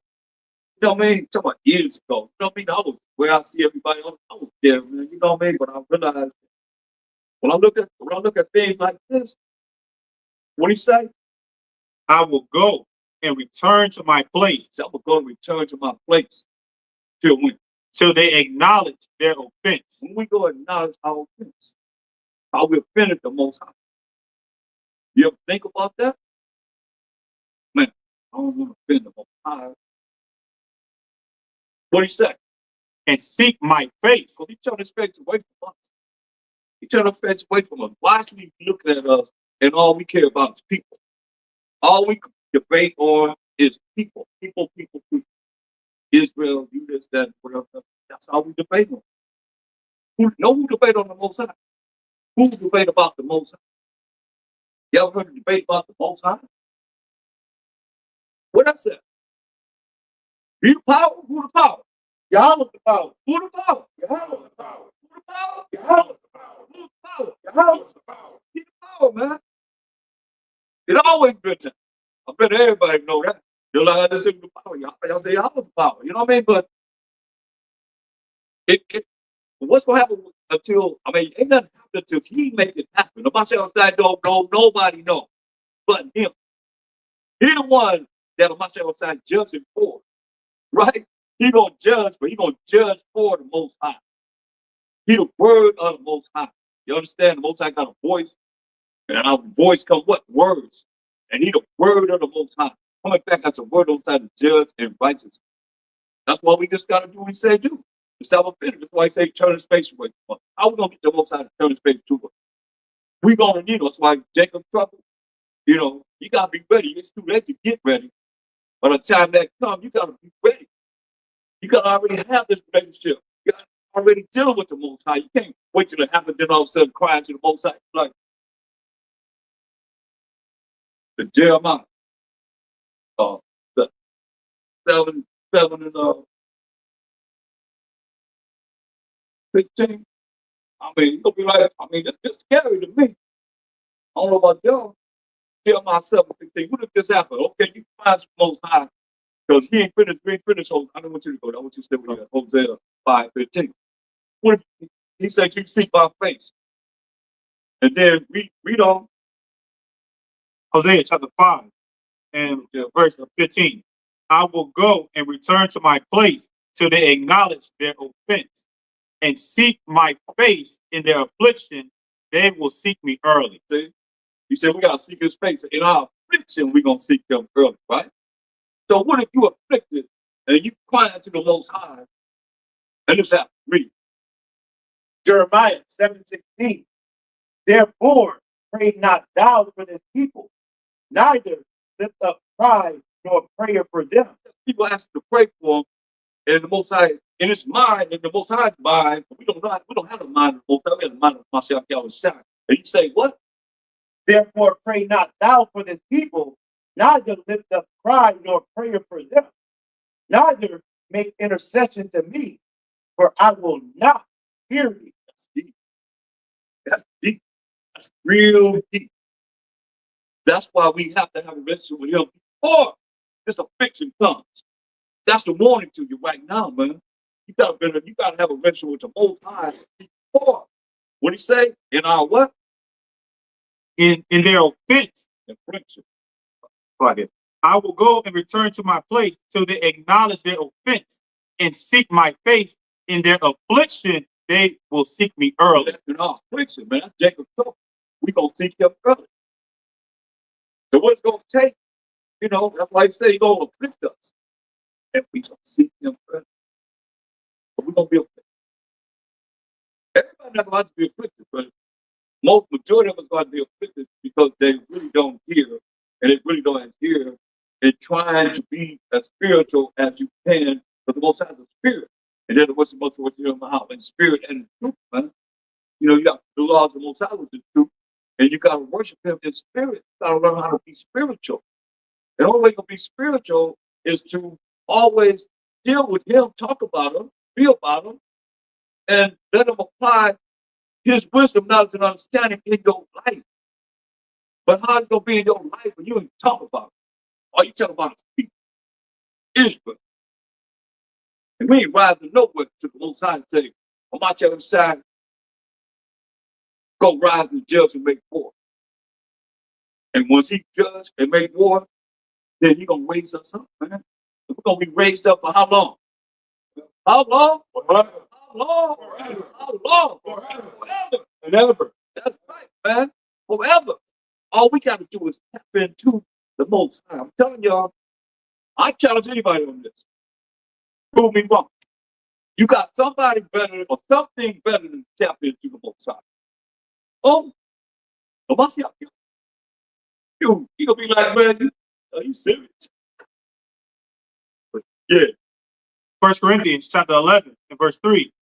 know what I mean? Talking about years ago. You know what I mean? I was where I see everybody else. I was there, man. You know what I mean? But I realized when I look at things like this, what do you say?
I will go and return to my place.
I will go and return to my place. Till when?
Till they acknowledge their offense.
When we go acknowledge our offense, how we offended the Most High. You ever think about that? Man, I don't want to offend the Most High. What do you say?
And seek my face.
Because he turned his face away from us. He turned his face away from us. Why should he be looking at us and all we care about is people? All we debate on is people. People. Israel, you this, that, whatever. That's all we debate on. Who debate on the Most High? Who debate about the Most High? You ever heard a debate about the Most High? What I said? He the power? Who the power?
Yahweh's the power.
Who the power?
Yahweh's the power.
Who the power?
Yahweh's the power.
Who the power?
Yahweh's the power.
He the power, man. It always been that. I bet everybody know that. They're like, I just the power. Y'all say Yahweh's the power. You know what I mean? But what's gonna happen until ain't nothing happen until he make it happen. Nobody else that don't know, nobody know.
but him. He the one that Mashiach was judging for, right? He gonna judge, but he gonna judge for the Most High. He the word of the Most High. You understand? The Most High got a voice, and our voice come what? Words. And he the word of the Most High. Coming back as a word on the judge and righteous. That's why we just gotta do what he said do. It's our offended. That's why he say turn his face away from us. How we gonna get the Most High to turn his face to us? We gonna need us. That's why Jacob trouble. You know, you gotta be ready. It's too late to get ready. By the time that comes, you gotta be ready. You gotta already have this relationship. You gotta already deal with the Most High. You can't wait till it happens, then all of a sudden cry to the Most High. Like the Jeremiah, the 7 and 16. I mean, you'll be like, I mean, that's just scary to me. I don't know about y'all. Jeremiah 7:16. What if this happened? Okay, you find the Most High because he ain't finished. So I don't want you to go. I want you to stay with Hosea 5:15. What if he said you seek my face? And then read on
Hosea chapter 5 and verse 15. I will go and return to my place till they acknowledge their offense and seek my face in their affliction. They will seek me early.
See? You said we gotta seek his face. In our affliction, we're gonna seek him early, right? So what if you afflicted and you cry to the Most High and this happens? Read.
Jeremiah 7:16. Therefore, pray not thou for this people, neither lift up cry nor prayer for them.
People ask to pray for him, and the Most High in his mind, in the Most High's mind, we don't have the mind of the Most High. We have the mind of Mashiach Yahushua. And you say what?
Therefore, pray not thou for this people, neither lift up cry nor prayer for them, neither make intercession to me, for I will not hear thee.
That's deep. That's deep. That's real deep. That's why we have to have a relationship with him before this affliction comes. That's the warning to you right now, man. You gotta have a relationship with the Most High before. What he say? In our what?
In their offense,
Affliction.
right. I will go and return to my place till they acknowledge their offense and seek my face. In their affliction, they will seek me early.
In our affliction, man. That's Jacob's trouble. We gonna seek him early. So what it's gonna take, you know, that's why he said he's gonna afflict us. And we gonna seek him early. But we're gonna be afflicted. Everybody not going to be afflicted, but majority of us going to be afflicted because they really don't hear and they really don't adhere in trying to be as spiritual as you can, but the Most High is a spirit. And then what's supposed to be in spirit and truth, man. You know, you got the laws of the Most High, which is truth, and you got to worship him in spirit. You got to learn how to be spiritual. And the only way to be spiritual is to always deal with him, talk about him, be about him, and let him apply his wisdom, knowledge, and understanding in your life. But how's it going to be in your life when you ain't talk about it? All you talk about is people, Israel. And we ain't rising nowhere to the Most High and say, on my other side, go rise and judge and make war. And once he judge and make war, then he going to raise us up, man. And we're going to be raised up for how long? How long?
Forever.
How long?
Forever.
How long?
Forever.
Forever.
And ever.
That's right, man. Forever. All we got to do is tap into the Most High. I'm telling y'all, I challenge anybody on this. Prove me wrong. You got somebody better or something better than tap into the Most High. Oh, you gonna be like, man, are you serious? But yeah.
1 Corinthians chapter 11 and verse 3.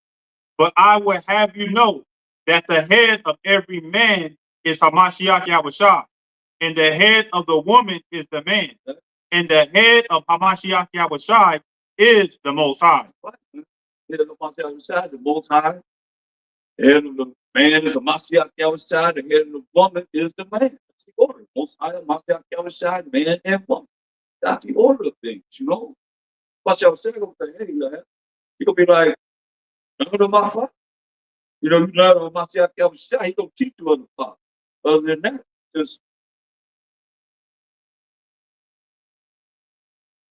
But I will have you know that the head of every man is Hamashiach Yahushua, and the head of the woman is the man, and the head of Hamashiach Yahushua is the Most High.
What? Head of the Most High. The head of the man is a Mashiach Yahushua. The head of the woman is the man. That's the order. Most High, Mashiach Yahushua, man and woman. That's the order of things, you know. Mashiach Yahushua gonna say, hey, man, you gonna be like, I'm gonna my father. You know, you learn of Mashiach Yahushua, he gonna teach you other thoughts. Other than that, just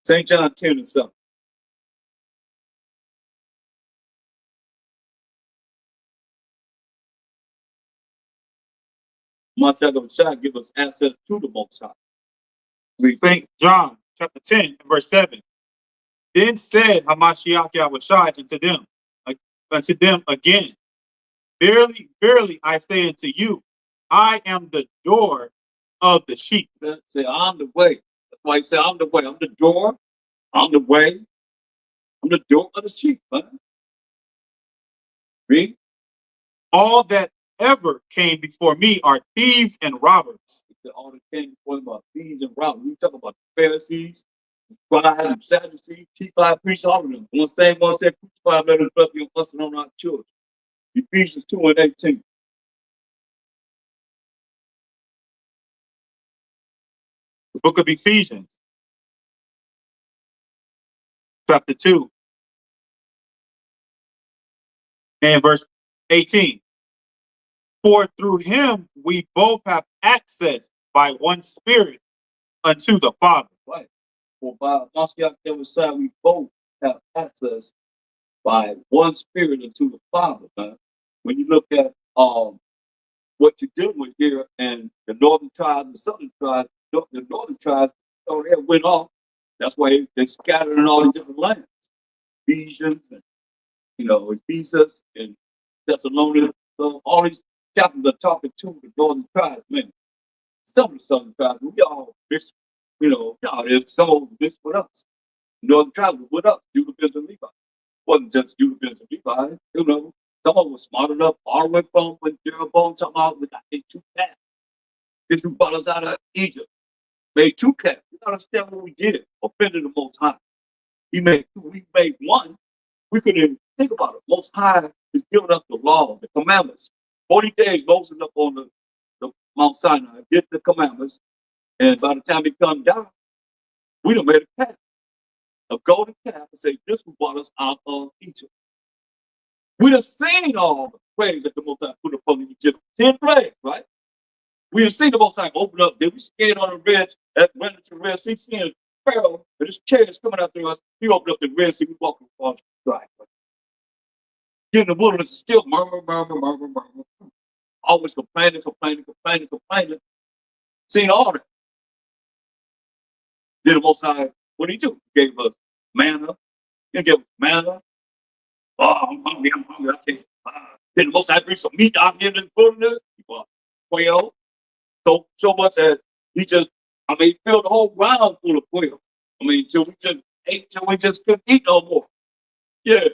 St. John 10 and something. Mashiach give us access to the Most High.
St. John chapter 10 and verse 7. Then said Hamashiach Yahushua unto them again, verily, verily, I say unto you, I am the door of the sheep.
Say, I'm the way. That's why he said, I'm the way. I'm the door. I'm the way. I'm the door of the sheep. Man. Read.
All that ever came before me are thieves and robbers.
All that came before him are thieves and robbers. We talk about the Pharisees, scribes, and Sadducees, chief high priests, all of them. One said, crucify, let us blood be on us and on our children. Ephesians 2 and 18.
The book of Ephesians, chapter 2, and verse 18. For through him we both have access by one Spirit unto the Father.
Right. For by Mashiach Yahushua, we both have access by one Spirit unto the Father. Man. When you look at what you're dealing with here, and the northern tribes, the southern tribes, the northern tribes, they went off. That's why they scattered in all the different lands. Ephesians and Ephesus and Thessalonians. So all these chapters are talking to the northern tribes, man. Some of the southern tribes, we all mixed, there's some of them mixed with us. Northern tribes were with us, Judah, Benjamin, Levi. Wasn't just Judah, Benjamin, Levi, some of them were smart enough all the way from when Jeroboam talking about we got these two calves. This who brought us out of Egypt. Made two calves. You understand what we did? Offended the Most High. He made two, we made one. We couldn't even think about it. Most High is giving us the law, the commandments. 40 days Moses up on the Mount Sinai, get the commandments, and by the time he come down, we done made a calf, a golden calf, and say, this who brought us out of Egypt. We done seen all the plagues that the Most High put upon the Egypt. 10 plagues, right? We have seen the Most High open up. Then we scared on the ridge, that went into the Red Sea, seeing Pharaoh, and his chariots coming after us. He opened up the Red Sea, we walking across the dry. Get in the wilderness and still murmur. Always complaining. Seen all that. Then the Most High, what did he do? He gave us manna. He gave us manna. Oh, I'm hungry. I can't. Then the Most High bring some meat out here in this wilderness. Quail. So much that he just, filled the whole ground full of quail. Till we just ate, till we just couldn't eat no more. Yeah.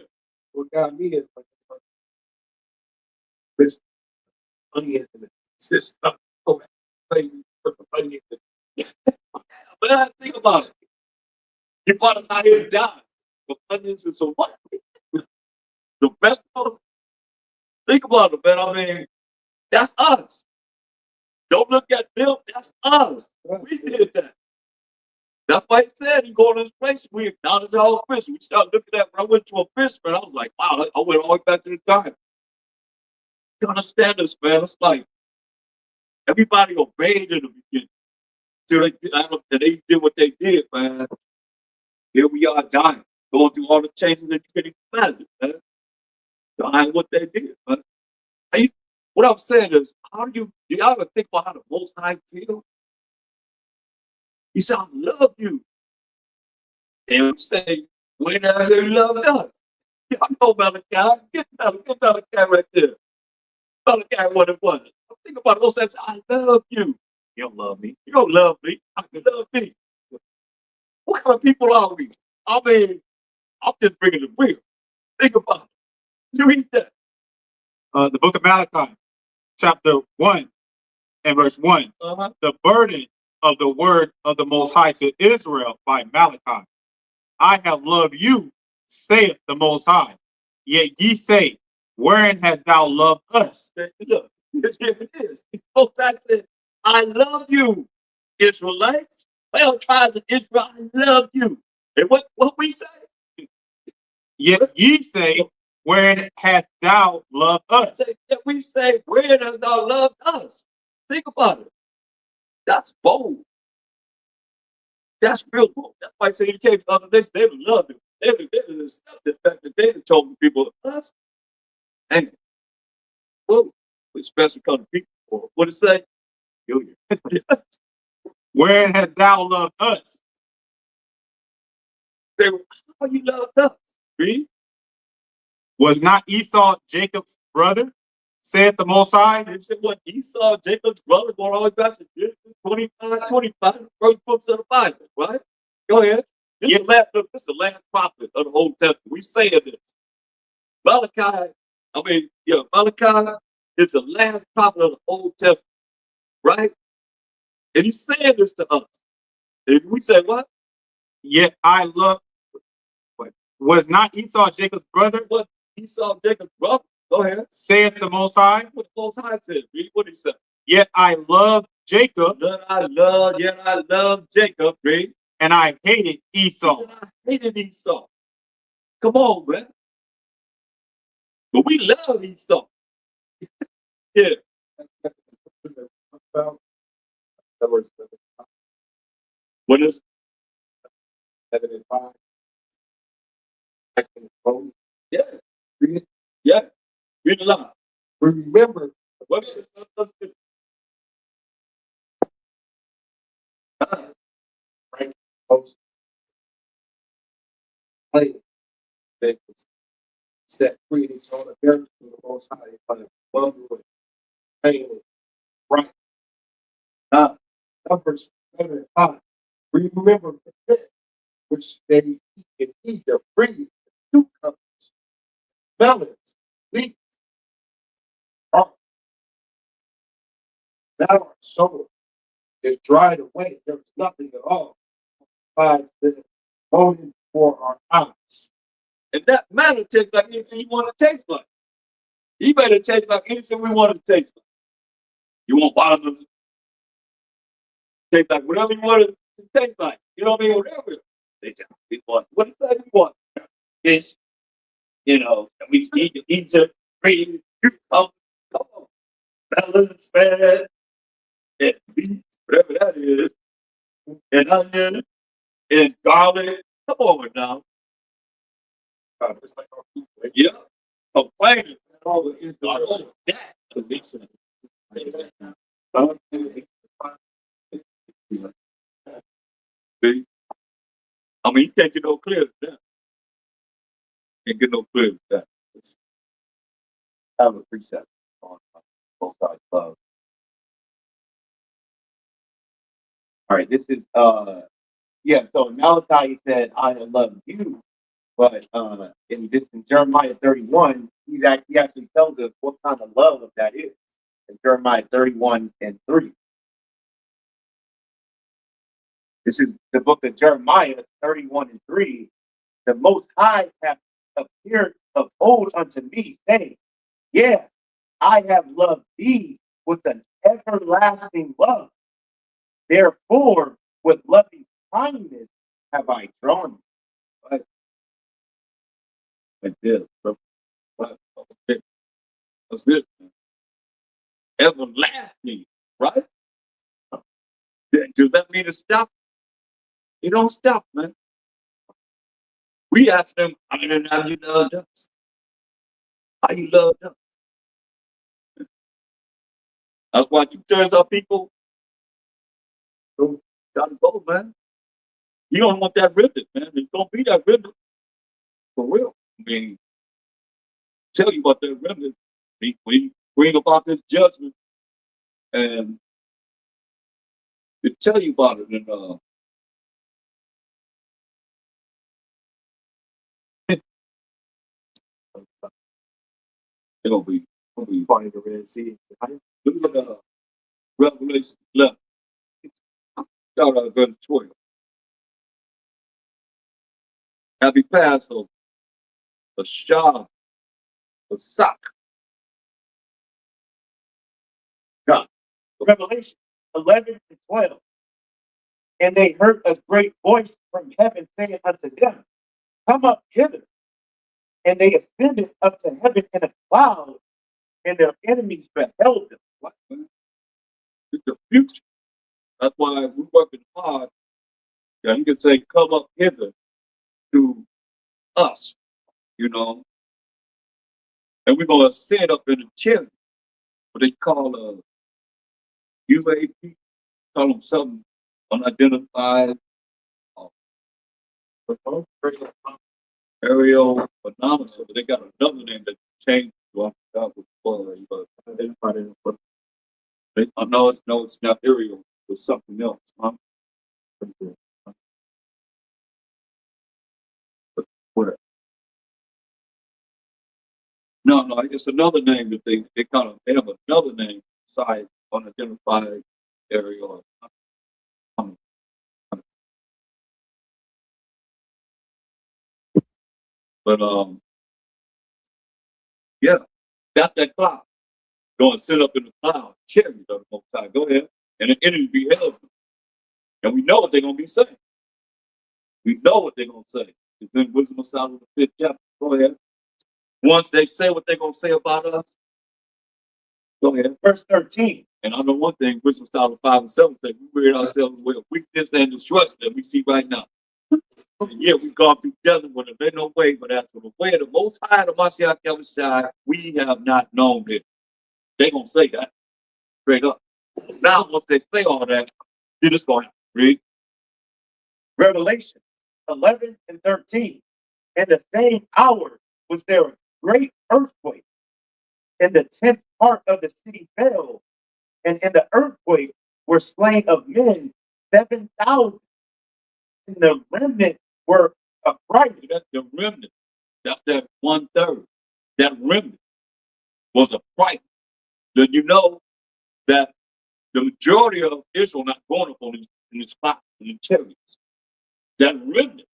What got me is this onion and this stuff. Onion.
But think about it. You brought us out here to die. The onions and so what? The vegetables. Think about it, man. That's us. Don't look at them. That's us. We did that. That's why he said he go to this place. We acknowledge all fish. We started looking at when I went to a fish, man. I was like, wow, I went all the way back to the garden. You understand this, man? It's like everybody obeyed in the beginning. Till they did what they did, man. Here we are dying, going through all the changes that you can imagine, man. Dying what they did, man. What I'm saying is, do y'all ever think about how the Most High feel? He said, I love you. And we say, when has he loved us? I know Malachi. Get Malachi right there. Malachi, what it was. Think about it. Most says, I love you. You don't love me. You don't love me. I can love me. What kind of people are we? I'm just bringing the real. Think about it. You read that.
The book of Malachi, chapter 1 and verse 1. The burden of the word of the Most High to Israel by Malachi. I have loved you, saith the Most High. Yet ye say, wherein hast thou loved us?
Look, here it is. Most High said, I love you, Israelites. 12 tribes of Israel, I love you. And what we say?
Yet ye say, wherein hast thou loved us?
We say, wherein hast thou loved us? Think about it. That's bold.
That's real cool. That's why I say he came the other day. They would love it. They would accept the fact that they told the people, us, hey, whoa, we special kind of people. Or what it say?
Wherein hast thou loved us?
They were, how you love us? Read.
Was not Esau Jacob's brother? Saith the Most High.
They said what Esau, Jacob's brother, going all the way back to Genesis 25, first books of the Bible, right? Go ahead. This is the last prophet of the Old Testament. We saying this. Malachi is the last prophet of the Old Testament, right? And he's saying this to us. And we say, what?
Yet I love. Was not Esau Jacob's brother?
Was Esau, Jacob's brother? Go ahead.
Saith the Most High.
What the Most High said. Read what he said.
Yet I love Jacob.
Yet I love Jacob. Read.
And I hated Esau.
And I hated Esau. Come on, man. But we love Esau. Yeah. What is
7:5?
yeah. Yeah. Read a lot.
We remember
What is it? Let's do it.
Frank Post play that was set free. He saw the very from the Most High by the bundle and pain, right? Numbers 7:5. Remember the pit which they eat in Egypt, bringing cucumbers, melons, leeks, art. Now our soul is dried away. There is nothing at all besides the moaning for our eyes.
And that manna tastes like anything you want to taste like. You better taste like anything we want it to taste like. You want watermelon? Taste like whatever you want it to taste like. You know what I mean? Whatever. They say, we want what is that we want? Fish, and we eat Egypt, green, come on, melons, man, and beef, whatever that is, and onion, and garlic. Come on now.
It's like our food, right?
Yeah. Complaining.
Oh, it's
Oh, that. See? I mean, you can't get no clear with that. Can't get no clear with that.
I have a precept on both sides love. All right, this is so Malachi said, I love you, but in Jeremiah 31, he actually tells us what kind of love that is. In Jeremiah 31:3. This is the book of Jeremiah 31:3. The Most High hath appeared of old unto me, saying, yeah, I have loved thee with an everlasting love. Therefore, with loving kindness have I drawn thee.
Right? Like this. That's it. Everlasting, right? Does that mean to stop? You don't stop, man. We ask them, how you loved us? How you loved us? That's why you turn our people. So, gotta go, man. You don't want that ribbon, man. It's gonna be that ribbon. For real. I mean, tell you about that ribbon. We bring about this judgment and to tell you about it and it'll be
Part of the Red Sea.
look at Revelation 11. Start out at verse 12. Happy Passover, a shah, a sock.
God. Revelation 11:12. And they heard a great voice from heaven saying unto them, come up hither. And they ascended up to heaven in a cloud, and their enemies beheld them.
What, man? It's the future. That's why we're working hard
Yeah, you can say, come up hither to us, you know, and we're gonna sit up in a chair, what they call UAP, call them something unidentified aerial phenomena, but they got another name that changed. Well, I forgot what it was, but identified it. But I know it's not aerial, it's something else. Huh? But where? No, it's another name that they have another name besides unidentified aerial. But yeah, that's that cloud. Go and sit up in the cloud, cherry the most high. Go ahead. And the enemy beheld them. And we know what they're gonna be saying. We know what they're gonna say. It's in Wisdom of Solomon, the 5th chapter. Go ahead. Once they say what they're gonna say about us, go ahead.
Verse 13.
And I know one thing, Wisdom of Solomon 5 and 7 say we rid ourselves with weakness and destruction that we see right now. And yeah, we've gone through judgment when there's no way, but as for the way of the most high, the Messiah Kelvin side, we have not known it. They're gonna say that straight up. Now, once they say all that, then it's going to read.
Revelation 11 and 13. In the same hour was there a great earthquake, and the 10th part of the city fell, and in the earthquake were slain of men 7,000, and the remnant were affrighted.
That's the remnant. That's that 1/3. That remnant was a fright. Then you know that the majority of Israel not going up on in this spot in the chariots. That remnant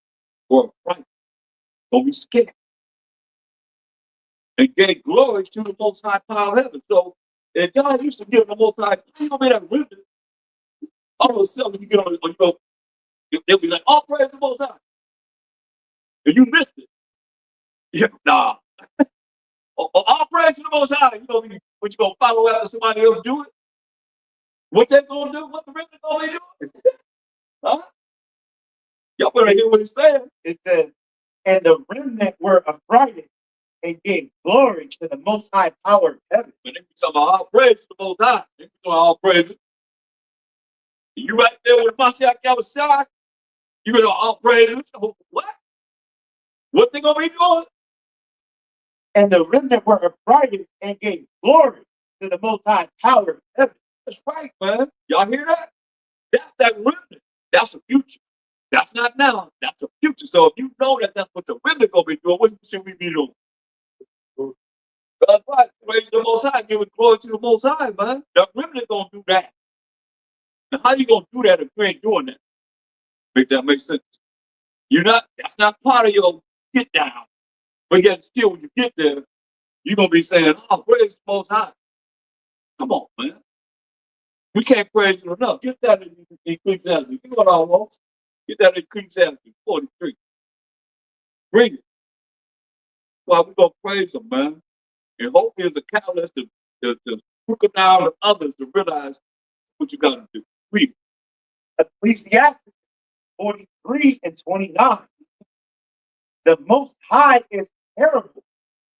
were a fright. Don't be scared. And gave glory to the most high power of heaven. So if God used to give the most high, you gonna be that remnant. All of a sudden you get on you go, they'll be like, all praise the most high. And you missed it. Yeah, nah. All praise to the most high. You know, what you gonna follow after somebody else do it? What they gonna do? What the remnant gonna do? Huh? Y'all better hear what he's saying.
It says, and the remnant were affrighted and gave glory to the most high power of heaven.
When they be talking about all praise to the most high, they be talking all praise. You right there with Messiah Yahushua, you gonna all praise. What? What they gonna be doing?
And the remnant were affrighted and gave glory to the most high power of heaven.
That's right, man. Y'all hear that? That's that remnant. That's the future. That's not now. That's the future. So if you know that that's what the remnant gonna be doing, what should we be doing? That's right. Praise the Most High. Giving glory to the Most High, man. The remnant gonna do that. Now, how you gonna do that if you ain't doing that? Make that make sense? You're not. That's not part of your get down. But yet, still, when you get there, you're gonna be saying, "Oh, praise the Most High." Come on, man. We can't praise him enough. Get that in Ecclesiastes. You know what I want? Get that in Ecclesiastes 43. Bring it. Well, we're going to praise him, man. And hope is a catalyst to trickle down to others to realize what you got to do. Read it.
Ecclesiastes 43 and 29. The Most High is terrible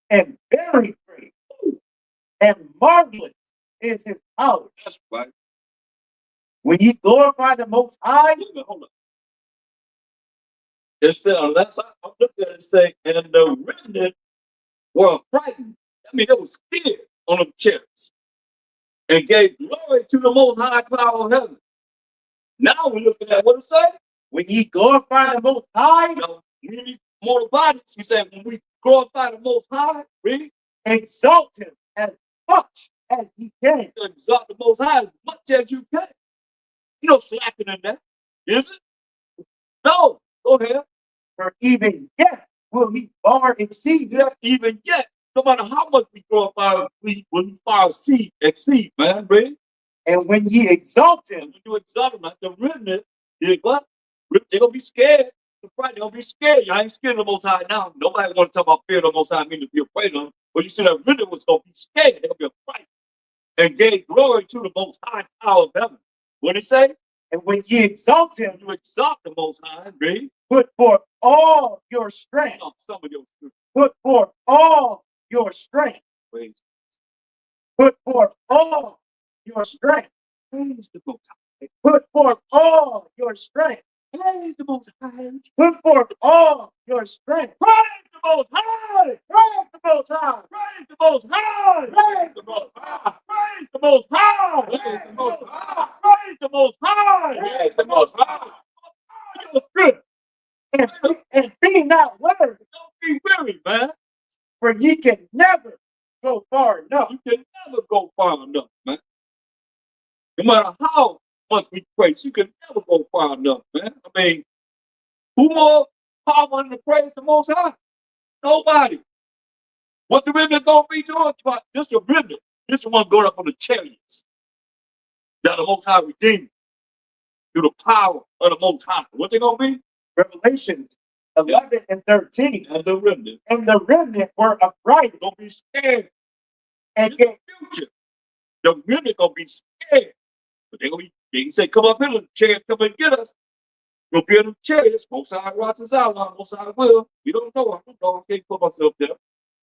and very great, and marvelous is his power.
That's right.
When ye glorify the Most High,
Hold on. It said, unless I look at it and say, and the remnant were frightened. I mean, they were scared on them chairs and gave glory to the Most High power of heaven. Now we're looking at what it say.
when ye glorify the Most High,
You know, we need more bodies. He said, when we glorify the Most High, really,
exalt him as much as ye can.
exalt the Most High as much as you can. You know, slacking in that, is it? No, go ahead.
For even yet will he far exceed.
Yeah, even yet, no matter how much we glorify, we will far exceed, man, really.
And when ye exalt him,
And when you exalt them, like the remnant, they're what? They're gonna be scared. They're gonna be scared. Y'all ain't scared of the Most High now. Nobody want to talk about fear of the Most High, meaning to be afraid of him. But you see, that remnant was gonna be scared. They're gonna be afraid. And gave glory to the Most High power of heaven. What did he say?
And when ye exalt him,
you exalt the Most High, read.
put forth all your strength.
Some of your strength.
Put forth all your strength.
Praise,
Put forth all your strength.
praise the Most High.
Put forth all your strength.
Praise the Most High.
Put forth all your strength.
Praise the Most High.
Praise the Most High.
Praise the Most High.
Praise the Most High.
Praise the Most High.
Praise the Most High.
Praise the Most High.
Praise the Most High.
Your strength.
And be not weary,
Don't be weary, man.
for ye can never go far enough.
You can never go far enough, man. No matter how much we praise, you can never go far enough, man. I mean, who more power to praise the Most High? Nobody. What the remnant gonna be doing? Just a remnant. This is one going up on the chariots. That the Most High redeemed through the power of the Most High. What they gonna be?
Revelations 11 and 13.
And the remnant.
And the remnant were affrighted
Gonna be scared
and
in
gave,
the future. The remnant gonna be scared. But they gonna be, they say, come up here, the chariots come and get us. We'll be in the chariots. Most High rots us out, Most High will. We don't know. I don't know. I can't put myself there.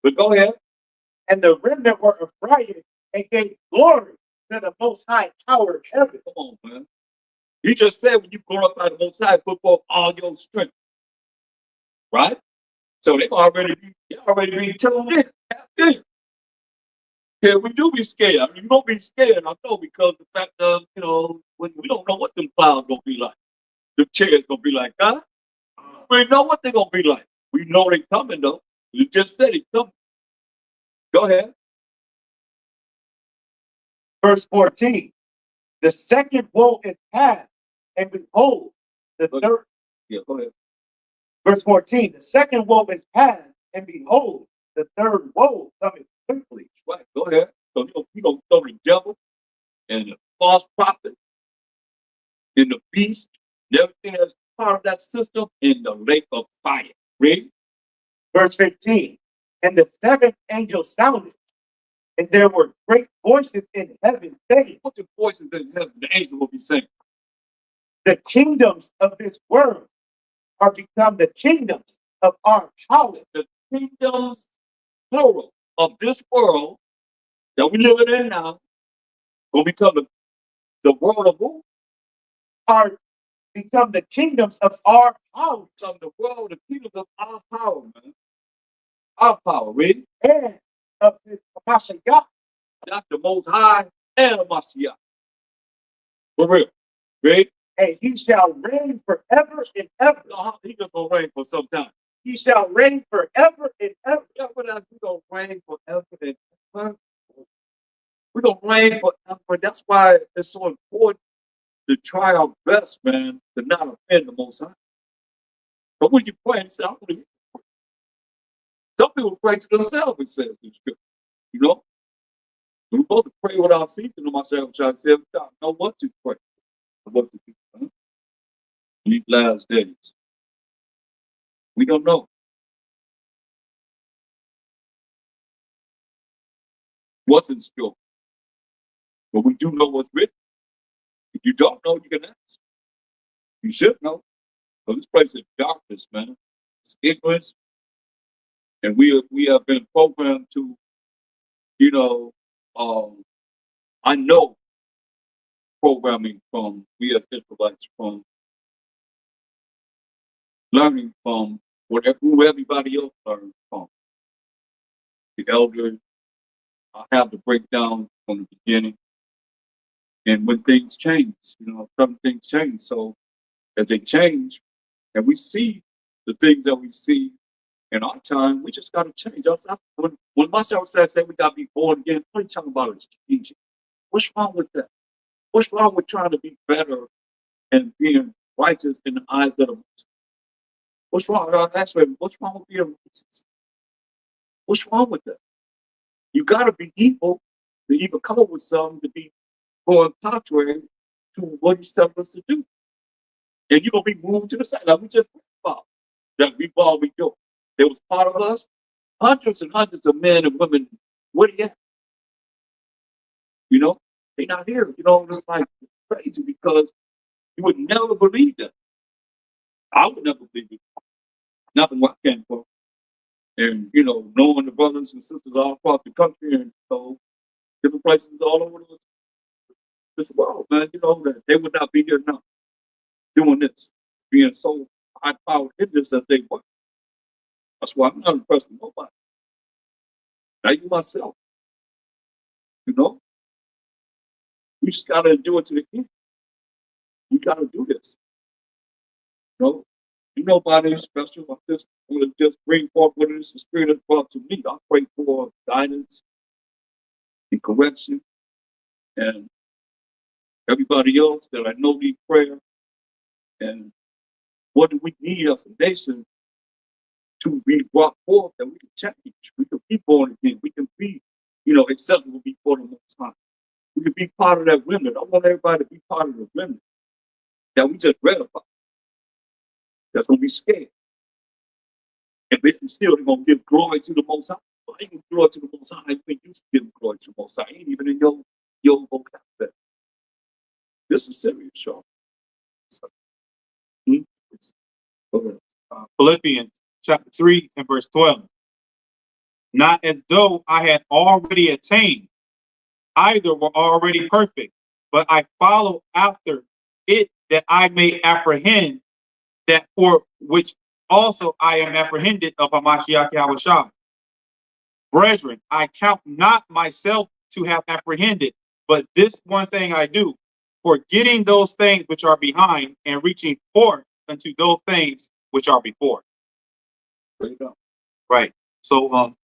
But go ahead.
and the remnant were affrighted and gave glory to the Most High power of heaven.
Come on, man. He just said when you glorify the Most High, put forth all your strength. Right? So they already be tuned in. Tapped in. Yeah, we do be scared. I mean, you gonna be scared, I know, because the fact of, when we don't know what them clouds gonna be like. The chairs gonna be like, huh? We know what they're gonna be like. We know they coming though. You just said it coming. Go ahead.
Verse 14. The second woe is past, and behold, the
Okay.
third.
Yeah, go ahead.
Verse 14. The second woe is past, and behold, the third woe cometh quickly.
Right, go ahead. So you gonna throw the devil and the false prophet and the beast and everything that's part of that system in the lake of fire. Ready?
Verse 15. And the seventh angel sounded, and there were great voices in heaven saying,
Put your voices in heaven. The angel will be saying,
the kingdoms of this world are become the kingdoms of our power.
the kingdoms, plural, of this world that we live in now, will become the world of who?
Are become the kingdoms of our power.
Become the world, the kingdoms of our power, man. Our power, ready?
And of his Mashiach,
That's the Most High and the Messiah. For real. Ready?
and he shall reign forever and ever.
He just gonna reign for some time.
He shall reign forever and ever.
Yeah, but we gonna reign forever and ever. We're gonna reign forever. That's why it's so important to try our best, man, to not offend the Most High. But when you pray, say, I'm gonna. Some people pray to themselves, it says in Scripture. We're supposed to pray without ceasing to myself, trying to say, I don't know what to pray, what to do in these last days. We don't know. What's in store? But we do know what's written. If you don't know, you can ask. You should know. But this place is darkness, man. It's ignorance. And we have been programmed to, I know programming from we as Israelites from learning from who everybody else learned from. The elders, I have the breakdown from the beginning. And when things change, some things change. So as they change, and we see the things that we see in our time, we just got to change. When myself says that we got to be born again, what are you talking about? It's changing. What's wrong with that? What's wrong with trying to be better and being righteous in the eyes of the Most? What's wrong? Actually, what's wrong with being righteous? What's wrong with that? You got to be evil to even come up with something to be going contrary to what he's telling us to do. And you're going to be moved to the side. Like we just talked about that we've all been doing. It was part of us. Hundreds and hundreds of men and women, where they at? They're not here. It's like crazy because
You would never believe that. I would never believe it. Nothing what I came from. And, knowing the brothers and sisters all across the country and different places all over this world, man, that they would not be here now doing this, being so high powered in this as they were. That's why I'm not impressed with nobody. Not you myself. We just gotta do it to the end. We gotta do this. Nobody special. I just want to just bring forth what it is the Spirit has brought to me. I pray for guidance and correction, and everybody else that I know need prayer. And what do we need as a nation to be brought forth that we can change? We can be born again. We can be, acceptable before the Most High. We can be part of that remnant. I want everybody to be part of the remnant that we just read about. That's gonna be scared. And but still they're gonna give glory to the Most High. Well, I ain't glory to the Most High. I think you should give glory to the Most High. Ain't even in your vocabulary. This is serious, y'all. So, okay.
Philippians chapter 3 and verse 12. Not as though I had already attained, either were already perfect, but I follow after it that I may apprehend that for which also I am apprehended of Hamashiach Yahushua. Brethren, I count not myself to have apprehended, but this one thing I do, forgetting those things which are behind and reaching forth unto those things which are before.
There you go.
Right. So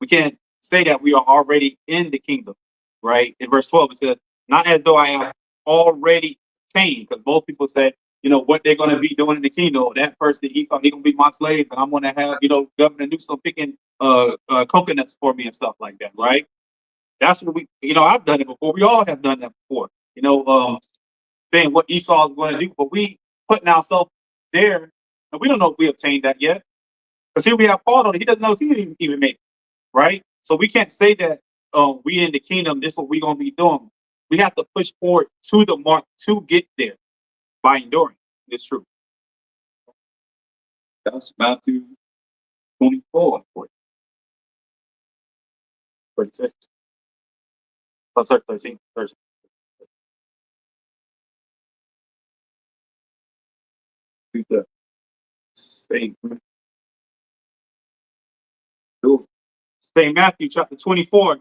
we can't say that we are already in the kingdom, right? In verse 12, it says, not as though I have already attained, because most people say, what they're going to be doing in the kingdom. That person, he's going to be my slave, and I'm going to have, Governor Newsom picking coconuts for me and stuff like that, right? That's what I've done it before. We all have done that before, saying what Esau is going to do, but we putting ourselves there, and we don't know if we obtained that yet. Because here we have Paul, he doesn't know if he didn't even make it, right? So we can't say that we in the kingdom, this is what we're going to be doing. We have to push forward to the mark to get there by enduring. It's true.
That's Matthew 24.
36. 13. 13.
Read the same.
St. Matthew chapter 24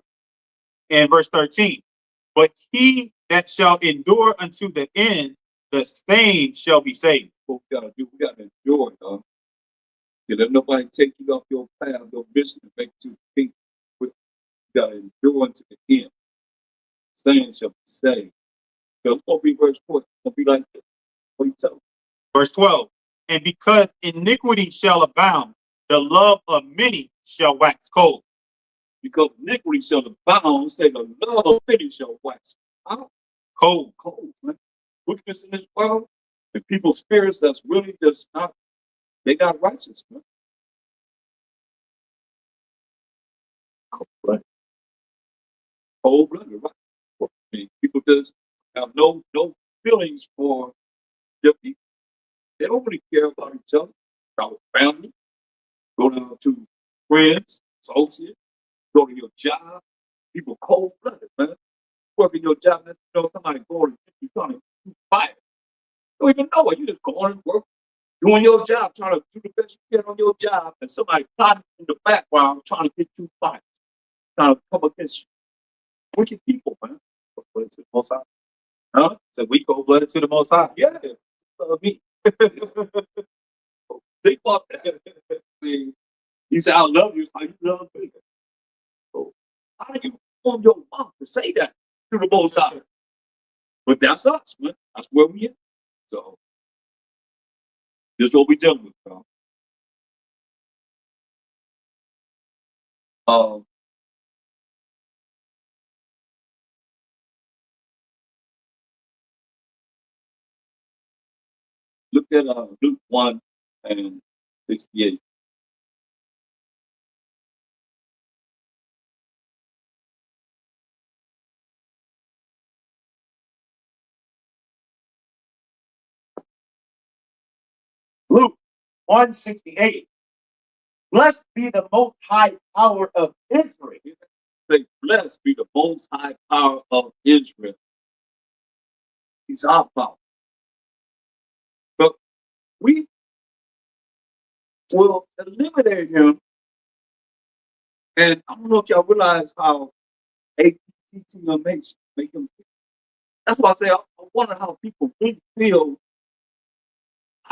and verse 13. But he that shall endure unto the end, the same shall be saved.
What we gotta do, we gotta endure, dog. You let nobody take you off your path, your mission, and make you think. You gotta endure unto the end. Saying shall be saved. It's gonna be verse 4. It's gonna be like this. What you tell them?
Verse 12. And because iniquity shall abound, the love of many shall wax cold.
Because iniquity shall abound, say the love of many shall wax out. Cold, man. Wickedness in this world, and people's spirits that's really just not, they got righteous, man. Right. Cold-blooded, right? I mean, people just have no feelings for their people. They don't really care about each other, about family, go down to friends, associates, go to your job. People cold-blooded, man. Working your job, somebody going to you trying to fight. You don't even know it. You just going to work, doing your job, trying to do the best you can on your job, and somebody plotting in the background trying to get you fired, trying to come against you. Wicked people, man.
Cold-blooded to the Most High. Huh? So we cold-blooded to the Most High.
Yeah. Me. Think about that. I mean, he said, I love you. How you love me? So, how do you form your mouth to say that to the Most High? But that's us, man. That's where we at. So, this is what we dealing with, y'all. Look at Luke 1 and 68.
168. Blessed be the most high power of Israel.
Say, blessed be the most high power of Israel. He's our power. But we will eliminate him. And I don't know if y'all realize how APTT make him. That's why I say I wonder how people really feel.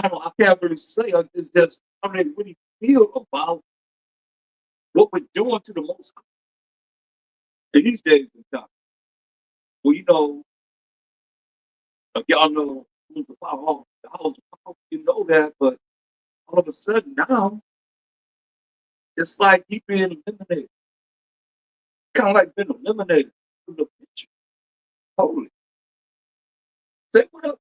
I can't really say. It's just how they really feel about what we're doing to the Most High in these days and times. Well, you know, like y'all know who's the power. You know that, but all of a sudden now, it's like he's being eliminated. Kind of like being eliminated from the picture. Totally. Say what up.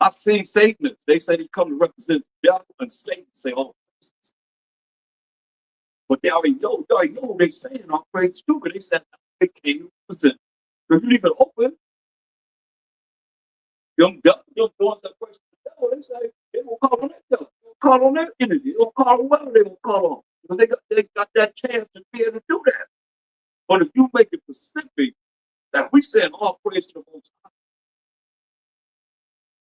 I've seen Satanists. They say they come to represent the devil, and Satan say, oh, but they already know what they're saying. All praise to, but they said they can't represent. So if you leave it open, them doors that question the devil, they say they will call on that devil. They will call on that entity. They will call on whoever they will call on. Because they got that chance to be able to do that. But if you make it specific that we send all praise to the Most High,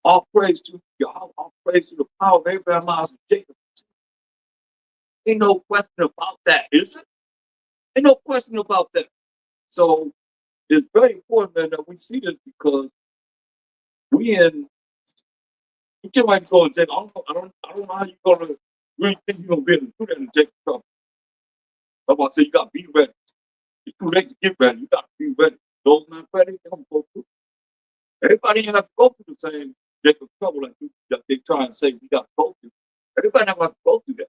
all praise to God, all praise to the power of Abraham, Isaac, Jacob. Ain't no question about that, is it? Ain't no question about that. So it's very important, man, that we see this because you can't like go and take. I don't know how you're gonna really think you're gonna be able to do that and take trouble. That's why I say you gotta be ready. It's too late to get ready. You gotta be ready. Those not ready, they're gonna go through. Everybody ain't have to go through the same Jacob trouble that they try and say we got to go through. Everybody never have to go through that.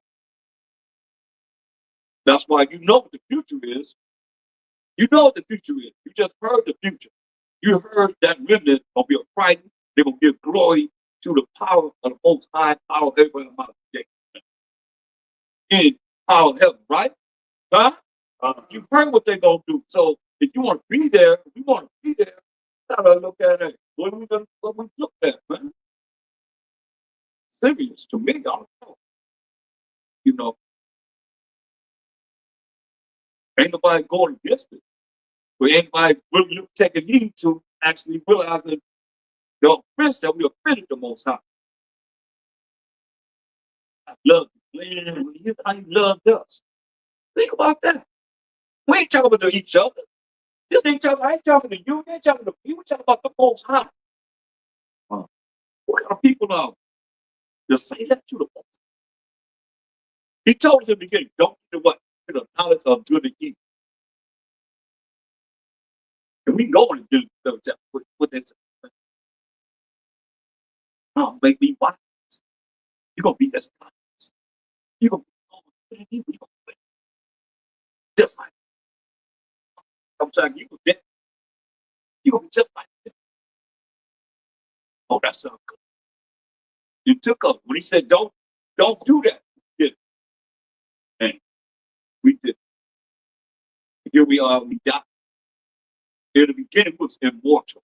That's why you know what the future is. You know what the future is. You just heard the future. You heard that remnant gonna be a frightened. They're gonna give glory to the power of the Most High, power of Abraham, in power of heaven, right? Huh? You heard what they're gonna do. So if you want to be there, if you want to be there, you gotta look at it. What we look at, man? Serious to me, I don't know. You know, ain't nobody going against it. But ain't nobody really taking heed to actually realizing the offense that we offended the Most High. I love you, man. Here's how he loved us. Think about that. We ain't talking to each other. I ain't talking to you. We ain't talking to me. We talking about the Most High. What kind of people are just say that to the Most High? He told us in the beginning, don't do what? To the knowledge of good and evil. And we go and do what they say. Oh, make me wise. You're gonna be this wise. You're gonna be evil. You're gonna be just like I'm saying you dead. You're gonna be just like this. Oh, that sounds good. You took up when he said don't do that. We did. And we did. Here we are, we died. In the beginning, we was immortal.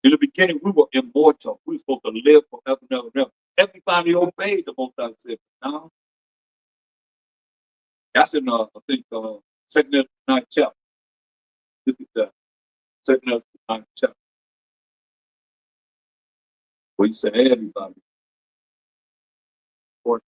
In the beginning, we were immortal. We were supposed to live forever and ever and ever. Everybody obeyed the Most High said. Now, that's in, I think, 2nd 9th chapter. This is the 2nd 9th chapter. Where he said, everybody. Or,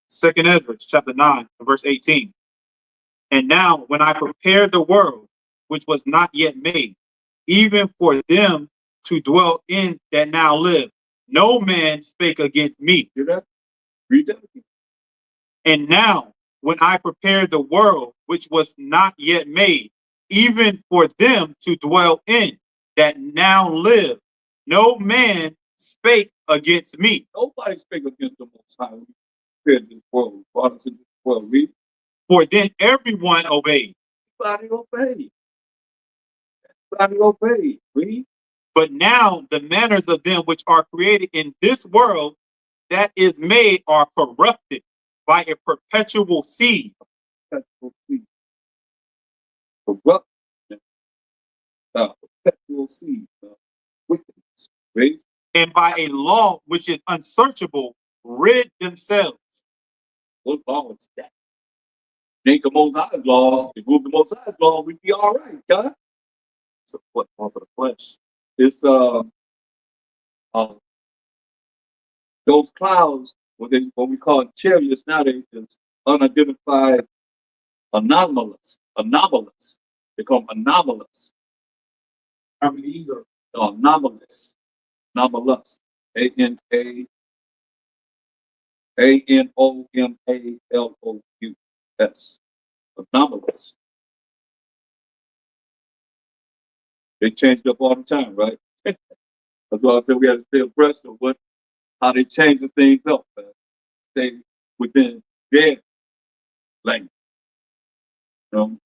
Second Ezra, chapter 9, verse 18. And now, when I prepared the world, which was not yet made, even for them to dwell in that now live, no man spake against me.
hear that? Read that again.
And now, when I prepared the world which was not yet made, even for them to dwell in, that now live. No man spake against me.
Nobody spake against the Most High when he prepared this world, brought us into this world. Read.
For then everyone obeyed.
Everybody obeyed. Everybody obeyed. Read.
But now the manners of them which are created in this world that is made are corrupted by a perpetual seed.
Perpetual seed. Corrupt. Perpetual seed. Wickedness. Read.
And by a law which is unsearchable, rid themselves.
What law is that? Think the Most High's laws. If we move the Most High's law, we'd be all right, God. So what? Laws of the flesh. It's those clouds, what we call chariots nowadays, is unidentified anomalous. They call them anomalous.
I mean, these are
Anomalous. Anomalous. ANOMALOUS. Anomalous. They change it up all the time, right? That's why I said we have to stay abreast of how they changing things up, man. Stay within their language. You know?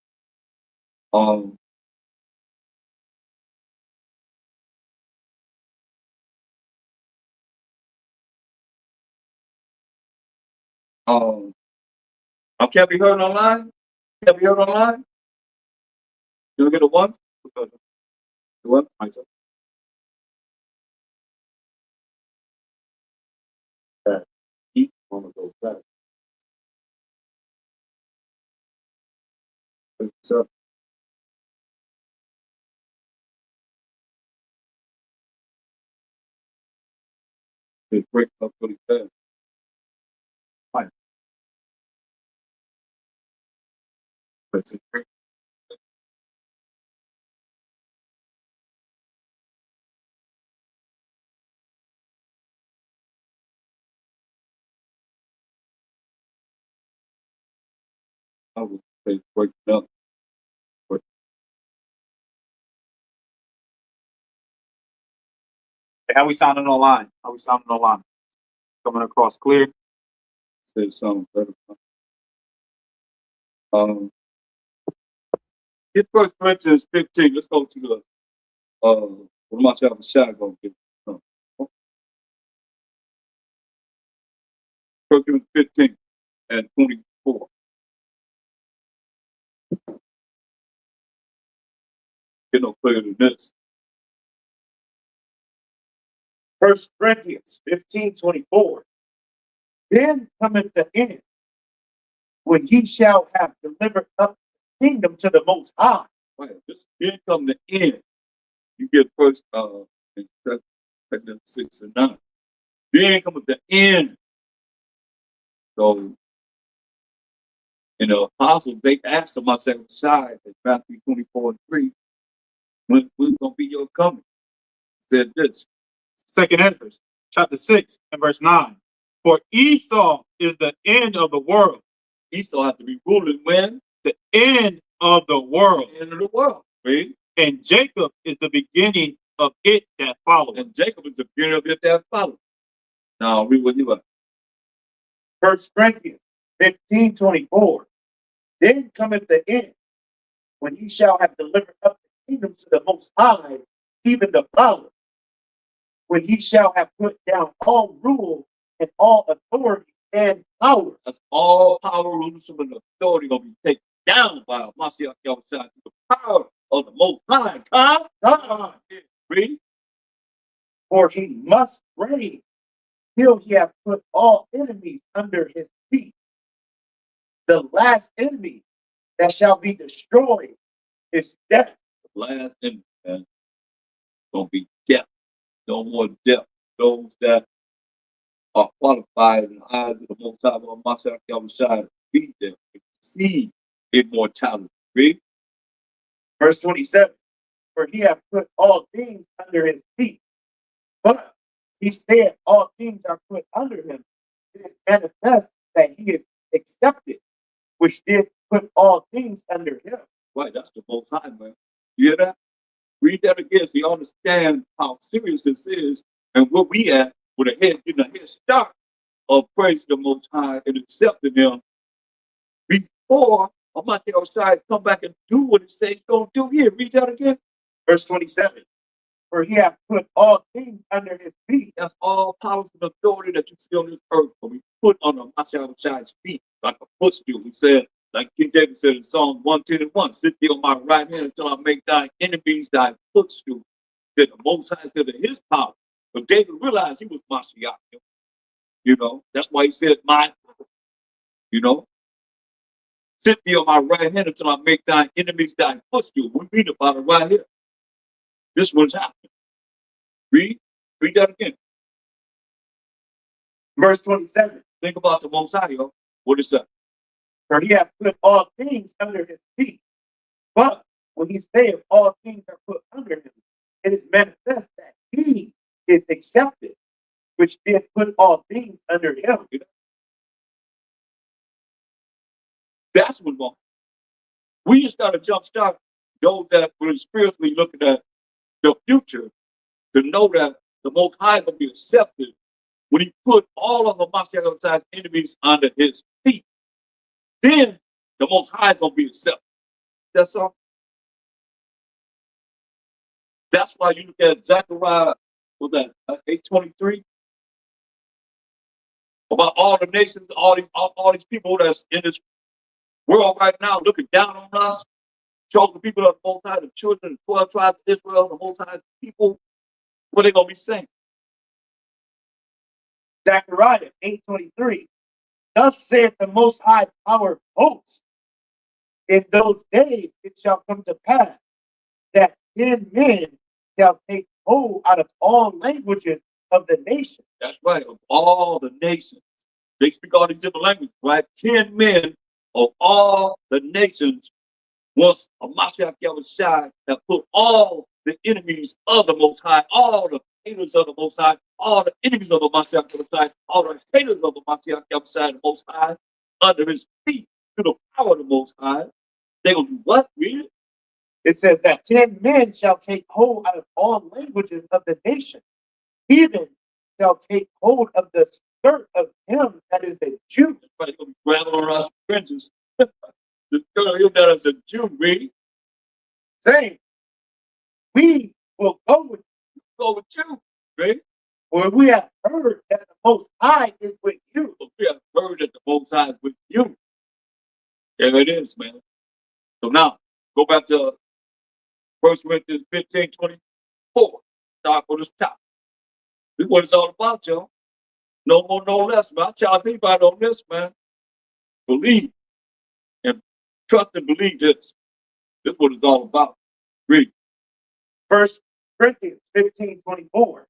Can't be heard online? Can't be heard online? You look at the one? The one? Myself. Each one of those guys. So, it breaks up really fast. Fine. That's it. I would say break it up. But
How we sounding online? How we sounding online? Coming across clear?
say something better. Get 1 Corinthians 15. Let's go to the what am I trying to shine gonna get? 1 Corinthians 15 and 24. Get no clearer than this.
1 Corinthians 15:24. Then cometh the end, when ye shall have delivered up the kingdom to the Most High.
Right. This here come the end. You get first in 6 and 9. Then come at the end. So the apostles, they asked them outside in Matthew 24:3, when gonna be your coming? Said this.
2 Ezra, chapter 6 and verse 9. For Esau is the end of the world.
Esau have to be ruling when?
The end of the world.
The end of the world. Right?
And Jacob is the beginning of it that followed.
And Jacob is the beginning of it that followed. Now read what you want.
1 Corinthians 15:24. Then cometh the end, when he shall have delivered up the kingdom to the Most High, even the Father, when he shall have put down all rule and all authority and power.
That's all power, rulership, and authority gonna be taken down by Mashiach Yahushua through the power of the Most High.
God.
Read.
For he must reign till he have put all enemies under his feet. The last enemy that shall be destroyed is death.
The last enemy, man, gonna be death. No more death. Those that are qualified in the eyes of the Most High of Mashiach Yahushua to be there, to see immortality. Read.
Verse 27. For he hath put all things under his feet. But he said all things are put under him. It is manifest that he is accepted which did put all things under him.
Right, that's the Most High, man. You hear that? Read that again so you understand how serious this is and where we at with getting a head start of praising the Most High and accepting Him before I'm out there outside come back and do what it says don't do here. Read that again.
Verse 27. For he hath put all things under his feet.
That's all powers and authority that you see on this earth. But we put on the Mashiach's feet like a footstool. He said, like King David said in Psalm 110:1, sit there on my right hand until I make thy enemies thy footstool. That the Most High said in his power. But David realized he was Mashiach. You know, that's why he said, my, you know, sit there on my right hand until I make thy enemies thy footstool. We read about it right here. This one's happening. Read that again.
Verse 27.
Think about the Most High, yo. What is that?
For he hath put all things under his feet. But when he saith all things are put under him, it is manifest that he is accepted, which did put all things under him.
That's what wrong. We just got to jumpstart those that were spiritually looking at the future to know that the Most High will be accepted when he put all of the Mashiach's enemies under his feet. Then the Most High is going to be accepted. That's all. That's why you look at Zechariah, was that 8:23? About all the nations, all these people that's in this world right now looking down on us, chosen people of the Most High, the children, the 12 tribes of Israel, the Most High people, what they going to be saying?
Zechariah 8:23. Thus saith the Most High Power of hosts, in those days it shall come to pass that 10 men shall take hold out of all languages of the nation.
That's right, of all the nations. They speak all these different languages, right? 10 men of all the nations once a Mashiach Yahushua that put all the enemies of the Most High, all the haters of the Most High, all the enemies of the Mashiach Yahushua, all the haters of the Mashiach Yahushua, the Most High, under his feet, to the power of the Most High. They gonna do what? Read it.
It says that 10 men shall take hold out of all languages of the nation, even shall take hold of the skirt of him that is a Jew.
Everybody's gonna be grabbing on us fringes. The skirt of him that is a Jew, read.
Saying, we will go with
you, right?
for we have heard that the Most High is with you.
We have heard that the Most High is with you. There it is, man. So now, go back to 1 Corinthians 15:24. Start on this top. This is what it's all about, y'all. No more, no less, man. I challenge anybody on this, man. Believe and trust and believe this. This is what it's all about. Read.
1 Corinthians 15:24.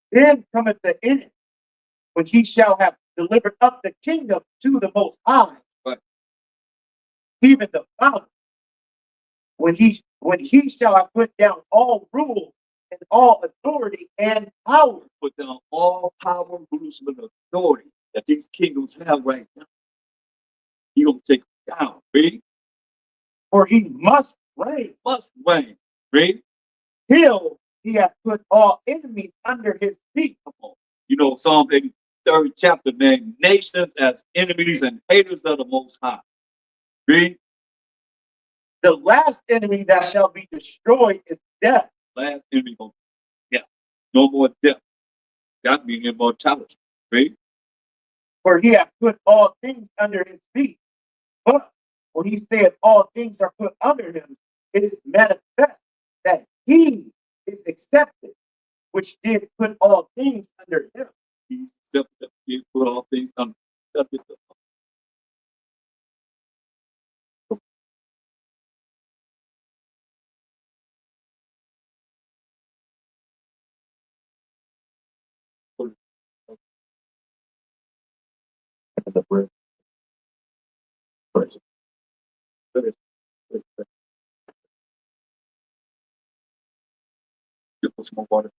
Then cometh the end, when he shall have delivered up the kingdom to the Most High,
right,
even the Father, when he shall have put down all rule and all authority and power.
Put down all power, rules, and authority that these kingdoms have right now. He gonna take them down, read.
For he must reign.
Must reign, read.
Till he hath put all enemies under his feet.
Come on. You know, Psalm 83rd chapter, man, nations as enemies and haters of the Most High. Read.
The last enemy that shall be destroyed is death.
Last enemy gonna be death. No more death. That means immortality. Read.
For he hath put all things under his feet. But when he said all things are put under him, it is manifest that he is accepted, which did put all things under him.
He accepted, he put all things under accepted. The bread. Praise. Praise. Praise. You put some more water.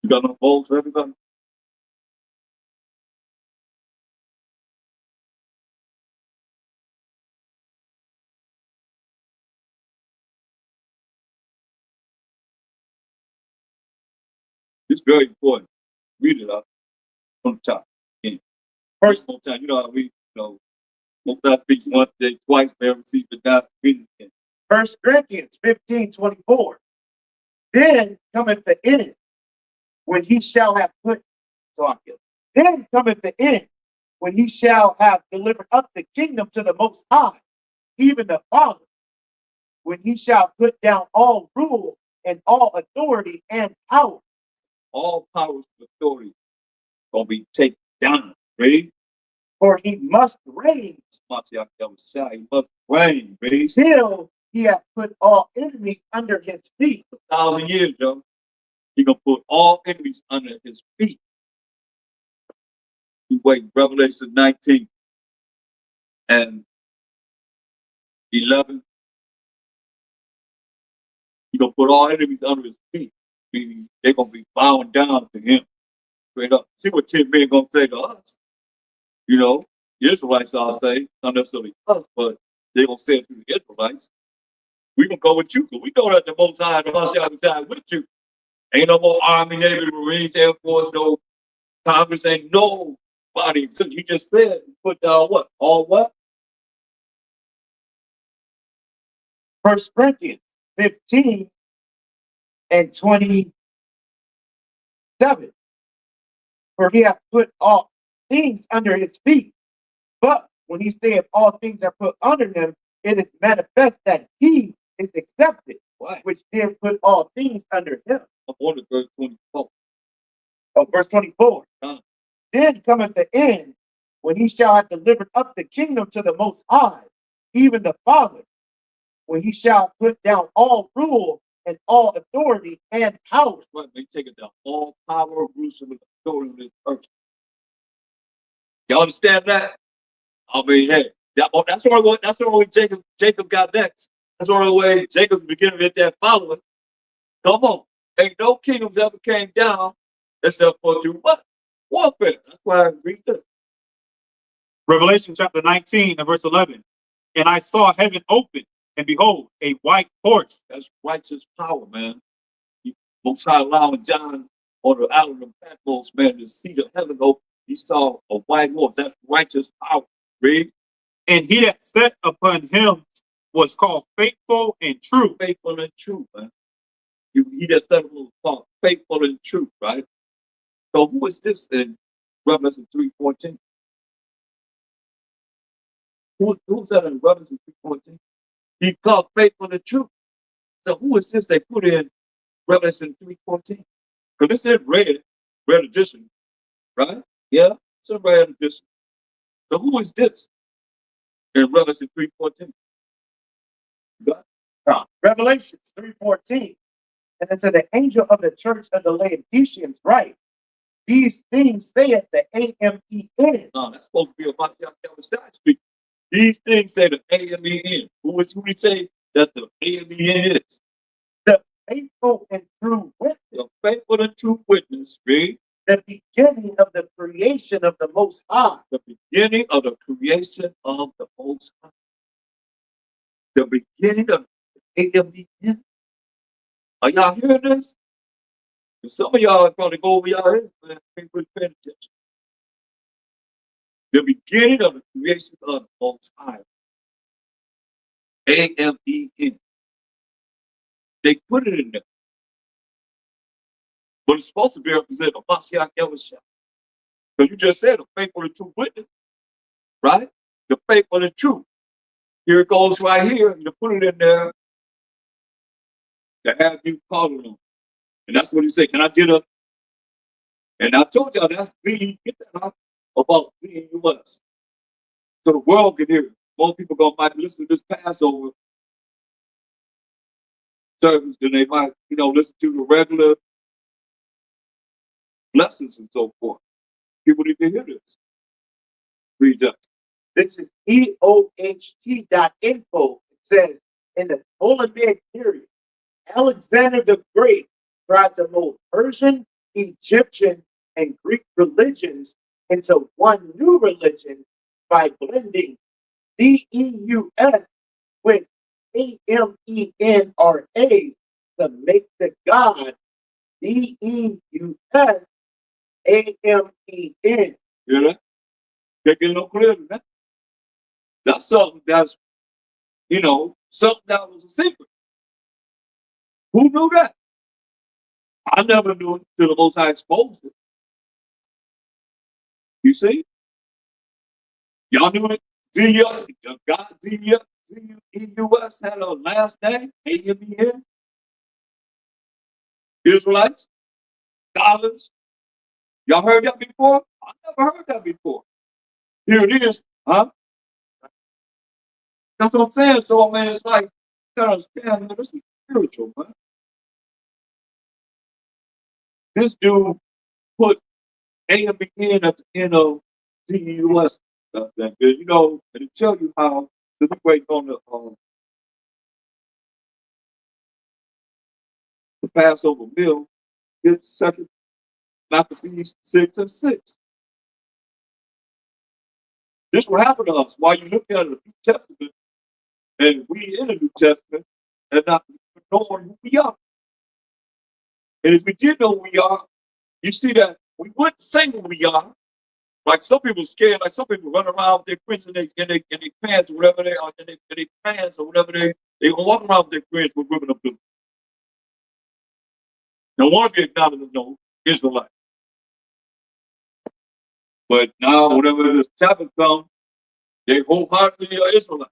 You
got no bowls for everybody? It's very important. Read it up from the top. And first one time, you know how we, most of that speak once a day, twice, may receive the God. Read it again.
1 Corinthians 15:24. Then cometh the end, when he shall have put then cometh the end, when he shall have delivered up the kingdom to the Most High, even the Father, when he shall put down all rule and all authority and power.
All powers and authority gonna be taken down. Ready?
For he must reign
He must reign. Ready?
till he hath put all enemies under his feet.
1,000 years, Joe. He gonna put all enemies under his feet. You wait, Revelation 19 and 11. He gonna put all enemies under his feet. Meaning they're gonna be bowing down to him. Straight up. See what 10 men gonna say to us. The Israelites, I'll say, not necessarily us, but they're gonna say it to the Israelites. We gonna go with you, because we know that the Most High, the Most High with you. Ain't no more Army, Navy, Marines, Air Force, no Congress, ain't nobody. So you just said, put down what? All what?
1 Corinthians 15 and 27. For he hath put all things under his feet. But when he saith all things are put under him, it is manifest that he is accepted, which did put all things under him.
I'm on to verse 24.
Oh, verse 24.
Uh.
Then cometh the end, when he shall have delivered up the kingdom to the Most High, even the Father, when he shall put down all rule and all authority and power.
Right, they take it down. All power, rules, and authority on this earth. Y'all understand that? I mean, hey, that's the only way Jacob got next. That's the only way Jacob began to get that following. Come on. Ain't no kingdoms ever came down except for through what? Warfare. That's why I read this.
Revelation chapter 19 and verse 11. And I saw heaven open, and behold, a white horse.
That's righteous power, man. Most High allowing John on the island of Patmos, man, to see the heaven open. He saw a white horse. That's righteous power. Read.
And he that sat upon him was called faithful and true.
Faithful and true, man. He that sat upon him was called faithful and true, right? So who is this in Revelation 3:14? Who's that in Revelation 3:14? He called faithful and true. So who is this they put in Revelation 3:14? Because this is red edition, right? Yeah, it's a red edition. So who is this in Revelation 3:14?
Revelation 3:14. And unto the angel of the church of the Laodiceans write, these things saith the Amen.
No, that's supposed to be a Mashiach speak. These things say the Amen. Who we say that the Amen is?
The faithful and true witness.
The faithful and true witness, read.
The beginning of the creation of the Most High.
The beginning of the creation of the Most High. The beginning of the Amen. Are y'all hearing this? And some of y'all are probably go over y'all head, man. Ain't really paying attention. The beginning of the creation of the Most High. Amen. They put it in there. But it's supposed to be represented by Mashiach Yahushua. Because you just said a faithful and true witness, right? The faithful and true. Here it goes right here. You put it in there to have you calling them. And that's what he said. Can I get up? And I told y'all that's being, get that out about being US. So the world can hear it. More people might listen to this Passover service than they might, listen to the regular lessons and so forth. People need to hear this. Read that.
This is EOHT.info. It says, in the Ptolemaic period, Alexander the Great tried to mold Persian Egyptian and Greek religions into one new religion by blending DEUS with AMENRA to make the God DEUS AMEN.
You know that? Can't get no clearer than that. That's something that's, something that was a secret. Who knew that? I never knew it till the Most High exposed it. You see? Y'all knew it? DUS, God, DUS had a last name, AMEN. Israelites, scholars. Y'all heard that before? I never heard that before. Here it is, huh? That's what I'm saying. So, man, it's like, you gotta understand, man, this is spiritual, man. This dude put AMEN at the end of DUS stuff, and to tell you how to be waiting on the Passover meal, it's second Maccabees 6:6. This will happen to us while you look at the New Testament, and we in the New Testament, and not knowing who we are. And if we did know who we are, you see that we wouldn't say who we are. Like some people scared, like some people run around with their prints in their pants or whatever they are, in their pants or whatever they gonna walk around with their prints with ribbon up to them. They don't want to be acknowledged as no Israelite. But now, whenever the Sabbath comes, they wholeheartedly are Israelite.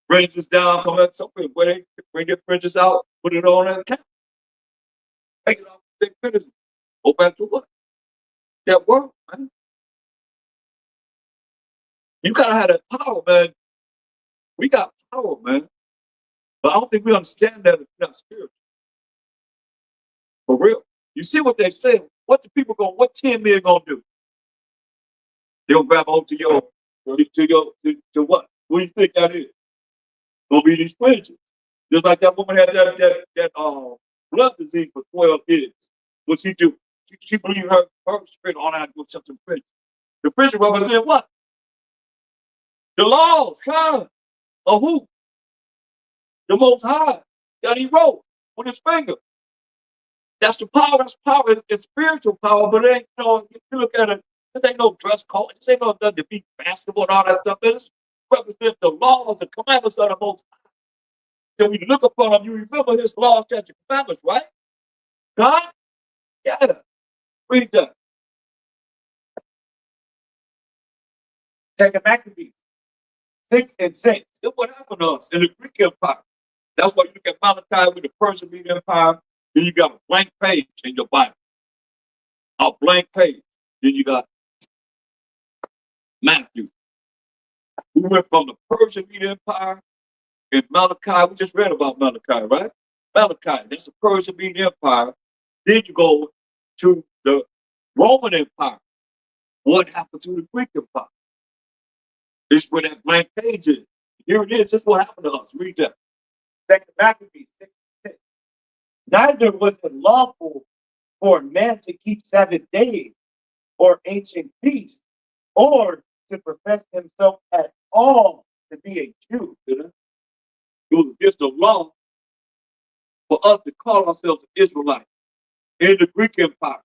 Brings us down from that somewhere where they bring their fringes out, put it on that cap, take it off their fringes, go back to what? That work, man. You gotta have that power, man. We got power, man. But I don't think we understand that it's not spiritual. For real. You see what they say? What 10 men gonna do? They'll grab onto your to what? What do you think that is? Gonna be these fringes. Just like that woman had that blood disease for 12 years. What she do? She believed her spirit on out to go something fringes. The fringes represent what? The laws, kind of who? The Most High that He wrote with His finger. That's the power. That's power. It's spiritual power, but it ain't if you look at it, this ain't no dress code. This ain't no nothing to be fashionable and all that stuff. This represents the laws and commandments of the Most High. When we look upon them, you remember His laws, statutes, commandments, right? God? Yeah. Read that.
Second Maccabees 6:6.
Look what happened to us in the Greek Empire. That's why you look at Malachi with the Persian Media Empire. Then you got a blank page in your Bible. A blank page. Then you got Matthew. We went from the Persian Media Empire and Malachi. We just read about Malachi, right? Malachi, that's the Persian Media Empire. Then you go to the Roman Empire. What happened to the Greek Empire? This is where that blank page is. Here it is. This is what happened to us. Read that.
Second Maccabees 6:6. Neither was it lawful for a man to keep 7 days or ancient feasts, or to profess himself at all to be a Jew.
It was against the law for us to call ourselves Israelites in the Greek Empire.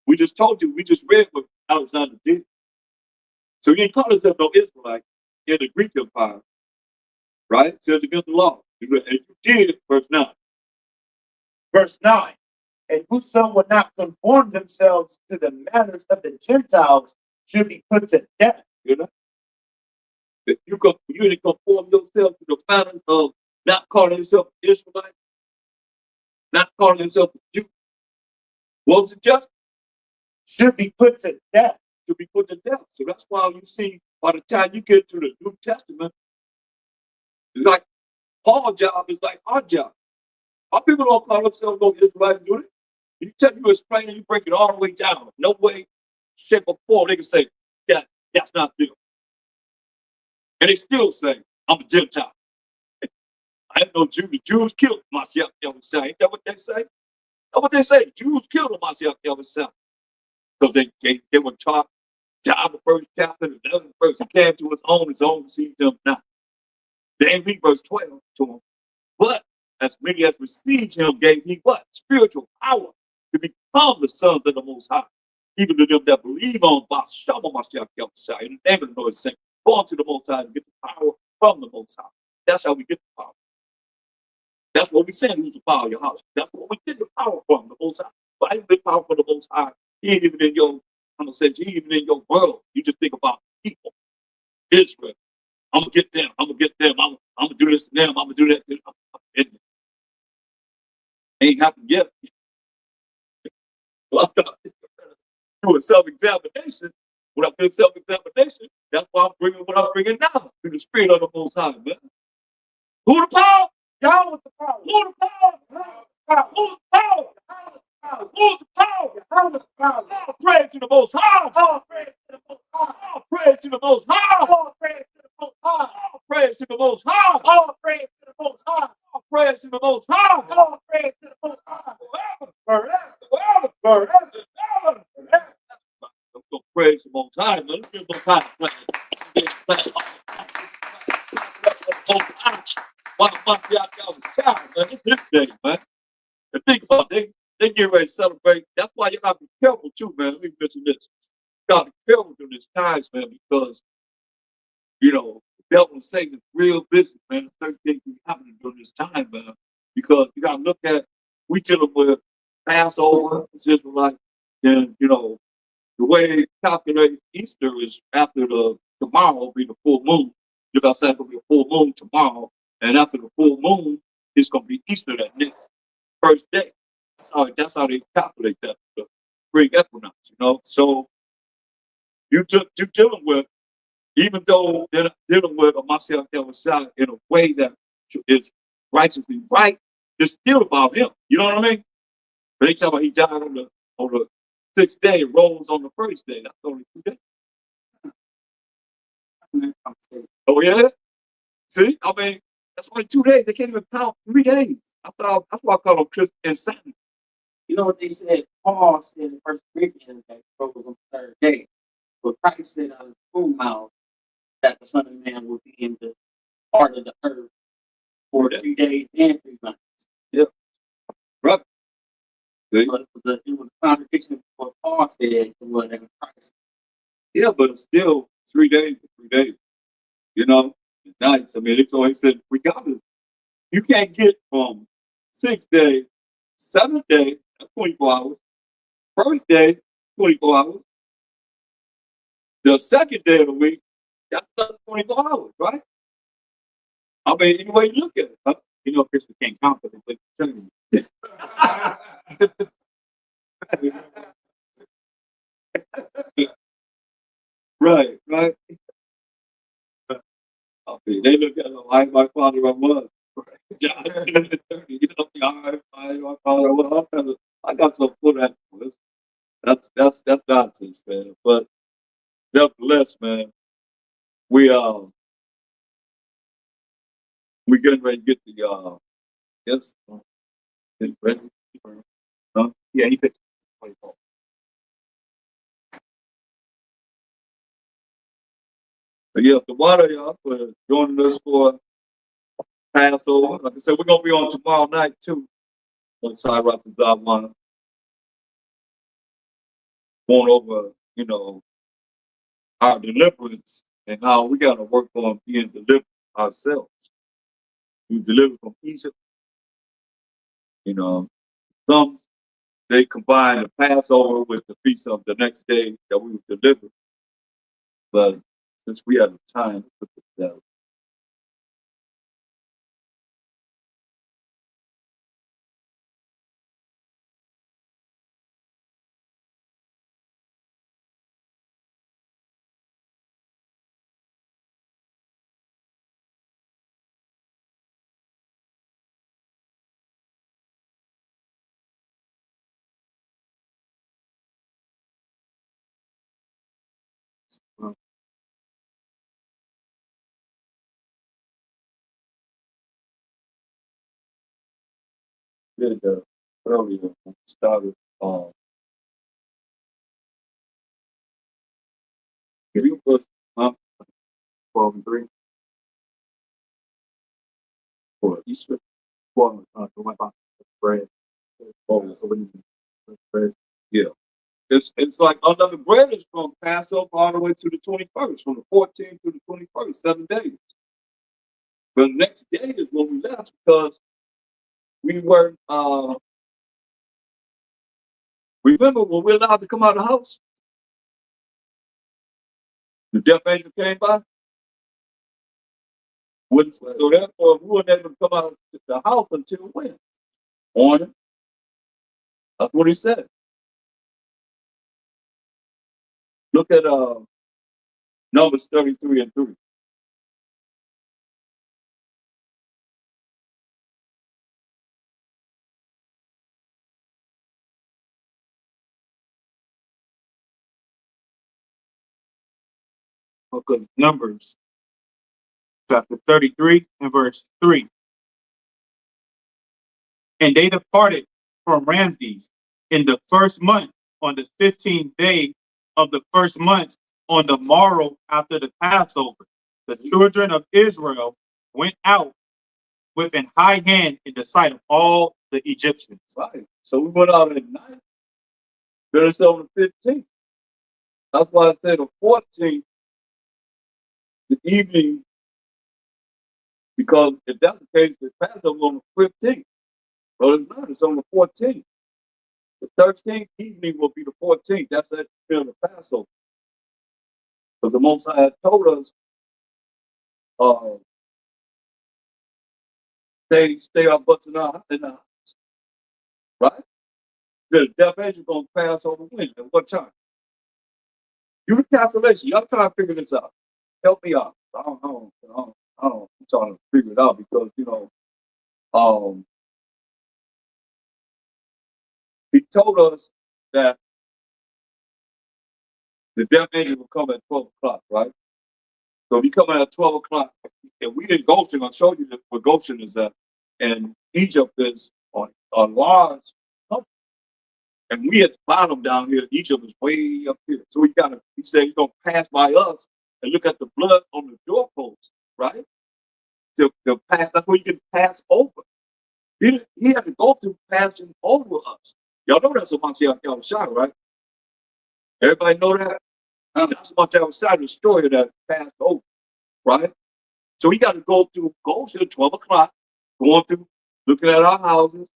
We just told you, we just read what Alexander did. So he didn't call himself no Israelite in the Greek Empire, right? So it's against the law. And you did, verse 9.
Verse 9. And whoso would not conform themselves to the manners of the Gentiles should be put to death.
If you didn't conform yourself to the manners of not calling yourself Israelite, not calling yourself a Jew, what was it just?
Should be put to death.
Should be put to death. So that's why you see, by the time you get to the New Testament, it's like Paul's job is like our job. Our people don't call themselves no Israelites, do they? You explain it, you break it all the way down. No way, shape, or form they can say that's not them. And they still say, I'm a Gentile. I have no Jew. The Jews killed Mashiach Yahushua. Ain't that what they say? That's what they say. Jews killed Mashiach Yahushua.
because they were taught John the first chapter, the 11th verse. He came to his own received him not. They ain't read verse 12 to him. But as many as received him, gave he what? Spiritual power to become the sons of the Most High. Even to them that believe on Bashama Mashiach Yahushua, in the name of the Lord, saying, go on to the Most High and get the power from the Most High. That's how we get the power. That's what we saying, who's the power of your house. That's what we get the power from, the Most High. But I ain't get power from the Most High. He ain't even in your, I'm going to say, he ain't even in your world. You just think about people, Israel. I'm going to get them. I'm going to get them. I'm going to do this to them. I'm going to do that to them. It ain't happened yet. Well, I start doing self-examination. When I do self-examination, that's why I'm bringing what I'm bringing now through the Spirit of the Most High, man. Who the power? Y'all with the power. Who the power? Who's the power? Who's the power? All praise to the Most High. All praise to the Most High. All praise to the Most High. All praise to the Most High. All praise to the Most High. All praise to the Most High. All praise to the Most High. All praise to the Most High. Forever, forever, forever, forever, forever. Let's go praise the Most High, man. Let's give the Most High. Why y'all was child, man? It's his day, man. And think about it, they get ready to celebrate. That's why you gotta be careful too, man. Let me mention this. You gotta be careful during these times, man, because you know, the devil and Satan is real busy, man. Certain things be happening during this time, man. Because you gotta look at we dealing with Passover, as Israelites, and you know, the way they calculate Easter is after the tomorrow will be the full moon. You got said it'll be a full moon tomorrow, and after the full moon, it's gonna be Easter that next first day. That's how they calculate that the spring equinox, you know. So you're dealing with, even though they're dealing with a Mashiach Yahushua in a way that is righteously right, it's still about him. You know what I mean? But they talk about he died on the sixth day, rose on the first day. That's only 2 days. Oh yeah. See, I mean, that's only 2 days. They can't even count 3 days. That's why I call them Christian insanity.
You know what they said? Paul said in First Corinthians that rose on the third day. But Christ said out of his own mouth that the Son of Man will be in the heart of the earth for 3 days and 3 months.
Yep. Right.
But it was a contradiction of what Paul said and what Christ.
Yeah, but it's still 3 days to 3 days. You know, nights. I mean, it's always said regardless. You can't get from 6 days, 7th day, that's 24 hours. First day, 24 hours. The second day of the week, that's another 24 hours, right? I mean, any way you look at it, huh? You know, Christians can't count because they Right, right. I mean, they look at it like my father I was. John 10:30, you know, my father I was. I got some for that. That's nonsense, man. But nevertheless, man, we we getting ready to get the yes, getting ready. Yeah, he picked 24. But yeah, the water, y'all, for joining us for Passover. Like I said, we're gonna be on tomorrow night too. On Side Rock and Zawan, going over, you know, our deliverance and how we gotta work on being delivered ourselves. We delivered from Egypt, you know. Some they combine the Passover with the feast of the next day that we were delivered. But since we had the time to put this down. Did earlier when we started You put 12 and 3 for Easter. 12 the white box bread. Oh, so what do you mean? Bread.
Yeah. It's like unleavened bread is from Passover all the way to the 21st, from the 14th to the 21st, 7 days. But the next day is when we left because we weren't remember when we were allowed to come out of the house? The death angel came by. So therefore we weren't able to come out of the house until when? Morning. That's what he said. Look at Numbers 33 and 3.
Book of Numbers, chapter 33 and verse 3. And they departed from Ramses in the first month, on the 15th day of the first month, on the morrow after the Passover. The children of Israel went out with an high hand in the sight of all the Egyptians.
Right. So we went out at night. But it's on the 15th. That's why I said the 14th, the evening, because if that's the case, the Passover on the 15th. Well, it's not. It's on the 14th. The 13th evening will be the 14th. That's at the Passover. But the Most High told us, stay our butts in our house, right? The death angel gonna pass over when? At what time? Do the calculation. Y'all trying to figure this out. Help me out. I don't know. I'm trying to figure it out because he told us that the death angel will come at 12 o'clock, right? So if he coming at 12 o'clock, and we in Goshen, I'll show you where Goshen is at. And Egypt is on a large country. And we at the bottom down here, Egypt is way up here. So he said he's gonna pass by us and look at the blood on the doorpost, right? To pass, that's where you can pass over. He had to go through passing over us. Y'all know that's a Mashiach Yahushua, right? Everybody know that? That's a Mashiach Yahushua, the story that passed over, right? So he got to go through Goshen at 12 o'clock, going through, looking at our houses.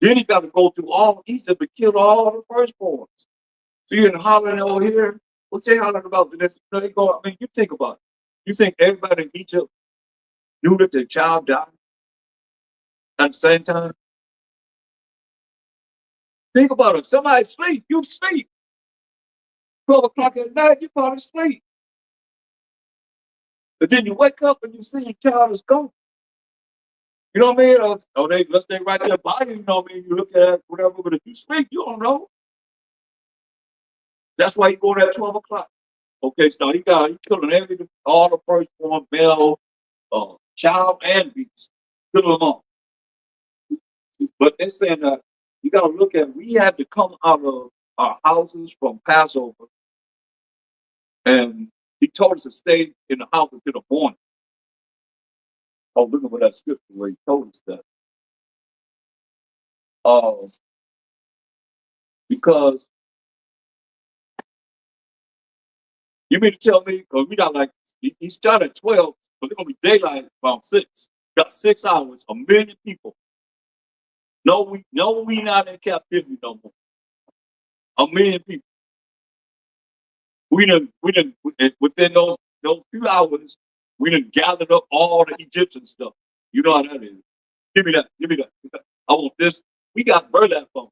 Then he got to go through all Egypt and kill all the firstborns. So you're hollering over here. What's they hollering about this? You think about it. You think everybody in Egypt knew that their child died at the same time? Think about it. Somebody sleep, you sleep. 12 o'clock at night, you probably sleep. But then you wake up and you see your child is gone. You know what I mean? Let's stay right there by you. You know what I mean? You look at whatever, but if you sleep, you don't know. That's why you go there at 12 o'clock. Okay, so he killing all the firstborn male, child and beast. Killing them all. But they're saying that you got to look at, we had to come out of our houses from Passover. And he told us to stay in the house until the morning. Oh, look at what that scripture where he told us that. Because you mean to tell me, because we got he started at 12, but it's going to be daylight around 6. Got 6 hours, 1 million people. No, we not in captivity no more. 1 million people. We done within those few hours, we done gathered up all the Egyptian stuff. You know how that is. Give me that. I want this. We got burlap on.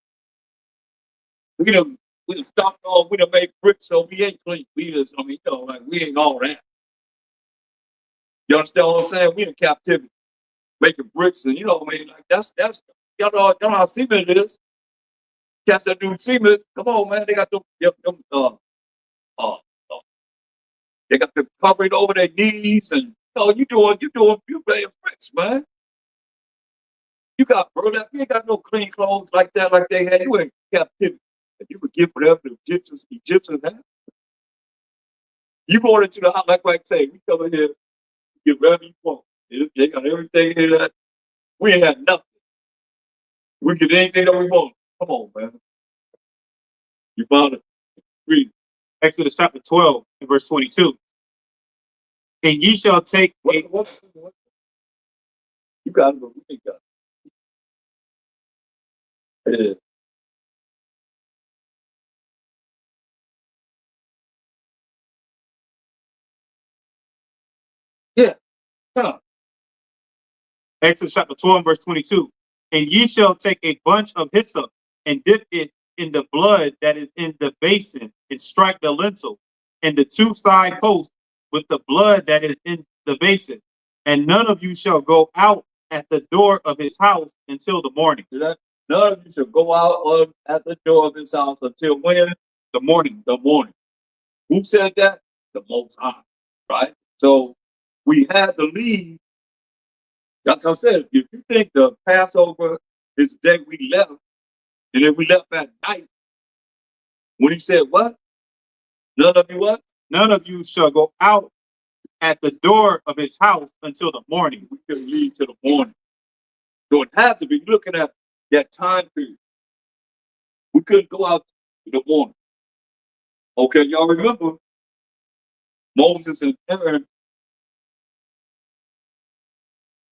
We done stopped on, we done made bricks, so we ain't clean. We ain't all that. You understand what I'm saying? We in captivity. Making bricks and like that's y'all know how cement it is. Cats that do cement, come on, man. They got them uh, they got them covered over their knees and you playing bricks, man. You got burlap, you ain't got no clean clothes like that, like they had. You in captivity. And you would give whatever the Egyptians had.
You going into the house, like I say, we come in here, get whatever you want. They got everything here that we ain't had nothing. We get anything that we want. Come on, man. You found it. Read.
Exodus chapter 12 and verse 22. And ye shall take a
What? You got it, but we ain't got it. Yeah. Huh.
Exodus chapter 12 and verse 22. And ye shall take a bunch of hyssop and dip it in the blood that is in the basin and strike the lintel and the two side posts with the blood that is in the basin. And none of you shall go out at the door of his house until the morning.
None of you shall go out at the door of his house until when?
The morning.
The morning. Who said that? The Most High. Right? So we had to leave. Like I said, if you think the Passover is the day we left, and then we left at night, when he said what? None of you what?
None of you shall go out at the door of his house until the morning.
We couldn't leave till the morning. So it had to be looking at that time period. We couldn't go out in the morning. Okay, y'all remember Moses and Aaron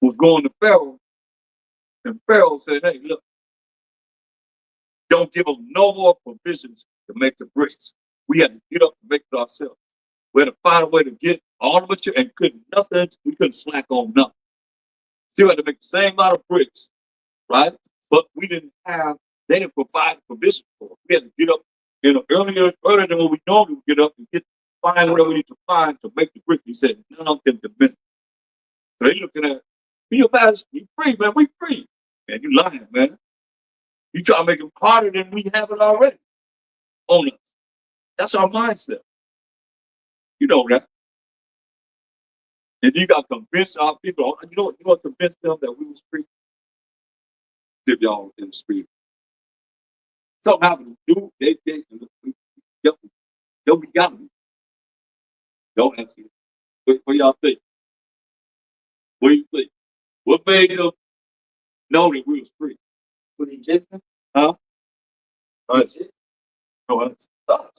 was going to Pharaoh, and Pharaoh said, hey, look, don't give them no more provisions to make the bricks. We had to get up and make it ourselves. We had to find a way to get all of it, and we couldn't slack on nothing. Still had to make the same amount of bricks, right? But they didn't provide provision for it. We had to get up, earlier than what we normally would get up and find whatever we need to find to make the bricks. He said, none of them can diminish. So they looking at, you free, man, we free. Man, you lying, man. You try to make it harder than we have it already on us. That's our mindset. You know that. And you got to convince our people, you know what, convince them that we was free. If y'all in the street. Something happened to do, we got me. Don't answer it. What y'all think? What do you think? What made them know that we was free?
With Egyptian?
Huh?
Us.
No, us. How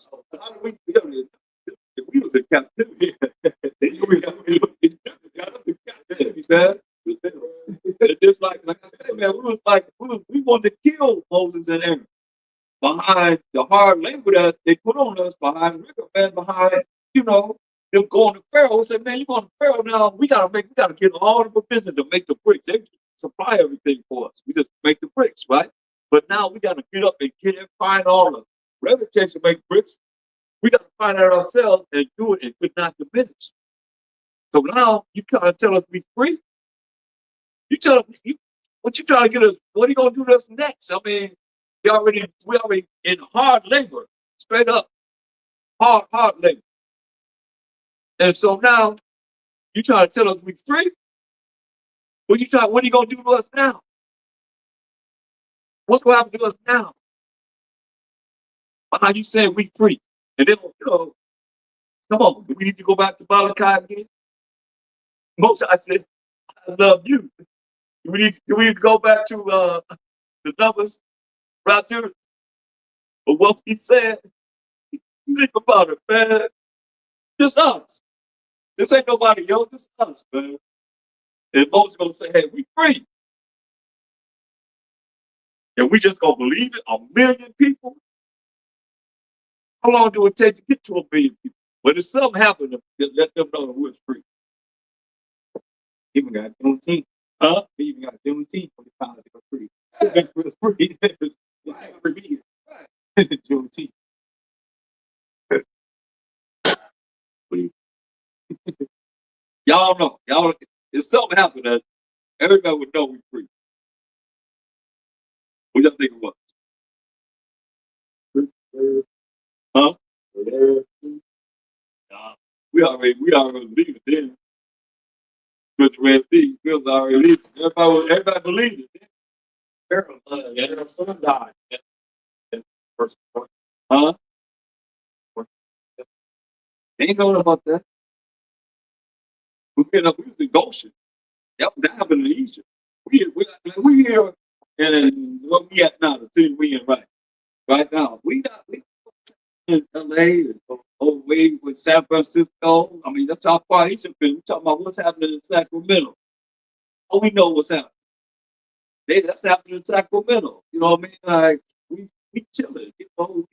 did we feel it? If we was in captivity, we got us in captivity, man. Just like I said, man, we wanted to kill Moses and Aaron behind the hard labor that they put on us behind them going to Pharaoh. Said, man, you going to Pharaoh now? We gotta get all the provision to make the bricks. They supply everything for us. We just make the bricks, right? But now we gotta get up and find all the whatever it takes to make bricks. We got to find out ourselves and do it and could not diminish. So now you trying to tell us we free? What you trying to get us? What are you gonna do to us next? I mean, we already in hard labor, straight up hard labor. And so now you trying to tell us we free? What are you gonna do to us now? What's gonna happen to us now? Why are you saying we free? And then come on, do we need to go back to Malachi again? Most I said, I love you. Do we need to go back to the numbers right there? But what he said, think about it, man. This us. This ain't nobody else. This us, man. And Moses gonna say, hey, we free. And we just gonna believe it? 1 million people? How long do it take to get to 1 million people? But if something happened, let them know that we're free.
Even got Juneteenth.
Huh?
They even got Juneteenth for the time that they were free. It was free. Right. Juneteenth.
Y'all know. If something happened, that everybody would know we're free. What y'all think it was? Huh? Nah, we already leaving then. With the Red Sea, we was already leaving. Everybody believed it.
Pharaoh's son died.
Huh? They ain't know about that. We was in Goshen. That happened in Egypt. We here and what we at now, the city we in right now. We in LA or way with San Francisco. I mean, that's how far Egypt is. We talking about what's happening in Sacramento. Oh, we know what's happening. That's happening in Sacramento. You know what I mean? Like we chilling. You know,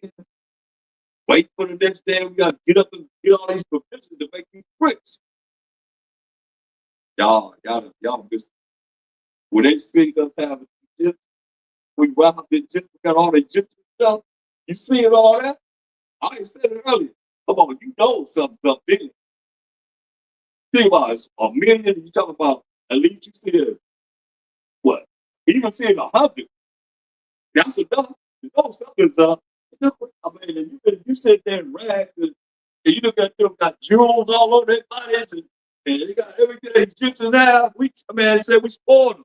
wait for the next day. We gotta get up and get all these permissions to make these bricks. Y'all miss when they see us having Egypt, we robbed the Egypt, we got all the Egyptian stuff. You seeing all that? I said it earlier. Come on, you know something up there. Think about it, a million, you talking about at least you see it, what? Even seeing 100. That's enough. You know something's up. I mean, you sit there in rags and you look at them got jewels all over their bodies and they got everything Egyptians have. I said we spoiled them.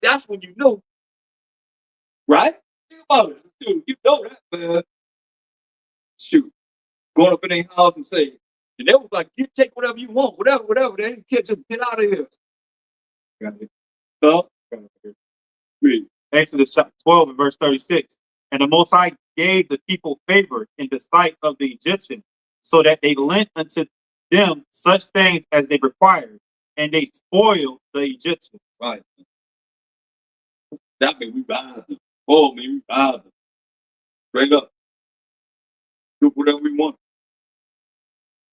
That's when you know, right? Think about it. Dude, you know that, man. Shoot. Going up in their house and say, and they was like, take whatever you want, whatever. They didn't catch us, get out of here.
Exodus chapter 12 and verse 36. And the Most High gave the people favor in the sight of the Egyptians, so that they lent unto them such things as they required, and they spoiled the Egyptians.
Right. That means we robbed them. Oh, man, we robbed them. Straight up. Do whatever we want.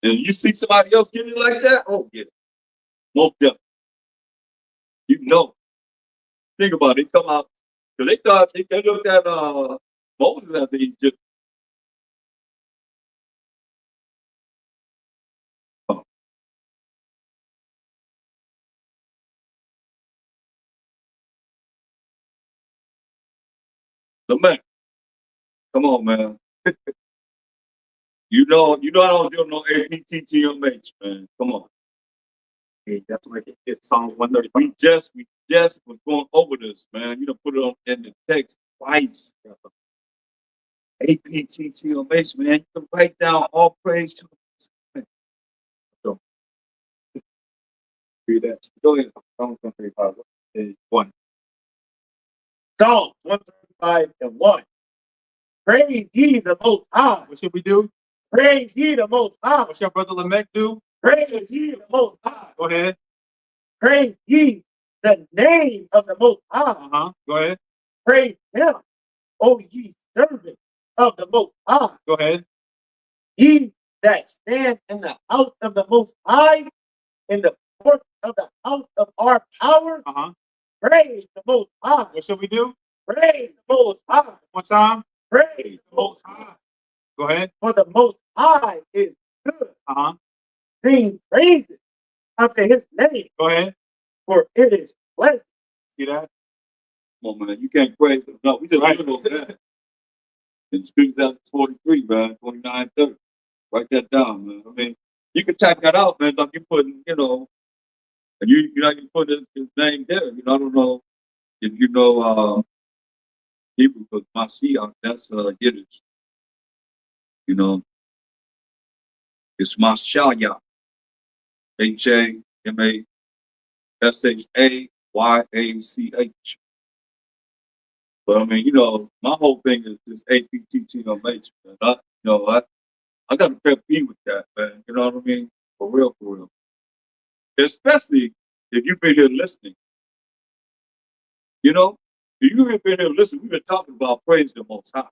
And you see somebody else getting it like that? Oh, yeah. Most definitely. You know. Think about it. They come out. Because they thought they looked at Moses as the Egyptian. Oh. So, man, come on, man. you know I don't do no APTTMH, man. Come on.
Hey, that's like it's Psalm 135.
We just was going over this, man. You don't put it on in the text twice. APTTMH, man. You can write down all praise to the
So, read that.
Go ahead.
Psalm 135 is 1. Psalm 135 and 1. Praise ye the Most High. What should we do? Praise ye the Most High. What shall Brother Lamech do? Praise ye the Most High. Go ahead. Praise ye the name of the Most High. Go ahead. Praise him, O ye servants of the Most High. Go ahead. Ye that stand in the house of the Most High, in the court of the house of our power. Praise the Most High. What should we do? Praise the Most High. One time. Praise the Most High. Go ahead. For the Most High is good. Sing praises unto his name. Go ahead. For it is pleasant. See that?
Come on, man. You can't praise him. No, we just
Right.
live over that. In 2043, man, 2930. Write that down, man. I mean, you can type that out, man. Like you putting, and you put his name there. I don't know if you know Hebrew, but Mashiach, that's Yiddish. It's Mashiach. HAMASHAYACH. But I mean, my whole thing is this APTTMH, man. I got a pet peeve with that, man. You know what I mean? For real. Especially if you've been here listening. If you've been here listening, we've been talking about praise the Most High.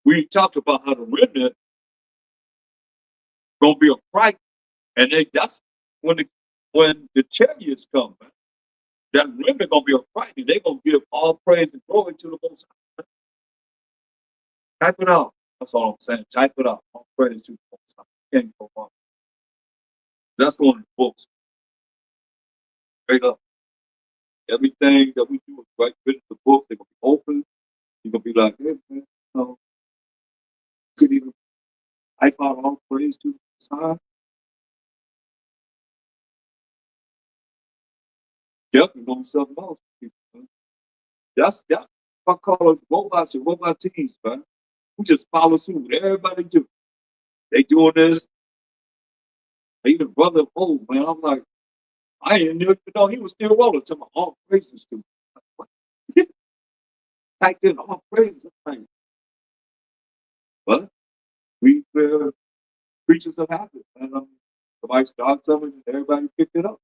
We talked about how the remnant gonna be a fright, and that's when the chariots come, man. That remnant gonna be a fright, and they're gonna give all praise and glory to the Most High. Type it out. That's all I'm saying. Type it out. All praise to the Most High. Can't go on. That's going in the books. Straight up. Everything that we do is right in the books. They're gonna be open. You're gonna be like, hey, man, could even type out all praise to the Most High. Definitely gonna be something else. That's what I call us robots and robot teams, man. We just follow suit. Everybody do. They doing this. Even brother old man, I'm like, I didn't even know he was still rolling to my all praises to. Back then, all praises. Like, but we creatures of habit, and somebody starts something, and everybody picked it up.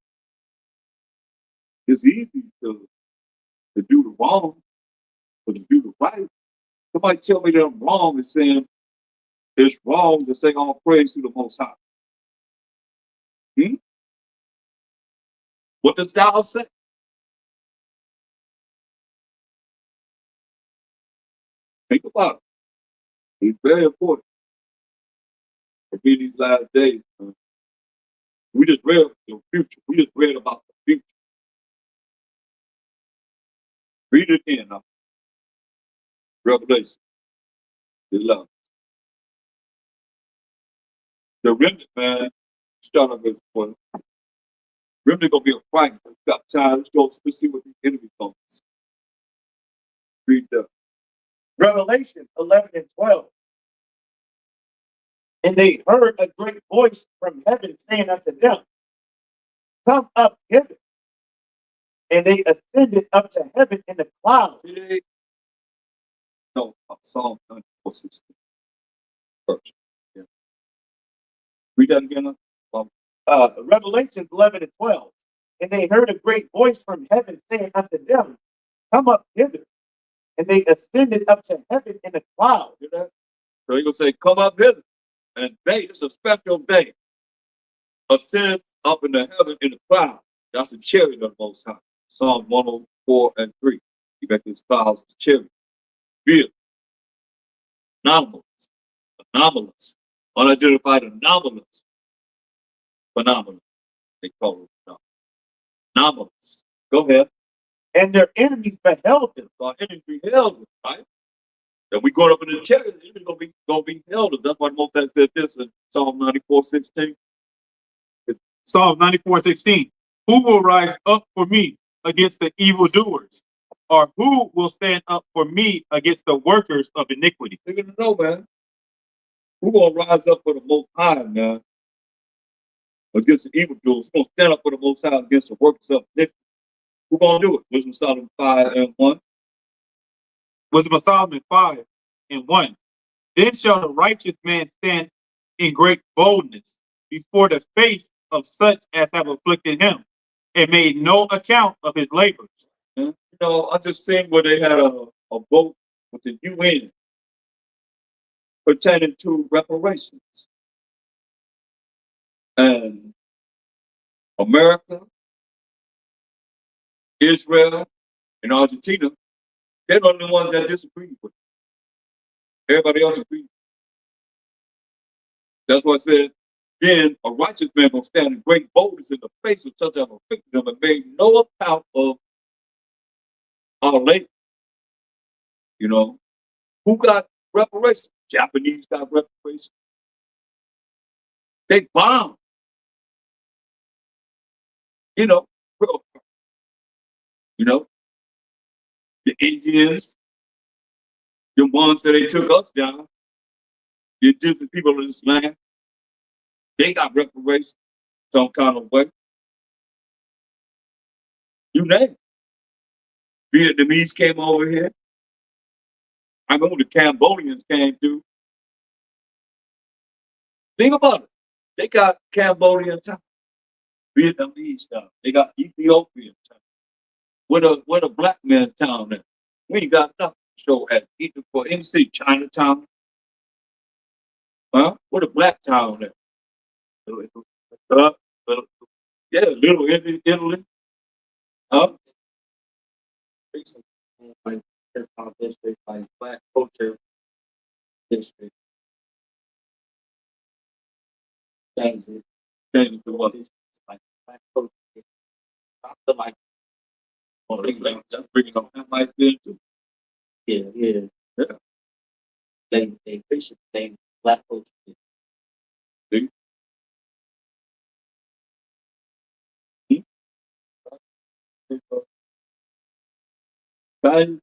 It's easy to do the wrong, but to do the right. Somebody tell me that I'm wrong and saying it's wrong to say all praise to the Most High. Hmm? What does thou say? Think about it. It's very important for me these last days. We just read the future. We just read about the future. Read it again now. Revelation 11. The remnant, man, start off with one. Remnant gonna be a fight. We got time. Let's see what the enemy comes. Read that.
Revelation 11 and 12. And they heard a great voice from heaven saying unto them, come up hither. And they ascended up to heaven in the clouds.
No, Psalm 94:16. First. Yeah. Read that again.
Revelation 11 and 12. And they heard a great voice from heaven saying unto them, come up hither. And they ascended up to heaven in the clouds.
Hear that? So he's gonna say, come up hither. And it's a special day. Ascend up in the heaven in the cloud. That's a chariot of the Most High. Psalm 104 and 3. You got these clouds as chariot. Real. Anomalous. Unidentified anomalous. Phenomenal. They call it anomalous. Go ahead.
And their enemies beheld them.
So our enemies beheld them, right? And we going up in the chariot, the enemies gonna be held. That's why most that said this in Psalm 94:16.
Psalm 94:16. Who will rise up for me against the evildoers? Or who will stand up for me against the workers of iniquity?
They're gonna know, man. Who's gonna rise up for the Most High, man? Against the evildoers. Who's gonna stand up for the Most High against the workers of iniquity? Who's gonna do it? Wisdom of Solomon 5 and 1.
Wisdom of Solomon 5 and 1. Then shall the righteous man stand in great boldness before the face of such as have afflicted him, and made no account of his labors.
You know, I just seen where they had a vote with the UN pertaining to reparations. And America, Israel, and Argentina, they're the only ones that disagree with it. Everybody else agrees. That's why I said, then a righteous man will stand in great boldness in the face of such as afflicted them and made no account of our labor. You know, who got reparations? Japanese got reparations. They bombed. You know, the Indians, the ones that they took us down, the indigenous people in this land, they got reparations some kind of way. You name it. Vietnamese came over here. I remember the Cambodians came through. Think about it. They got Cambodian town, Vietnamese town. They got Ethiopian town. Where the black man's town at? We ain't got nothing to show at either for any city, Chinatown. Huh? Where the black town at? Uh, yeah, Little Italy. Huh?
Like hip hop district, like black culture district. Change it.
Change it to what?
Like black culture. I feel like
Oh, that's bringing up that might there too.
yeah.
Yeah.
They appreciate they black culture.
See? And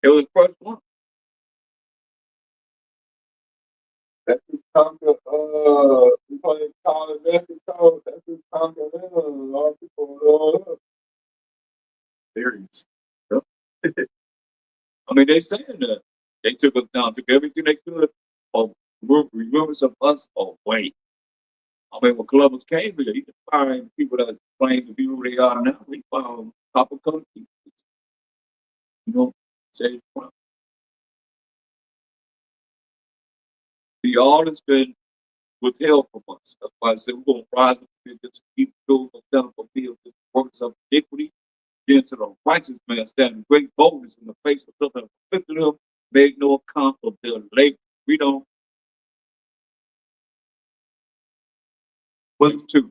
it was the first one. That's who conquer, we call it college Mexico. That's who conquer them. A lot of people know that.
There it is. Yep. I mean, they saying that they took us down, took everything they could. Oh, remembrance of us away. I mean, when Columbus came here, he could find people that claim to be who they are now. We found copper colored people. You know, say, see, all has been withheld from us. That's why I said we're going to rise up and just keep doing and stand up and build the works of iniquity. Then to the righteous man standing great boldness in the face of something that afflicted him, made no account of their labor. We don't.
Was
2.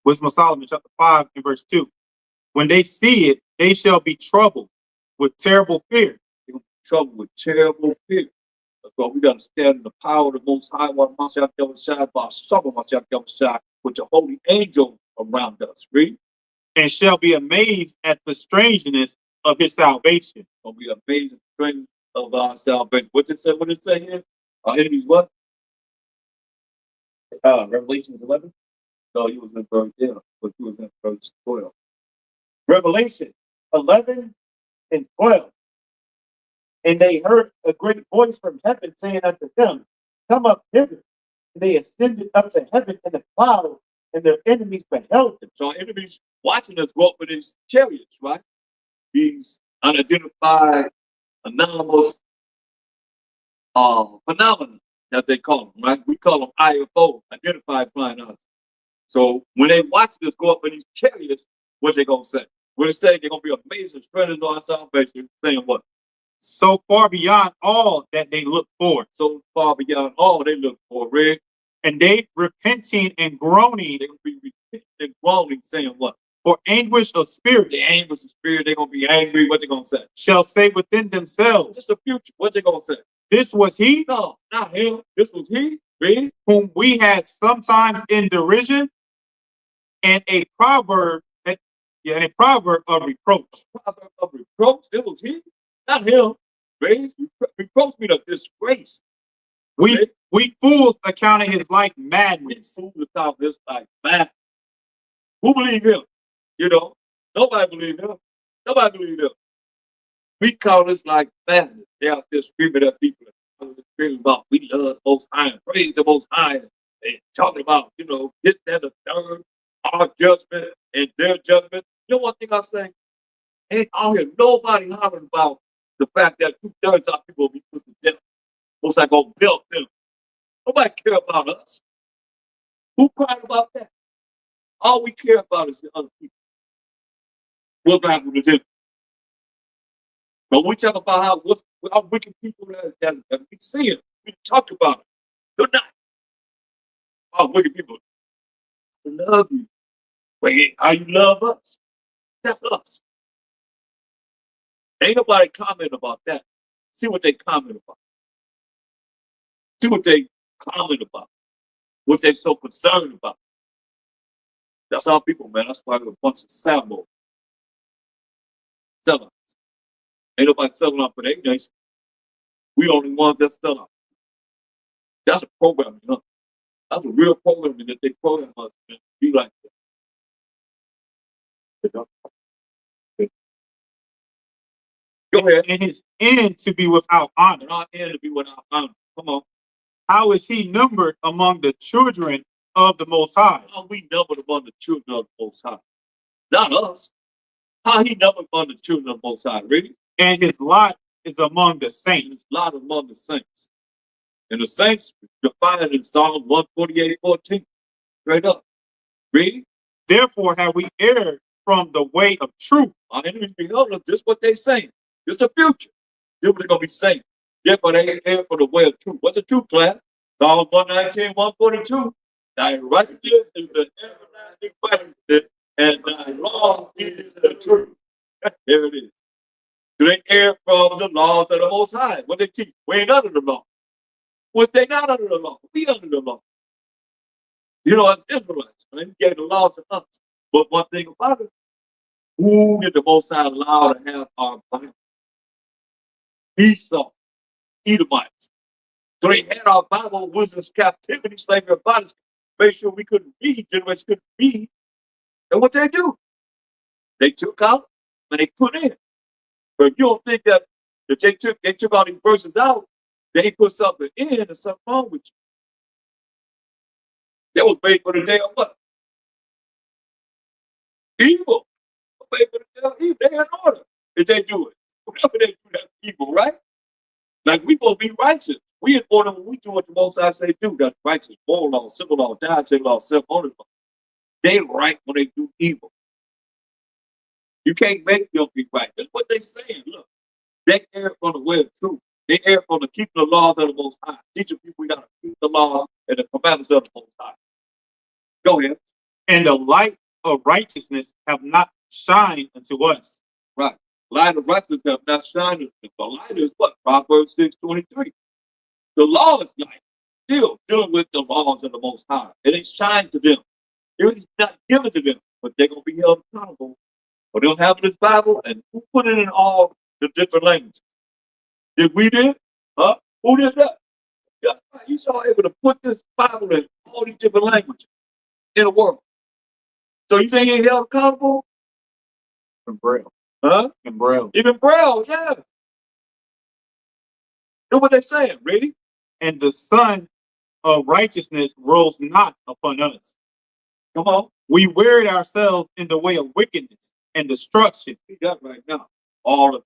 Wisdom of Solomon, chapter 5, and verse 2. When they see it, they shall be troubled with terrible fear.
They're going to be troubled with terrible fear. That's why we got to stand in the power of the Most High, while myself devil side by some of myself devil side with the holy angel around us. Read.
And shall be amazed at the strangeness of his salvation.
Gonna be amazing strength of our salvation. What it say? What it say here? Our enemies what? Revelations 11. No, you was in verse 10, but you was in verse 12.
Revelation 11 and 12. And they heard a great voice from heaven saying unto them, Come up hither. And they ascended up to heaven in a cloud, and their enemies beheld them.
So our enemies watching us go up with these chariots, right? These unidentified, anomalous phenomena that they call them, right? We call them IFO, identified flying objects. So when they watch us go up in these chariots, what they gonna say? What it say? They're gonna be amazing strength of our salvation, saying what?
So far beyond all that they look for.
So far beyond all they look for, Red.
And they repenting and groaning.
They're gonna be repenting and groaning, saying what?
For anguish of spirit.
The anguish of spirit, they're gonna be angry. What they gonna say?
Shall say within themselves.
Just the future. What they gonna say?
This was he?
No, not him. This was he, Red.
Whom we had sometimes in derision, and a proverb of reproach.
Proverb of reproach. It was he, not him. Red. Reproach me of disgrace.
We fools accounted his life madness.
Fools account this like madness. Who believe him? You know, nobody believe him. Nobody believe him. We call this like madness. They out there screaming at people, screaming about we love the Most High and praise the Most High. And talking about, you know, this, that, the third, our judgment and their judgment. You know one thing I say? Ain't out here nobody hollering about the fact that 2/3 of our people will be put to death. Most like gonna build them. Nobody care about us. Who cried about that? All we care about is the other people. What's happening to them? But we talk about how wicked people that we see it. We talk about it. Good night. How wicked people. We love you. Wait, how you love us? That's us. Ain't nobody comment about that. See what they comment about. See what they comment about. What they so concerned about. That's our people, man. That's why we're a bunch of sabo. Sellouts. Ain't nobody selling out for their nation. We only ones that sell out. That's a program, you know. That's a real program that they program us to be like that. Go ahead.
And his end to be without honor.
And our end to be without honor. Come on.
How is he numbered among the children of the Most High?
How we numbered among the children of the Most High? Not us. How he numbered among the children of the Most High? Really?
And his lot is among the saints.
His lot among the saints. And the saints defined in Psalm 148:14. Straight up. Read.
Therefore have we erred from the way of truth.
Our enemies behold us. This what they saying. This the future. This what they're gonna be saying. Therefore they ain't there for the way of truth. What's the truth, class? Psalm 119, 142. Thy righteousness is the everlasting righteousness, and thy law is the truth. There it is. Do they err from the laws of the Most High? What they teach? We ain't under the law. Was they not under the law? We under the law. You know, as Israelites, man, he gave the laws to us. But one thing about it, who did the Most High allow to have our Bible? Esau, Edomites,
So they had our Bible was in captivity, slavery of bodies, made sure we couldn't read, generations couldn't read. And what they do? They took out and they put in. But you don't think that they took all these verses out, they put something in and something wrong with you. That was made for the day of what? Evil. Made for the day of evil. They had order. If they do it. Whatever they do, that's evil, right? Like we supposed to be righteous. We in order when we do what the Most High say do. That's righteous. Moral law, civil law, dietary law, self-ownership law. They right when they do evil. You can't make them be right. That's what they saying. Look, they err from the way of truth. They err from the keeping the laws of the Most High. Teaching people we got to keep the laws and the commandments of the Most High. Go ahead.
And the light of righteousness have not shined unto us.
Right. Light of righteousness have not shined. The light is what? Proverbs 6:23. The law is light. Still dealing with the laws of the Most High. It ain't shined to them. It's not given to them. But they're going to be held accountable. But they'll have this Bible, and who put it in all the different languages? Did we did? Huh? Who did that? Yeah, you saw able to put this Bible in all these different languages in the world. So you say he ain't held accountable?
In Braille.
Huh?
In Braille.
Even Braille, yeah. Know what they're saying, really?
And the sun of righteousness rose not upon us.
Come on.
We wearied ourselves in the way of wickedness and destruction.
See that right now. The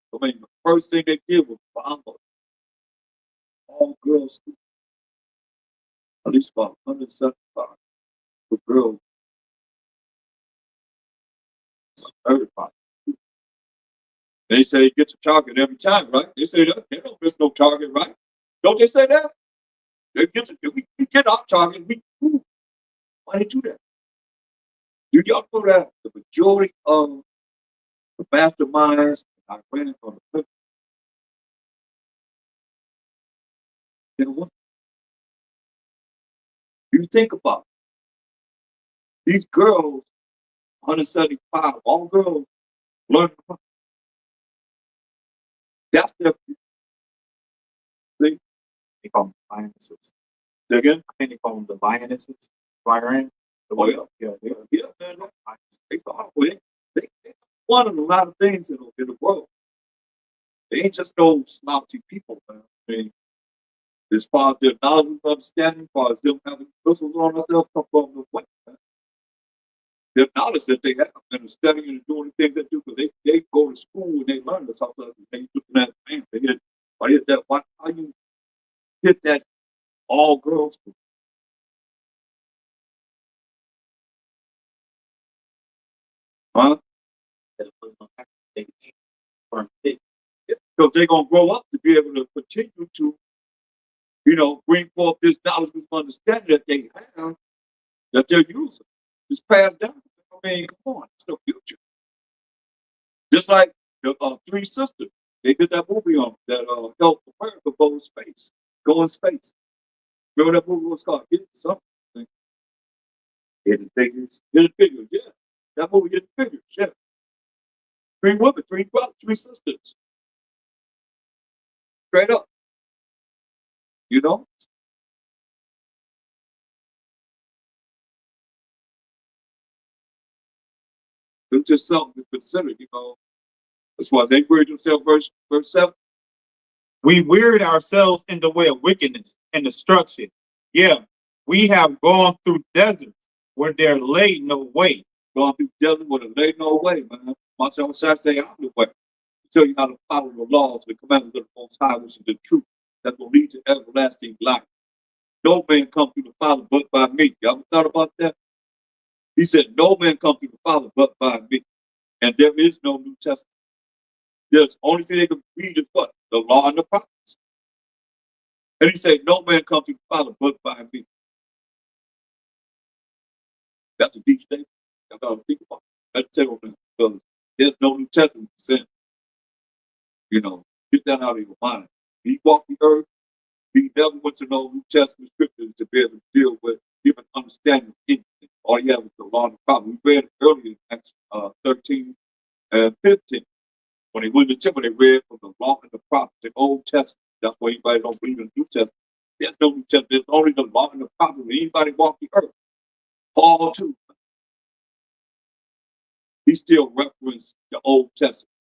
first thing they did was bomb all girls school. At least about 175. For girls. 35. They say they get to target every time, right? They say that they don't miss no target, right? Don't they say that? They get to we get off target. Why they do that? Y'all know that the majority of the masterminds are running on the flip. You know what? You think about it. These girls, 175, all girls learn. That's their thing.
They call them lionesses.
Say again?
I think they call them the lionesses. Iran.
Oh, yeah, man. They one of a lot of things in the world. They ain't just those slouchy people, man. I mean, as far as their knowledge and understanding, as far as them having whistles on themselves, come from the way, man. Their knowledge that they have and studying and doing the things they do, because they go to school and they learn this stuff. They looking at man, they hit that. How you hit that all girls school? Huh? Because they're gonna grow up to be able to continue to, bring forth this knowledge, this understanding that they have, that they're using. It's passed down. I mean, come on, it's the future. Just like the three sisters, they did that movie on that helped America go in space. Go in space. Remember that movie was called Hidden something? Hidden Figures. Hidden Figures, yeah. That movie Hidden Figures, yeah. Three women, three brothers, three sisters. Straight up. You know? It's just something to consider, That's why they wearied themselves, verse 7.
We wearied ourselves in the way of wickedness and destruction. Yeah, we have gone through deserts where there lay no way.
Gone through desert where there lay no way, man. Watch out, I say I'm the way. Tell you how to follow the laws, the commandments of the Most High, which is the truth that will lead to everlasting life. No man come through the Father but by me. Y'all ever thought about that? He said, no man come through the Father but by me. And there is no New Testament. There's only thing they can read is what? The law and the prophets. And he said, no man come to the Father but by me. That's a deep statement. I gotta think about it. Let's tell them because there's no New Testament to send. Get that out of your mind. He walked the earth. He never went to no New Testament scriptures to be able to deal with, give an understanding of anything. All you have is the law and the prophet. We read it earlier in Acts 13 and 15. When they went to the temple, they read from the law and the prophets, the Old Testament. That's why anybody don't believe in the New Testament. There's no New Testament. There's only the law and the prophets. Anybody walk the earth. Paul too. He still referenced the Old Testament.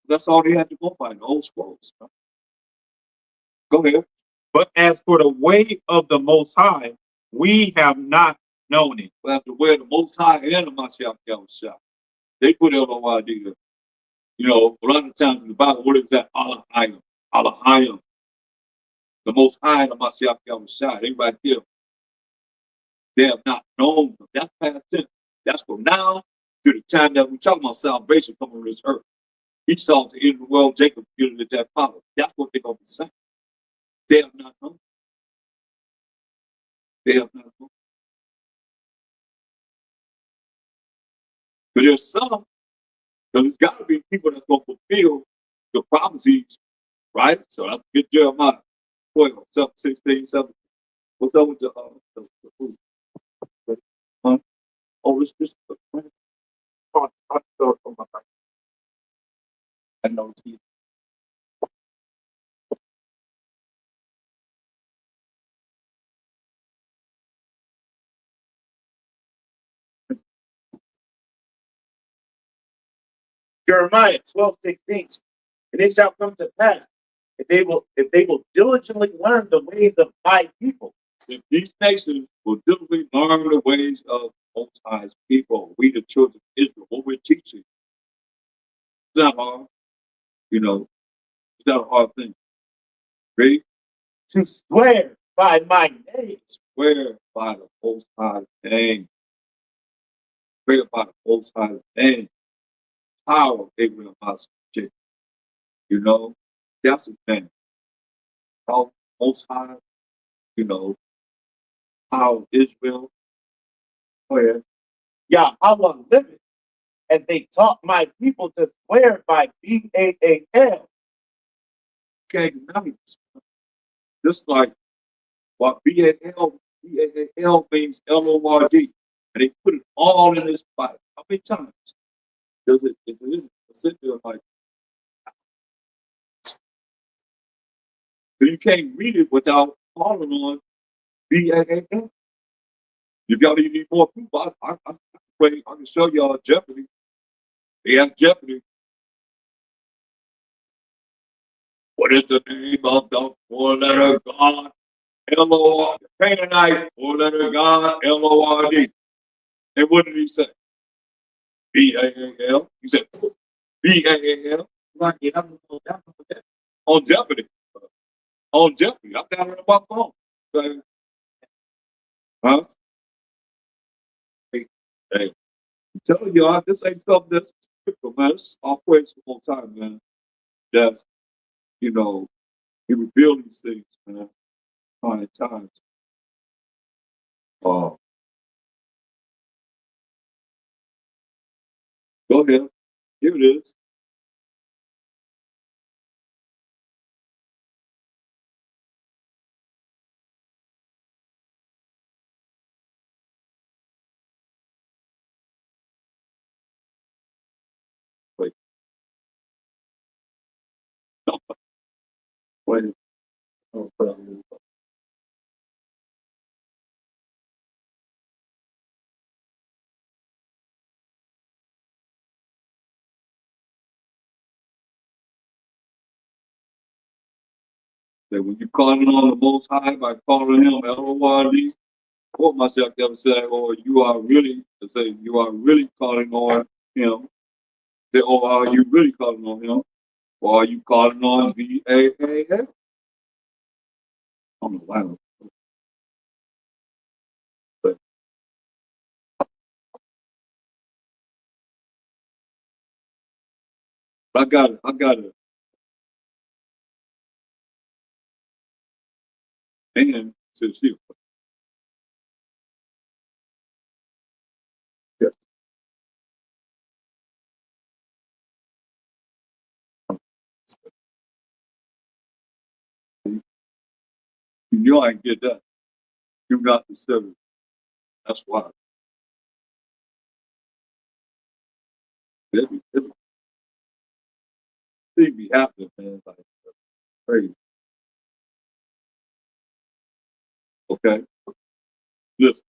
That's all they had to go by, the old scrolls. Go ahead.
But as for the way of the Most High, we have not known it.
We have to wear the Most High and the Mashiach Yahushua. They put L-O-I-D there. You know, a lot of times in the Bible, what is that? Allahayim. Allahayim. The Most High and the Mashiach Yahushua. They right there. They have not known them. That's past tense. That's from now to the time that we talk about salvation coming on this earth. He saw to end the world, Jacob getting to that power. That's what they're going to be saying. They have not known. They have not known. But there's some, there's got to be people that's going to fulfill the prophecies, right? So that's good Jeremiah 12, 16, 17. What's up with the food? Huh? Oh, this I know it's easy.
Jeremiah 12:16. And it shall come to pass, if they will diligently learn the ways of my people.
If these nations will diligently learn the ways of Most High's people, we the children of Israel, what we're teaching, it's not hard. You know, it's not a hard thing. Ready?
To swear by my name.
Swear by the Most High's name. Swear by the Most High's name. Power of Abraham, Isaac, Jacob. You know, that's the thing. How Most High, you know, how Israel.
Oh, yeah. Yahweh liveth, and they taught my people to swear by Baal.
Can't deny this. Just like what B-A-L means L-O-R-D. And they put it all in this Bible. How many times does it sit there like, so you can't read it without calling on B-A-A-L. If y'all need more proof, I can show y'all Jeopardy. They asked Jeopardy, what is the name of the four-letter God? L-O-R, Canaanite, four-letter God, L-O-R-D. And what did he say? B-A-A-L. He said, B-A-A-L. On Jeopardy. On Jeopardy. I'm down on my phone. So, huh? Hey, I'm telling y'all, this ain't something that's typical, man. This is all praise the whole time, man. That's, you know, he revealed these things, man, time and times. Go ahead. Here it is. Wait. No, wait. Oh, that when you're calling on the Most High by calling him L-O-R-D, quote myself ever say, or you are really, say, you are really calling on him. Say, or are you really calling on him? Or are you calling on V-A-A-L? I don't know why. But I got it. And to see. Yes. You know I can get that. You got the service. That's why. Every thing be happening, man. Like crazy.
Okay. Listen.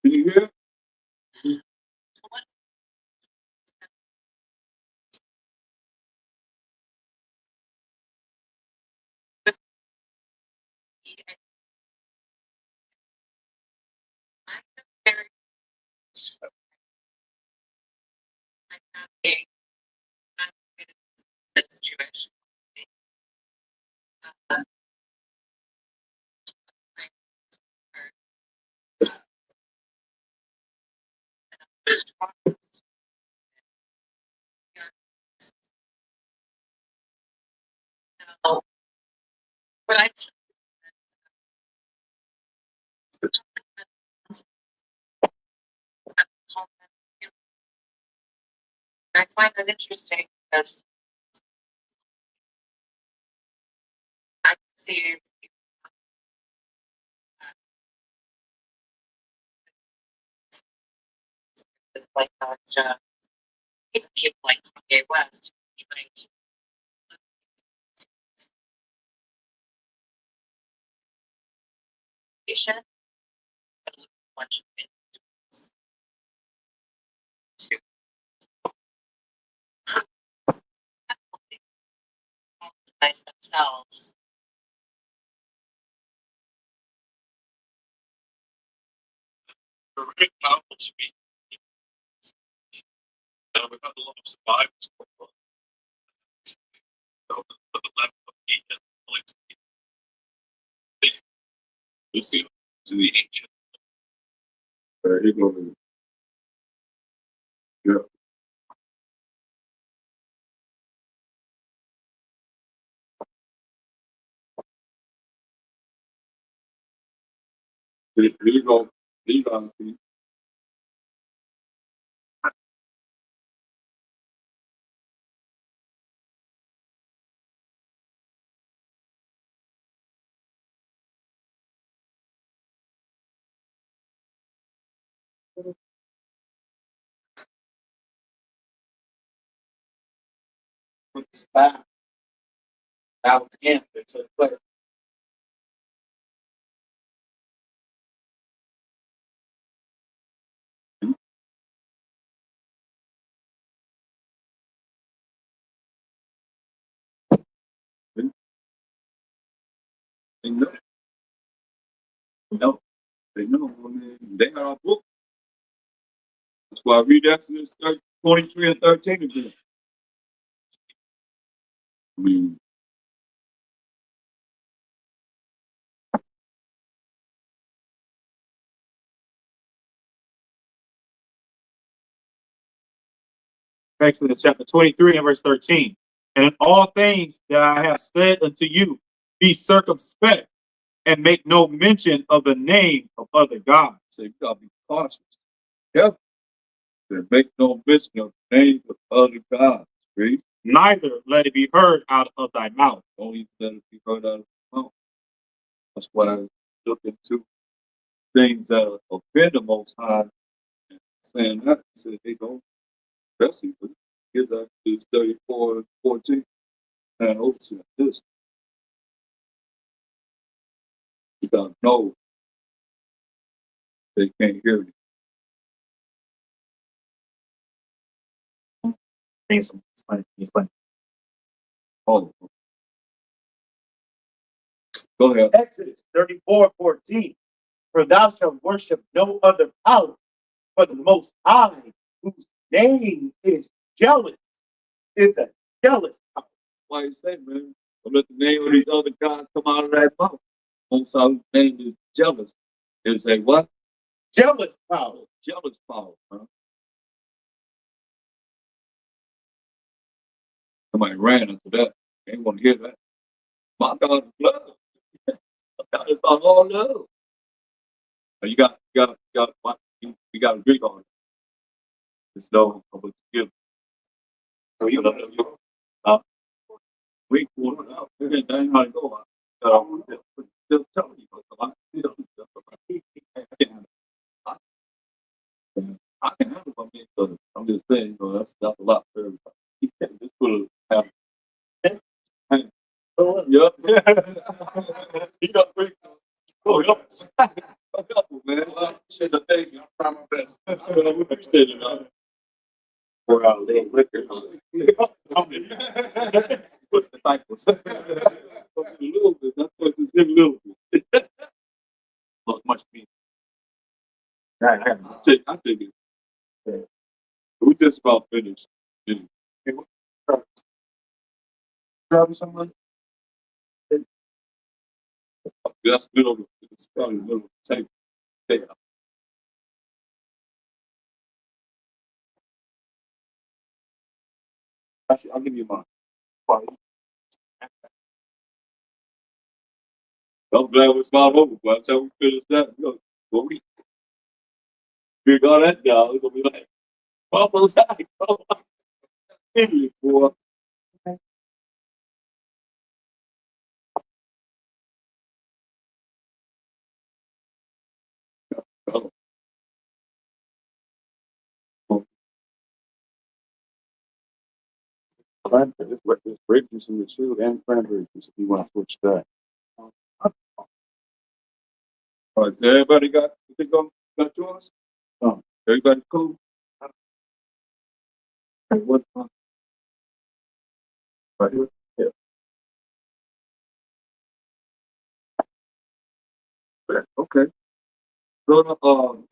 Did you hear? He go. Yeah. He go. He go.
With the spy. That was the answer to the question.
They know. No. They know. I mean, they got our book. That's why I read Exodus 23 and 13 again. I mean,
Exodus chapter 23 and verse 13. And in all things that I have said unto you, be circumspect and make no mention of the name of other gods.
so you gotta be cautious. Yep. They make no mention of the names of other gods. Read.
Neither let it be heard out of thy mouth.
Don't even let it be heard out of the mouth. That's why I look into things that offend the Most High. And saying that, he said, they don't. Especially with get that to 34 and 14. And also this, you gotta know they can't hear you.
Explain.
Oh, go ahead.
Exodus 34:14. For thou shalt worship no other power but the Most High, whose name is jealous. It's a jealous power.
Why you say, man? Don't let the name of these other gods come out of that mouth. Most High's name is jealous. And say what?
Jealous power.
Jealous power, man. Somebody ran into that. They didn't want to hear that. My God is love. My God is about all love. You got to drink on it. It's no public gift. So you know, we pulled it out. That ain't how to go. Still telling you, I can handle my man, but I'm just saying, that's a lot for everybody. You can't just put it out. Yep. You got great. Oh, yep. A couple, man. Say the thing. I'm trying my best. I'm appreciate it, man. Pour out a little liquor. Put the cycles. A little bit. That's what it's a little bit. Look, much meat. I'll take it. Yeah. We just about finished. Grab someone. That's middle. It's probably middle. Take. Actually, I'll give you mine. Fine. I'm glad we smiled over. By the time we finish that, when we figure all that down, it's gonna be like, almost high. Idiot, boy. This grape juice in the shoe and cranberry juice if you want to switch that. All right, so everybody got yours? Everybody cool? Okay, what? Right here? Yeah. Okay. Go to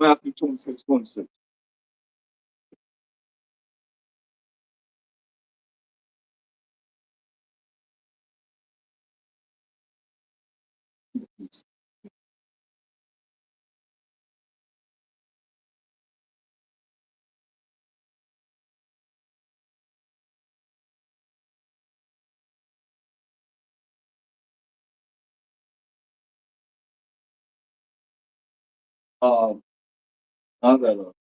Matthew 26:26. I got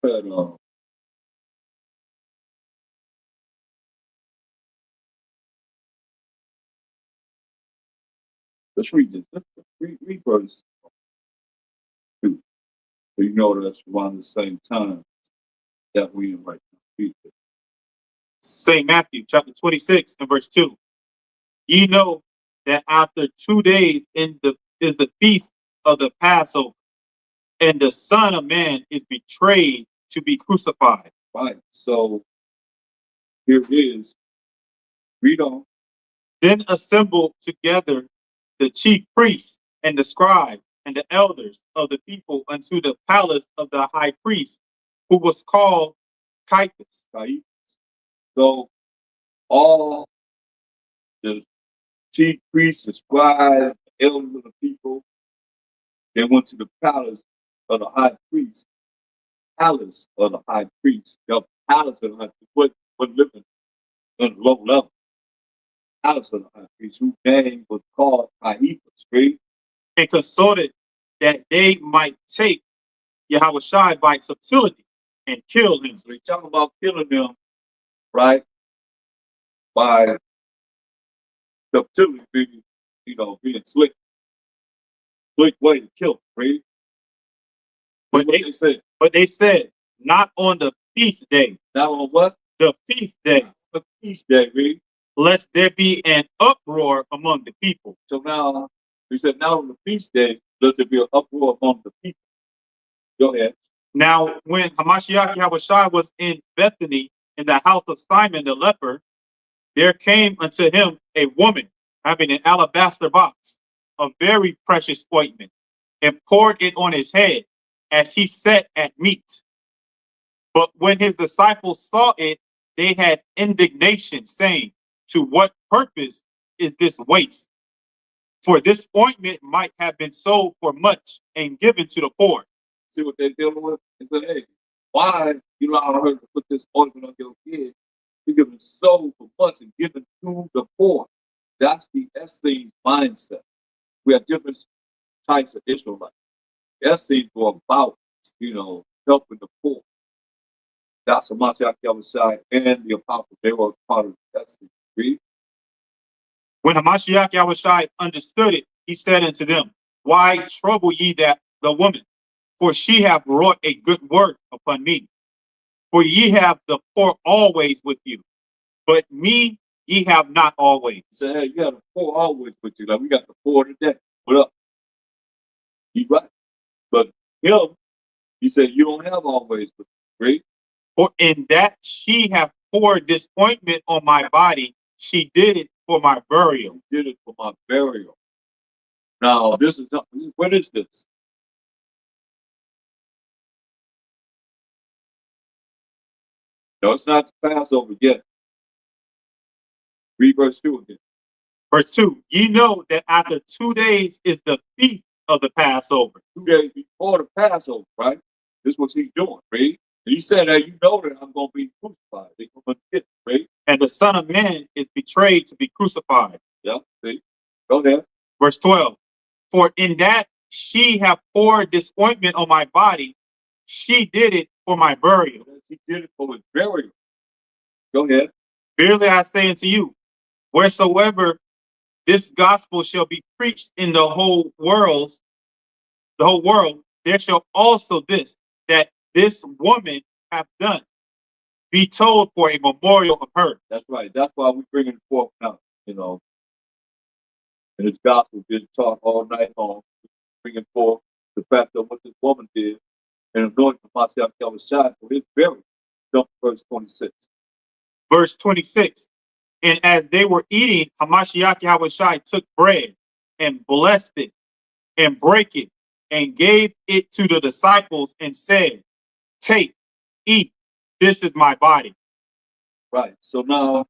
read read, let's read this. Let's read verse 2. So you know that's around the same time that we in right now. Read it.
St. Matthew chapter 26 and verse 2. Ye know that after 2 days is the feast of the Passover, and the Son of Man is betrayed to be crucified.
Right. So here it is. Read on.
Then assembled together the chief priests and the scribes and the elders of the people unto the palace of the high priest, who was called Caiaphas.
Right. So all the chief priests, the scribes, the elders of the people, they went to the palace of the high priest. Palace of the high priest. The palace of the high priest. What living on the low level. Palace of the high priest, whose name was called Caiaphas, right?
And consulted that they might take Yahushua by subtlety and kill him.
So they talk about killing them, right? By subtlety, being slick way to kill, right?
But they said, not on the feast day.
Not on what?
The feast day.
The feast day, right?
Lest there be an uproar among the people.
So now, we said, now on the feast day, let there be an uproar among the people. Go ahead.
Now, when Hamashiach Yahushua was in Bethany in the house of Simon the leper, there came unto him a woman having an alabaster box of very precious ointment, and poured it on his head as he sat at meat. But when his disciples saw it, they had indignation, saying, to what purpose is this waste? For this ointment might have been sold for much and given to the poor.
See what they're dealing with? They say, hey, why you allow her to put this ointment on your kid? You're giving soul for much and giving to the poor. That's the Essenes mindset. We have different types of Israelites. Essenes were about, helping the poor. That's what Mashiach Yahushua and the apostles, they were part of the Essenes. Read.
When Hamashiach Yahushua understood it, he said unto them, why trouble ye the woman? For she hath wrought a good work upon me. For ye have the poor always with you, but me ye have not always.
Say, hey, you got the poor always with you. Like we got the poor today. What up? You right. But him, he said, you don't have always with you. Read.
For in that she hath poured this ointment on my body, she did it for my burial.
Did it for my burial. Now, this is what is this? No, it's not the Passover yet. Read verse 2 again.
Verse 2, ye know that after 2 days is the feast of the Passover.
2 days before the Passover, right? This is what he's doing, read. And he said, hey, you know that I'm going to be crucified. They're going to get me, read.
And the Son of Man is betrayed to be crucified.
Yeah, see. Go there.
Verse 12, for in that she hath poured this ointment on my body, she did it for my burial.
She did it for his burial. Go ahead.
Verily I say unto you, wheresoever this gospel shall be preached in the whole world, there shall also this, that this woman hath done, be told for a memorial of her.
That's right. That's why we bring it forth now, And this gospel been taught all night long, bringing forth the fact of what this woman did and anointing Mashiach Yahushua for his burial. Jump to verse 26.
Verse 26. And as they were eating, Hamashiach Yahushua took bread and blessed it and brake it and gave it to the disciples and said, take, eat, this is my body.
Right. So now,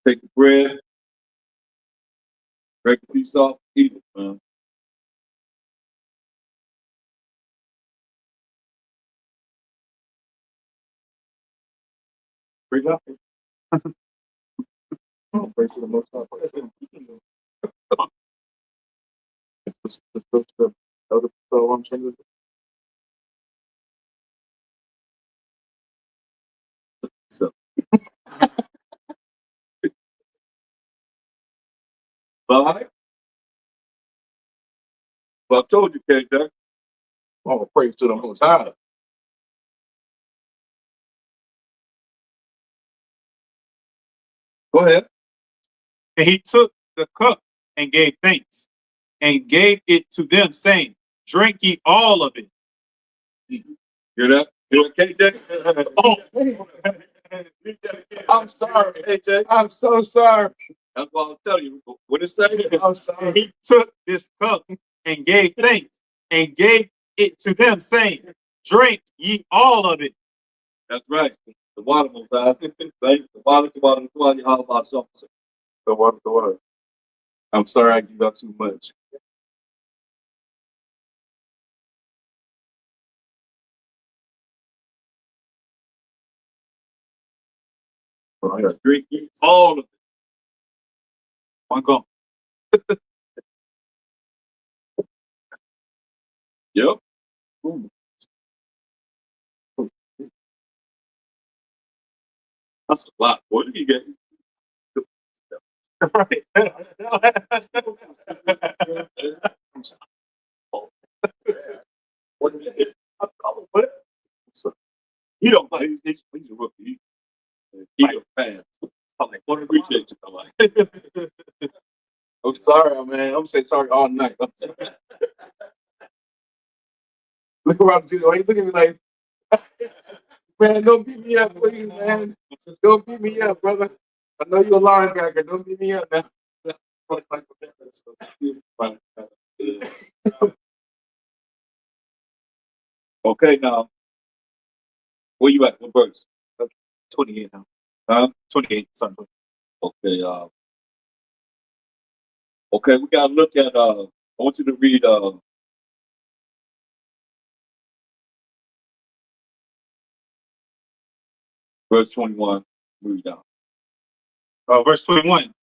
take the bread, break the piece off, eat it, man. Bring it up. Oh, praise to the Most High. So I'm saying, so. All right. Well, I told you, KJ. Oh, praise to the Most High. Go ahead.
And he took the cup and gave thanks and gave it to them, saying, drink ye all of it.
Hear that? Hear that, KJ?
I'm sorry, AJ. I'm so sorry.
That's why I'm telling you. What it say?
I'm sorry. He took this cup and gave thanks and gave it to them, saying, drink ye all of it.
That's right. The water, Most High. The water, you all about something. The water. I'm sorry I give up too much. I gotta drink all of it.
One go.
Yep. Ooh. That's a lot. What did you get?
Right.
What did you get? He don't like. He's a rookie. He don't pass. I'm like, what appreciate you. I'm like,
I'm sorry, man. I'm saying sorry all night. Look around, dude. Why you looking at me like, man, don't beat me up, please, man. Don't beat me up, brother. I know you're a linebacker. Don't beat me up now.
Okay, now where you at? What verse?
28 now.
Huh?
28. Sorry.
Okay. Okay, we gotta look at. I want you to read. Verse 21. Read down.
Verse 21.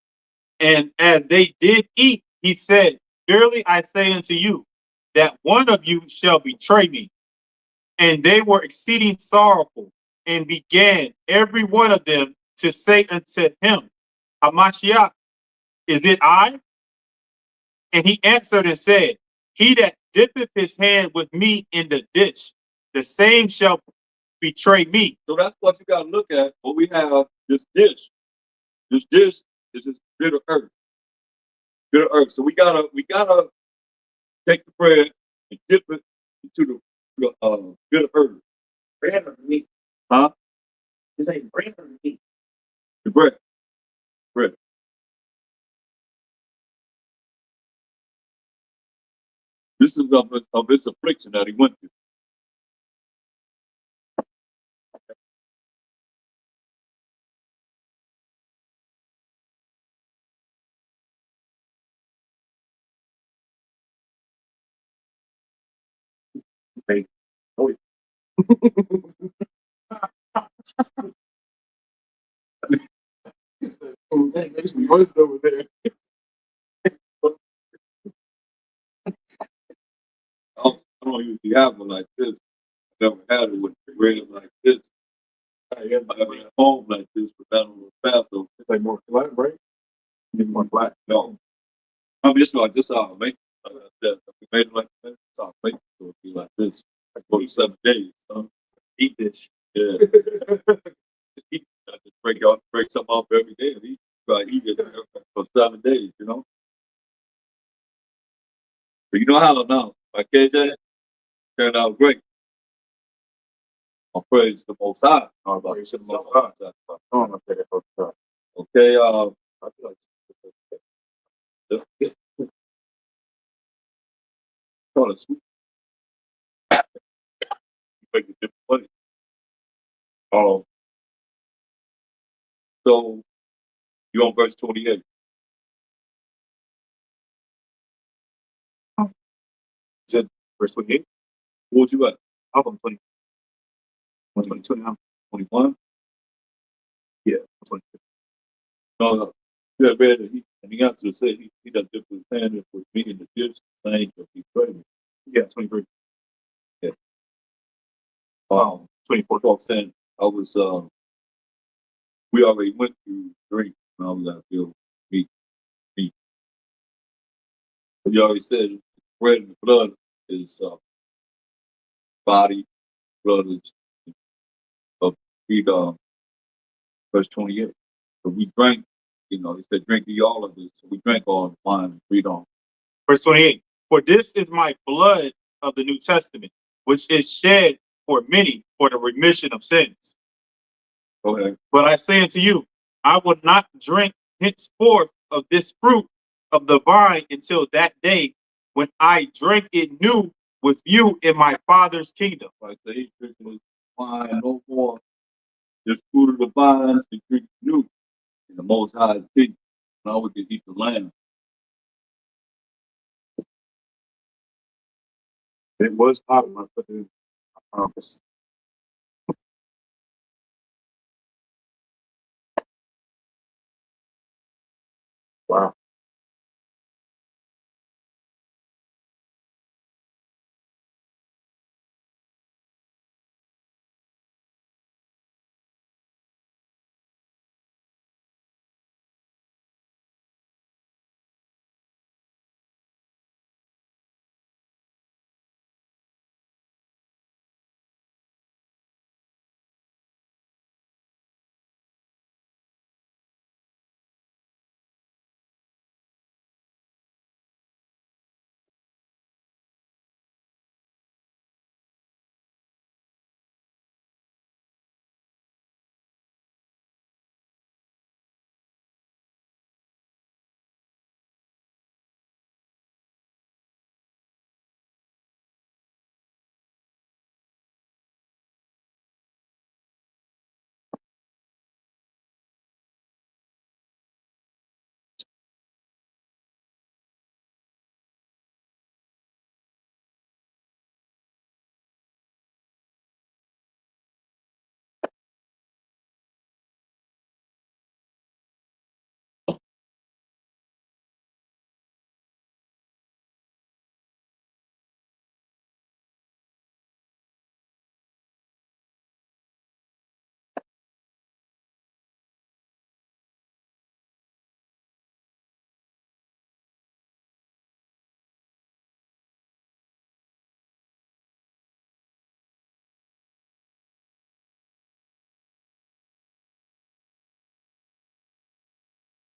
And as they did eat, he said, "Verily I say unto you, that one of you shall betray me." And they were exceeding sorrowful, and began every one of them to say unto him, Hamashiach, is it I? And he answered and said, He that dippeth his hand with me in the dish, the same shall betray me.
So that's what you gotta look at. What we have this dish. This dish is this bitter earth. Bitter earth. So we gotta take the bread and dip it into the bitter earth.
Bread or meat?
Huh?
You say bread or meat?
The bread. Bread. This is of his affliction that he went through.
Okay. Oh, there's some noise over there.
I don't usually have one like this. I never had it with bread like this. I have it at home like this, but not on the Passover.
It's like more flat, right? It's more flat.
No. I mean, it's like this how I make it. Like that. If we made it like that, it's how I make it. So it'd be like this. Like 47 days.
Eat this.
Yeah. Just eat. I just break something off every day and eat. Try to eat it for 7 days, you know? But you know how now. My KJ turned out great. I praise the Most High.
Oh, praise the Most High. Oh, my God.
Okay, I feel like call it sweet. You make it different way. So you on verse 28.
Said verse 28.
What you at?
I'm on 20. 122 now.
21?
Yeah, 22.
No. You had read that he answered and said he does dip his hand and put meat in the dish, saying that he prayed.
Yeah, 23.
Yeah.
24.
12 saying I was we already went through drink and I was like, feel meat. But you already said bread and blood is body, blood is of read verse 28. So we drank, he said drink ye all of this. So we drank all the wine and read on.
Verse 28. For this is my blood of the New Testament, which is shed for many for the remission of sins.
Go ahead.
But I say unto you, I will not drink henceforth of this fruit of the vine until that day when I drink it new with you in my Father's kingdom.
Like they drinking wine no more. Just fruit of the vines to drink new in the Most High's kingdom. Now we can eat the lamb.
It was hot when I put it in. Wow.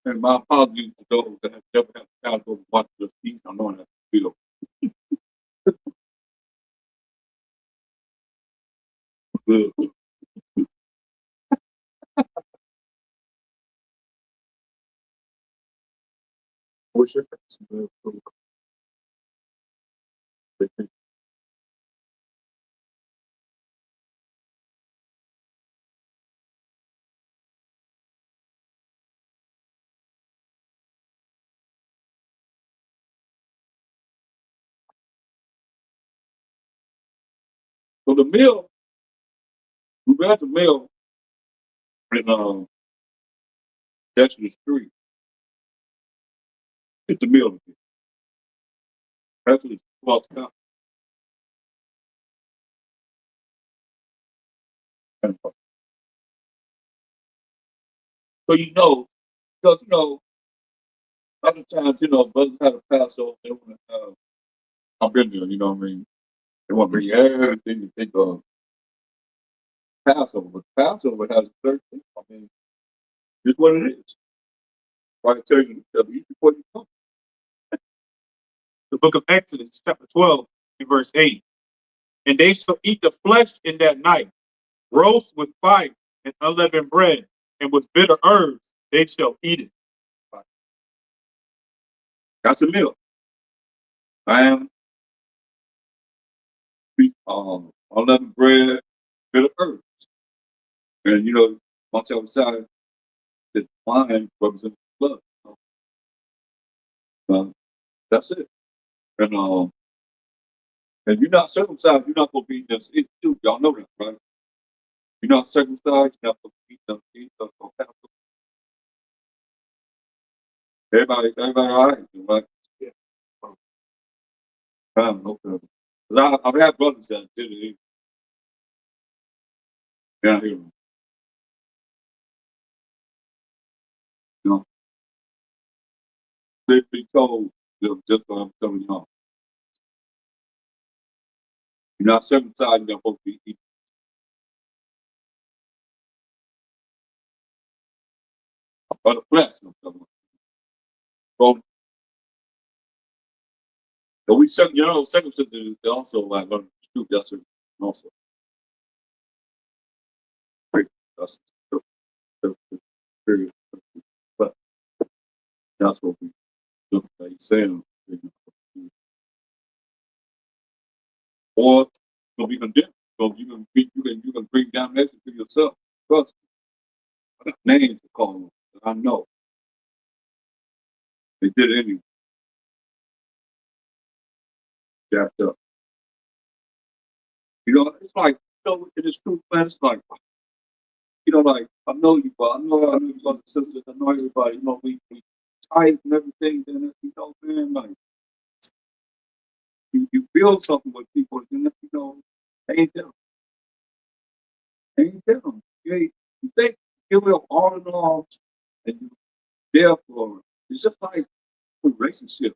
And my apologies to those that have never had Passover watch the feast. I know that feel. Good. What's your face? So the meal, we read the meal in Exodus 3. It's the meal. Exodus 12. So because other times, brothers had a Passover, they want to I've been there, you know what I mean? They want to bring everything you think of Passover, but Passover has a certain thing. I mean, it's what it is. Why I tell you to eat before you come.
The book of Exodus, chapter 12, and verse 8. And they shall eat the flesh in that night, roast with fire and unleavened bread, and with bitter herbs they shall eat it.
That's a meal. Lamb, unleavened bread, bit of herbs. And once outside, the wine represents blood. That's it. And you're not circumcised, you're not going to be eating this too. Y'all know that, right? You're not circumcised, you're not going to be eating them. Everybody all right, right? Yeah. No problem. I've had brothers that did it down here. They be told them just what I'm telling you. You're not circumcised, you're not supposed to be eating. Or the flesh, I'm talking about. But we circumcision is also like learning to shoot. That's also. That's the period. But that's what we do. Like you saying, or you'll be condemned. So you can bring damnation to yourself. Trust me. I got names to call them. I know. They did it anyway. Jacked up. It's like, in this truth, man, it's like, like, I know you, but I know you got the sisters, I know everybody, we tight and everything, then, man, like, you build something with people, and they ain't them. They ain't them. You think you will all in all, and you there for, it's just like a relationship.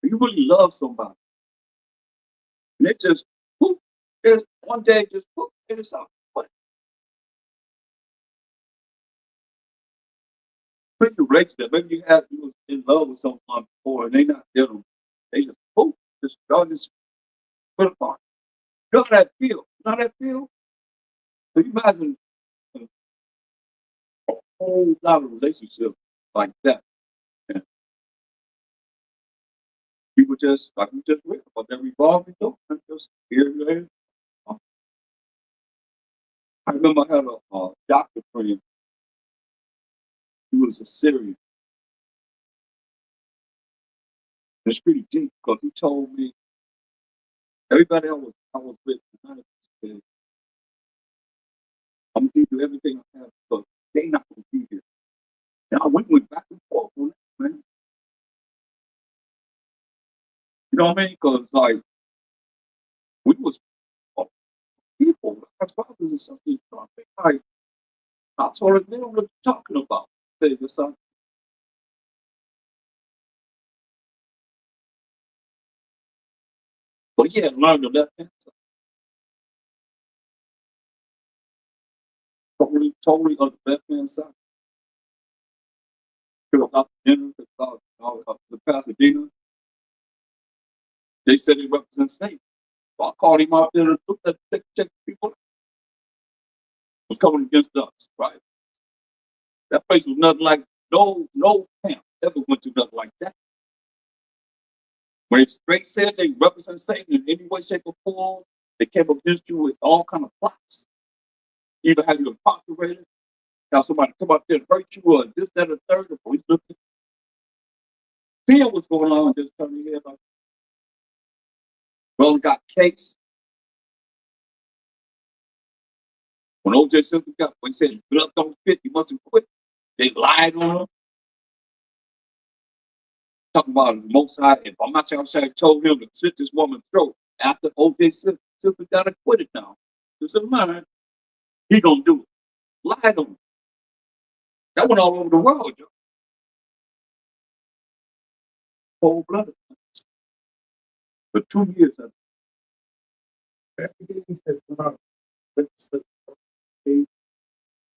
You really love somebody, and it just, whoop, there's one day, just, whoop, it's out. What? Maybe you relationship, maybe you was in love with someone before, and they not them. They just, whoop, y'all just put apart. You know how that feel? You know how that feel? So you imagine a whole lot of relationships like that. And people just, like we just read about that revolving door. Just here and there. I remember I had a doctor friend. He was a Syrian. It's pretty deep because he told me everybody I was with, said, I'm gonna give you everything I have because they not gonna be here. And I went back and forth on that, man. You know what I mean? Because like we was people, our brothers and sisters, like I told her, they know what you're talking about. Say this son. But he had learned the left hand side. Totally on the left hand side.
took out to dinner, the Pastor Dina. They said they represent Satan. So I called him out there to look at check people was coming against us, right? That place was nothing like no camp ever went to nothing like that. When it straight said they represent Satan in any way, shape, or form, they came against you with all kind of plots. Either have you incarcerated, have somebody come up there and hurt you, or this, that, or third, the police looking. Seeing what's going on, just turning your head like, brother got case. When OJ Simpson got, when he said blood don't fit, he must have quit. They lied on him. Talking about the Most High, and I'm not sure told him to slit this woman's throat after OJ Simpson got acquitted now. It's a matter. He gonna do it. Lied on him. That went all over the world, Joe. Cold blooded. For 2 years.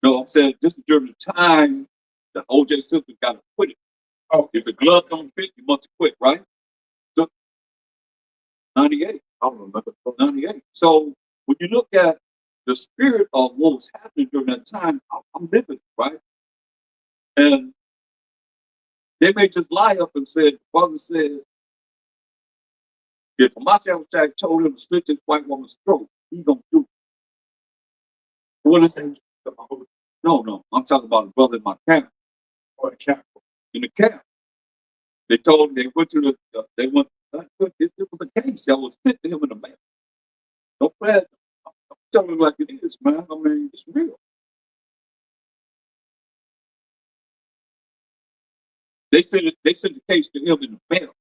No, I'm saying this is during the time that OJ Simpson got acquitted. Oh, if the glove don't fit, you must quit, right? So, 98. I don't remember. 98. So when you look at the spirit of what was happening during that time, I'm living it, right? And they may just lie up and say, the brother said, if Mashiach told him to slit this white woman's throat, he gonna do it. What is it? No, I'm talking about the brother in my camp. Or the camp. In the camp. They told him they went to they went, it was a case that was sent to him in the mail. Don't play. I'm telling you like it is, man. I mean, it's real. They sent the case to him in the mail.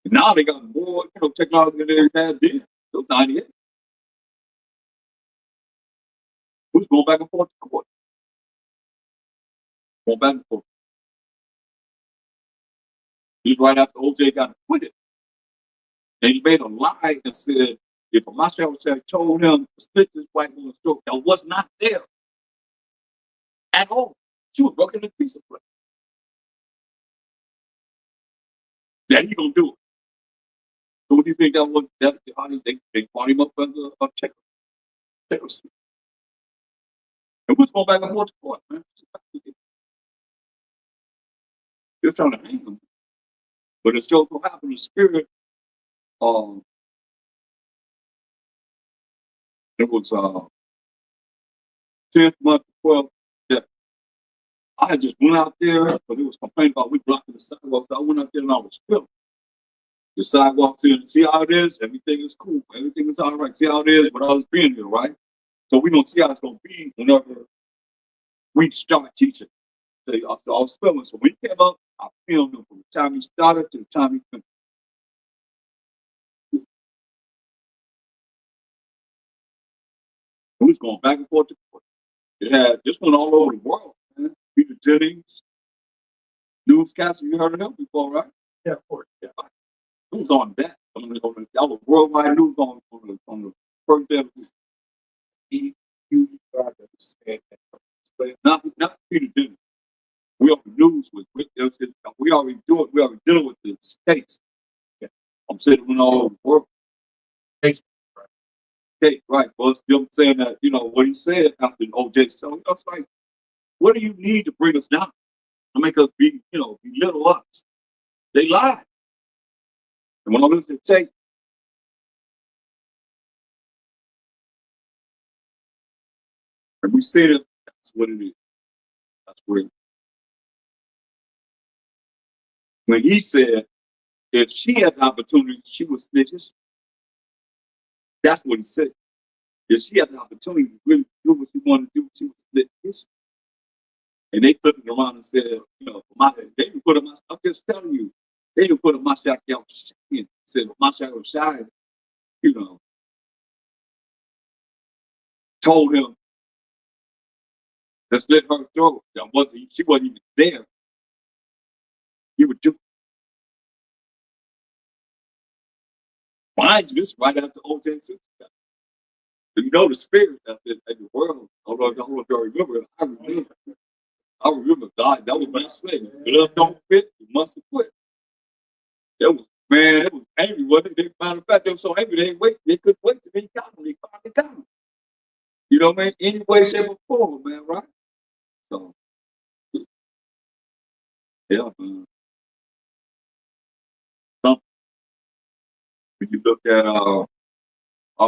And now they got more, technology than they had then. So 98. Who's going back and forth to court? Going back and forth. He's right after OJ got acquitted. And he made a lie and said, if Mashiach told him to split this white woman's throat, that was not there at all. She was working in a piece of plate. That he gonna do it. So what do you think that was? That they brought him up as a checker. And who's going back and forth to court, man? Just trying to hang him. But it shows what happened. The spirit, it was 10th month, 12th. Yeah. I had just went out there, but it was complaining about we blocking the sidewalk. So I went out there and I was filming. The sidewalks here, see how it is? Everything is cool. Everything is all right. See how it is with us being here, right? So we don't see how it's going to be whenever we start teaching. So I was filming. So when he came up, I filmed him from the time he started to the time he finished. We was going back and forth to court. It had this one all over the world, man. Peter Jennings, newscaster, you heard of him before, right? Yeah, of course. Yeah. It was on that. That was worldwide news on the first day of the week. Not Peter Jennings. We on the news with we already dealing with this case. Yeah. I'm saying it went all over the world. Case, right. Well, I'm saying that, what he said after OJ. So I was like, what do you need to bring us down? To make us belittle us? They lied. And when I look at the tape, and we said it, that's what it is. That's what it is. When he said, if she had the opportunity, she would split his. That's what he said. If she had the opportunity to really do what she wanted to do, she would split his. And they flipped it around and said, they didn't put him, I'm just telling you, they didn't put a Mashiach out in. Said Mashiach was shy, told him to split her throat. She wasn't even there. He would do. Mind you, this right after OJ Simpson. So the spirit that's in the world. I don't know if y'all remember. I remember. I remember God, that was my slave. Love don't fit, you must have quit. That was, man, it was angry, wasn't it? Matter of fact, they were so angry, they couldn't wait till they got him. They finally got him. You know what I mean? Any way, shape, or form, man, right? So, yeah, man. Something. When you look at our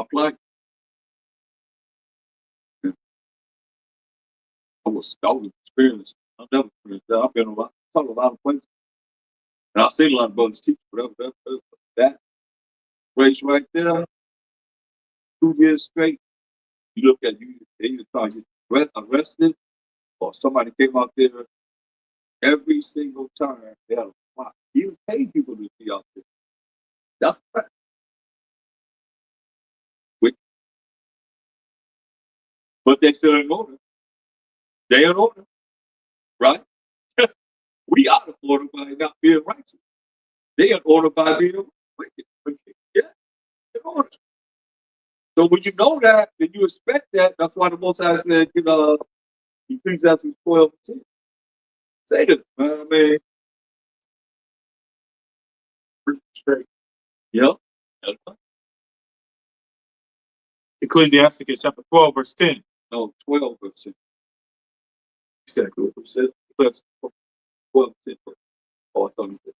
plight, I was experienced. I've never experienced that. I've been a lot of places. And I've seen a lot of brothers teach, whatever that race right there, 2 years straight. You look at you, they either try to get arrested or somebody came out there every single time. They had a plot. Even paid people to be out there. That's a fact. But they still in order. They in order, right? We out of order by not being righteous. They in order by being wicked. Yeah, in order. So when you know that, then you expect that. That's why the Most High said, Ecclesiastes 12:10. Say this, man. I mean, pretty straight. Yep.
Ecclesiasticus chapter 12, verse 10.
No, 12 verse 10. You said 12, 10. Oh, I thought you said.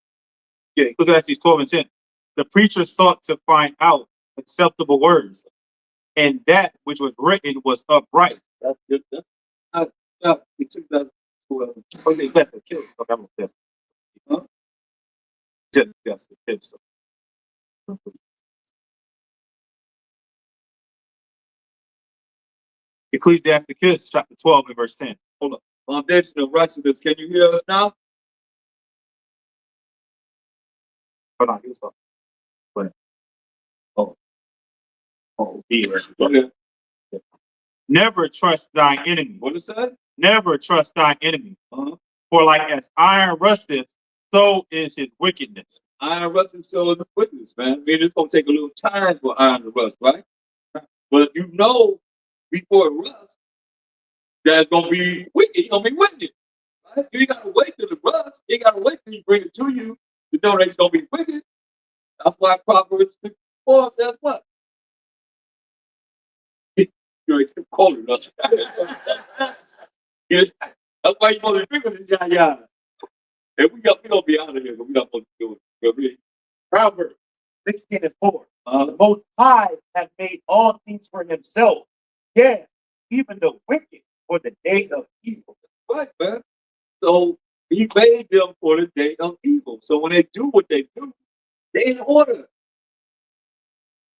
Yeah, Ecclesiastes 12 and 10. The preacher sought to find out acceptable words, and that which was written was upright.
That's good. That's it took that 12.
Okay, that's the kids. Okay, I'm gonna test.
Huh?
That's the kids. Ecclesiasticus chapter 12 and verse 10.
Hold up. Foundation of righteousness. Can you hear us now?
Hold on, here's something. Here.
Go ahead.
Never trust thine enemy.
What is that?
Never trust thine enemy.
Uh-huh.
For like as iron rusteth, so is his wickedness.
Iron rusting so is a witness, man. I mean, it's gonna take a little time for iron to rust, right? But you know before it rusts, that's gonna be wicked. It's gonna be wicked. Right? You ain't gotta wait till it rusts. You ain't gotta wait till he bring it to you to know that it's gonna be wicked. That's why Proverbs 4 says what? You're quoting us. Yes. That's why you want to drink with it, yeah. And we gonna be out of here, but we not supposed to do it. Really.
Proverbs 16 and 4.
Uh,
The Most High hath made all things for himself. Yeah, even the wicked for the day of evil.
right, man. So he made them for the day of evil. So when they do what they do, they in order.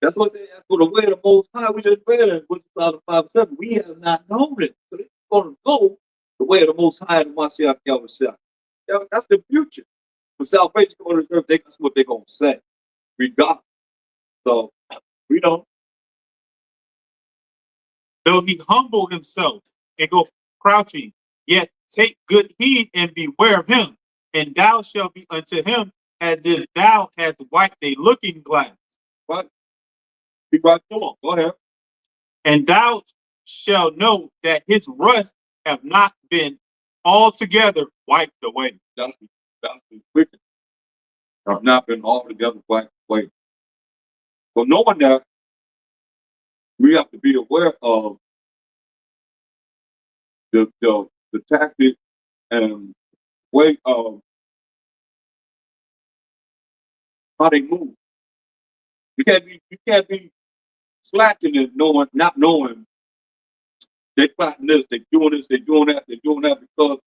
That's what they ask for the way of the Most High. We just read it, which is out of 5:7. We have not known it. So they're going to go the way of the Most High and Mashiach Yahushua. That's the future. When salvation on the earth, that's what they're going to say. We got. So we don't.
Though he humble himself and go crouching, yet take good heed and beware of him, and thou shalt be unto him as if thou hast wiped a looking glass.
Right? Be right. Come on. Go ahead.
And thou shalt know that his rust have not been altogether wiped away.
That's the wicked. Have not been altogether wiped away. So knowing that, we have to be aware of the tactic and way of how they move. You can't be slacking and not knowing they plotting this, they doing this, they doing that, because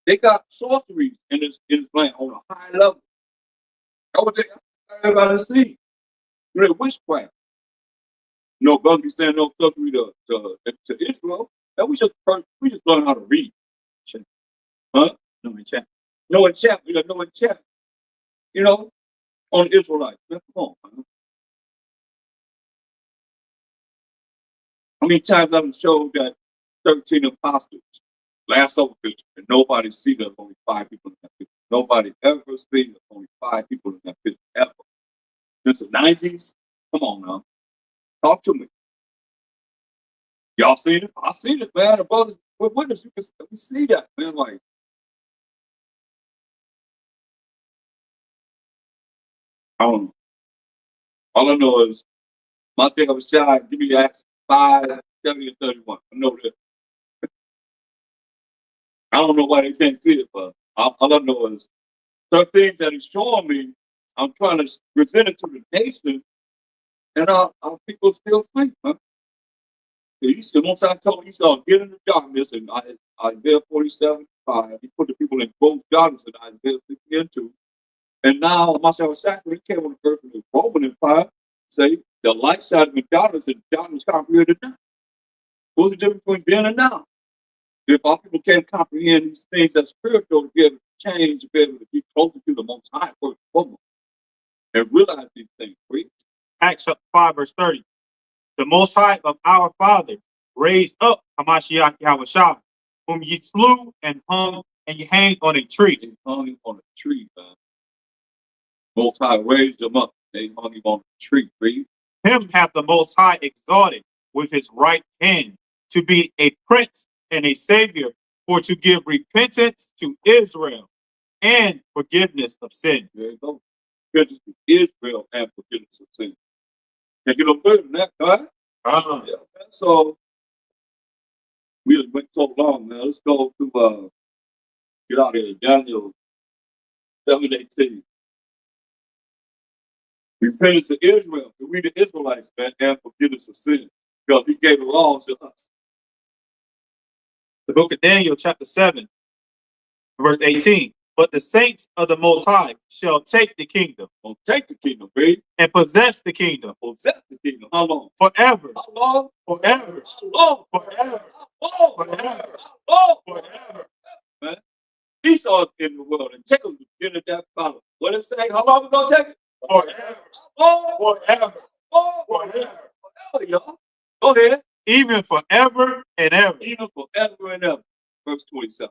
they got sorceries in this land on a high level. I would take everybody to see. You know, witchcraft. No, brother be saying no sorcery to Israel. And we just learn how to read. Huh?
No enchantment.
No enchantment. We got no enchantment. You know, on the Israelites. Man, come on, man. How many times I've shown that 13 apostles last over picture and nobody see there's only 5 people in that picture. Nobody ever seen there's only 5 people in that picture ever. Since the 90s? Come on now. Talk to me. Y'all seen it? I seen it, man. The brothers
with witness, you can see that, man. Like, I don't know. All I know is my thing I was shy, give me the Acts 5, 70 and 31. I know that. I don't know why they can't see it, but all I know is some things that he's showing me, I'm trying to present it to the nation, and our people still sleep, huh? He said, once I told him, he said, get in the darkness, in Isaiah 47:5, he put the people in gross darkness in Isaiah 60:2. And now, myself, he came on the earth in the Roman Empire, say, the light side of the darkness and darkness comprehended now. What's the difference between then and now? If our people can't comprehend these things that's spiritual, to be able to change, to be able to be closer to the Most High, first and foremost, and realize these things, please.
Acts 5, verse 30. The Most High of our Father raised up Hamashiach Yahushua, whom ye slew and hung and ye hanged on a tree.
They hung him on a tree, man. Most High raised him up. They hung him on a tree, please.
Him hath the Most High exalted with his right hand to be a prince and a savior, for to give repentance to Israel and forgiveness of sin.
There you go. Repentance to Israel and forgiveness of sin. Can't get no better than that, God.
Uh-huh.
Yeah, man. So we just went so long, man. Let's go to get out of here. Daniel 7:18. Repentance to Israel, to we the Israelites, man, and forgiveness of sin. Because he gave the laws to us.
The book of Daniel, chapter 7, verse 18. But the saints of the Most High shall take the kingdom.
Don't take the kingdom, baby.
And possess the kingdom.
Possess the kingdom. How long?
Forever.
How long?
Forever.
How long?
Forever.
How long?
Forever.
How long?
Forever.
Man. Esau in the world and Jacob was getting that follow. What it say? How long we gonna take it?
Forever.
How long?
Forever.
How long?
Forever.
Forever, y'all. Go ahead.
Even forever and ever.
Even forever and ever. Verse 27.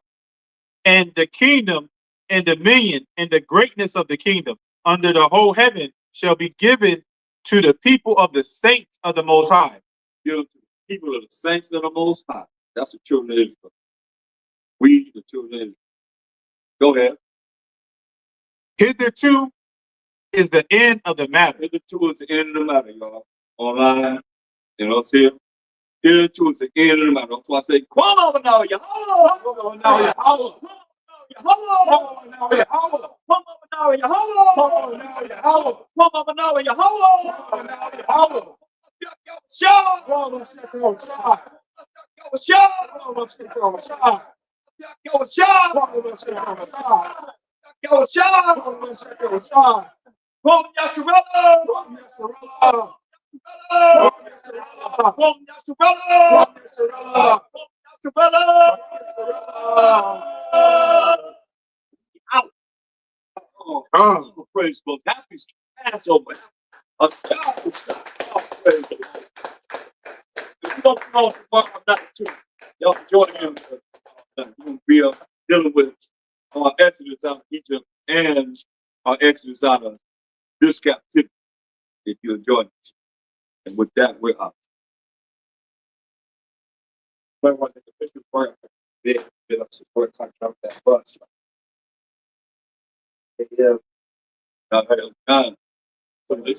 And the kingdom and dominion and the greatness of the kingdom under the whole heaven shall be given to the people of the saints of the Most High.
Given to the people of the saints of the Most High. That's the children of Israel. We, the children of Israel. Go ahead.
Hitherto is the end of the matter.
Hitherto is the end of the matter, y'all. Online, you know, see? Hitherto is the end of the matter. So I say, come on now, y'all. Come on now, y'all. Come on now, y'all. Come on now, y'all. Come on now, y'all. Come on now, y'all. Come on now, y'all. Shout! Shout! Shout! From Yasharella! From Yasharella! From Yasharella! From Yasharella! Oh, praise God. Happy Passover. A God is praise the Lord. If you don't know tomorrow night, too, y'all join him. We're going to be dealing with our exodus out of Egypt and our exodus out of this captivity, if you enjoy it. And with that, we're up. I want to take a picture for it. Bit up support, so I jump that bus. Yeah. So let's